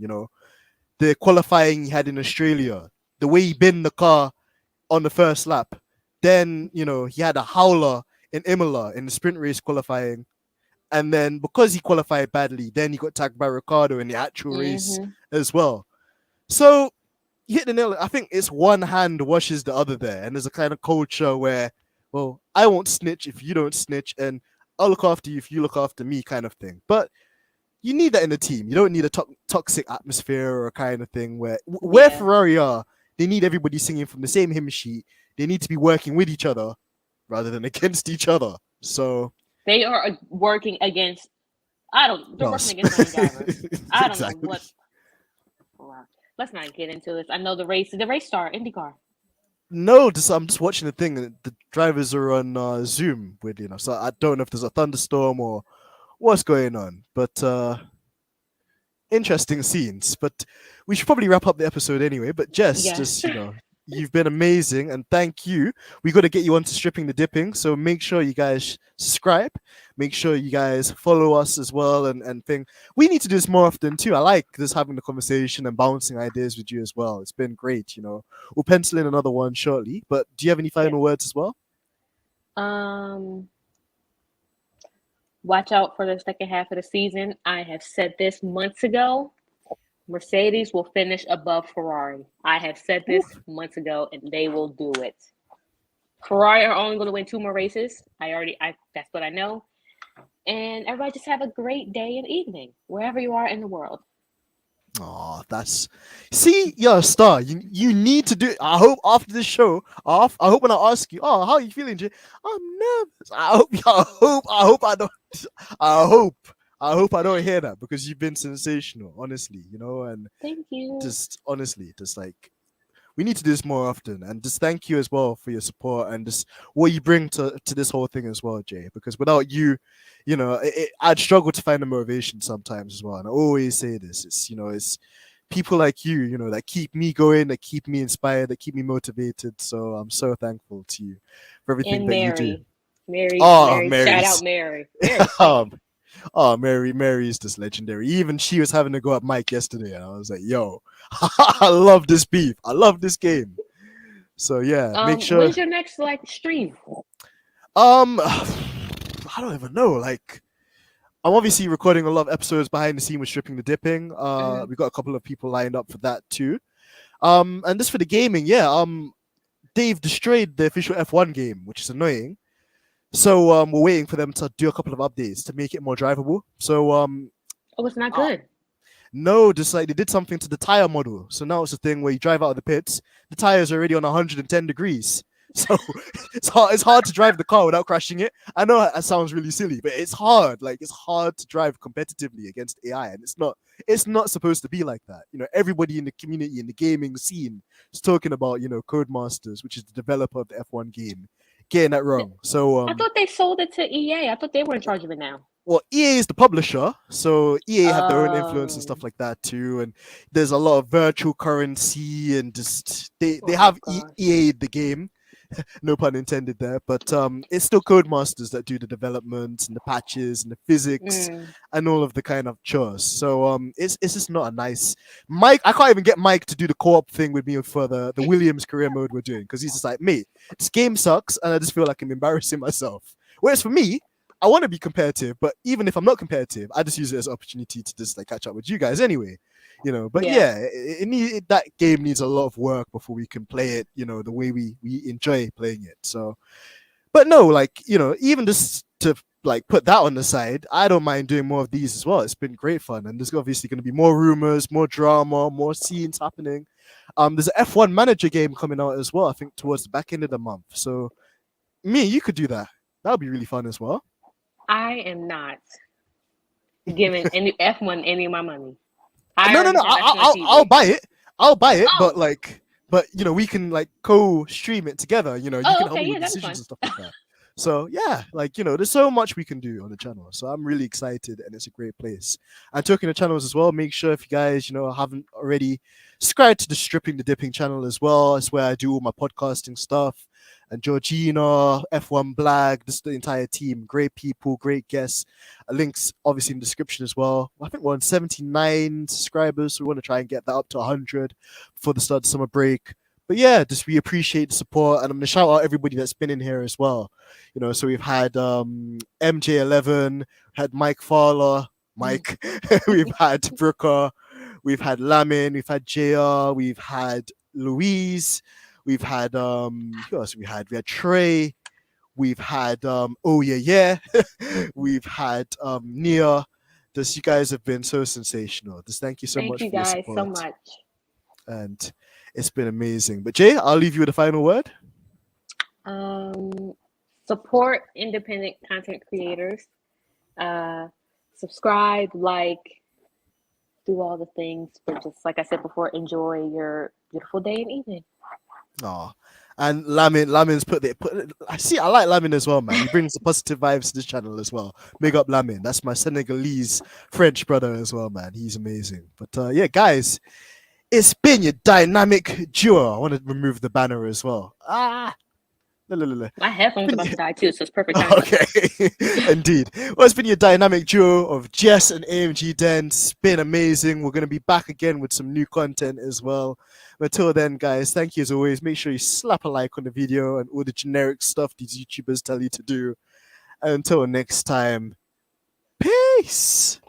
The qualifying he had in Australia, the way he binned the car on the first lap. Then, he had a howler in Imola in the sprint race qualifying. And then because he qualified badly, then he got tagged by Ricardo in the actual race Mm-hmm. as well. So you hit the nail. I think it's one hand washes the other there. And there's a kind of culture where, well, I won't snitch if you don't snitch, and I'll look after you if you look after me, kind of thing. But you need that in a team. You don't need a toxic atmosphere or a kind of thing where Yeah, Ferrari are, they need everybody singing from the same hymn sheet. They need to be working with each other rather than against each other. So, they are working against. I don't. They're working Charles. against their own drivers. I don't know Exactly. what. Wow. Let's not get into this. I know the race star IndyCar. No, I'm just watching the thing. The drivers are on Zoom with, so I don't know if there's a thunderstorm or what's going on. But interesting scenes. But we should probably wrap up the episode anyway. But Jess, Yes. you've been amazing and thank you. We got to get you onto stripping the dipping. So make sure you guys subscribe. Make sure you guys follow us as well and think. We need to do this more often too. I like this having the conversation and bouncing ideas with you as well. It's been great. We'll pencil in another one shortly. But do you have any Yes. final words as well? Um. Watch out for the second half of the season. I have said this months ago. Mercedes will finish above Ferrari. I have said this Oof. months ago, and they will do it. Ferrari are only going to win 2 more races. That's what I know. And everybody just have a great day and evening wherever you are in the world. Oh, you're a star. You need to do it. I hope after this show, I hope when I ask you, oh, how are you feeling, Jay? I'm nervous. I hope I don't hear that because you've been sensational, honestly, and Thank you. just honestly, just like we need to do this more often. And just thank you as well for your support and just what you bring to this whole thing as well, Jay. Because without you, I'd struggle to find the motivation sometimes as well. And I always say this: it's people like you, that keep me going, that keep me inspired, that keep me motivated. So I'm so thankful to you for everything And that you do. Mary. Mary, Oh, Mary, shout out Mary's. Mary. Mary's Oh, psychic. Mary's just legendary. Even she was having to go at Mike yesterday, and I was like, "Yo, I love this beef. I love this game." So yeah, make sure. When's your next stream? I don't even know. Like, I'm obviously recording a lot of episodes behind the scene with stripping the dipping. Mm-hmm. We got a couple of people lined up for that too. And this for the gaming, yeah. They've destroyed the official F1 game, which is annoying. So we're waiting for them to do a couple of updates to make it more drivable. So Oh, it's not uh, good. no, just like they did something to the tire model. So now it's a thing where you drive out of the pits, the tires are already on 110 degrees. So it's hard to drive the car without crashing it. I know that sounds really silly, but it's hard. Like it's hard to drive competitively against AI, and it's not supposed to be like that. Everybody in the community in the gaming scene is talking about Codemasters, which is the developer of the F1 game, getting that wrong. So I thought they sold it to EA. I thought they were in charge of it now. well, EA is the publisher, so EA have their own influence and Um. stuff like that too. And there's a lot of virtual currency and just they Oh have gosh. EA the game, no pun intended there. But it's still Codemasters that do the development and the patches and the physics Mm. and all of the kind of chores. So it's just not a nice Mike. I can't even get Mike to do the co-op thing with me for the Williams career mode we're doing because he's just like, mate, this game sucks, and I just feel like I'm embarrassing myself. Whereas for me, I want to be competitive, but even if I'm not competitive, I just use it as an opportunity to just like catch up with you guys anyway. But Yeah. yeah, that game needs a lot of work before we can play it, the way we enjoy playing it. So, but no, like, even just to like put that on the side, I don't mind doing more of these as well. It's been great fun, and there's obviously going to be more rumors, more drama, more scenes happening. There's an F1 manager game coming out as well, I think towards the back end of the month. So you could do that. That would be really fun as well. I am not. giving any F1 any of my money. No, I no, already no. have I'll F1 I'll TV. buy it. I'll buy it. But Oh, like, but we can like co-stream it together. You can oh, help okay, me yeah, with that'd be decisions fun. and stuff like that. So yeah, like there's so much we can do on the channel. So I'm really excited, and it's a great place. And talking to channels as well, make sure if you guys haven't already subscribed to the Stripping the Dipping channel as well. It's where I do all my podcasting stuff. And Georgina, F1 Blag, just the entire team, great people, great guests. Links obviously in the description as well. I think we're on 79 subscribers, so we want to try and get that up to 100 before the start of summer break. But yeah, just we appreciate the support, and I'm gonna shout out everybody that's been in here as well. So we've had MJ11, had Mike Fowler, Mike, we've had Brooker, we've had Lamin, we've had JR, we've had Louise, we've had who else we had Trey, we've had oh yeah we've had Nia. Just you guys have been so sensational. Just thank you so Thank much you for your guys so support, much. and it's been amazing. But Jay, I'll leave you with a final word. Support independent content creators. Subscribe, like, do all the things, but just like I said before, enjoy your beautiful day and evening. Oh, and Lamin's I see. I like Lamin as well, man. He brings the positive vibes to this channel as well. Big up Lamin. That's my Senegalese French brother as well, man. He's amazing. But yeah, guys, it's been your dynamic duo. I want to remove the banner as well. My headphones are about to die too, so it's perfect timing. Okay, indeed. Well, it's been your dynamic duo of Jess and AMG Den. It's been amazing. We're going to be back again with some new content as well. But until then, guys, thank you as always. Make sure you slap a like on the video and all the generic stuff these YouTubers tell you to do. And until next time, peace.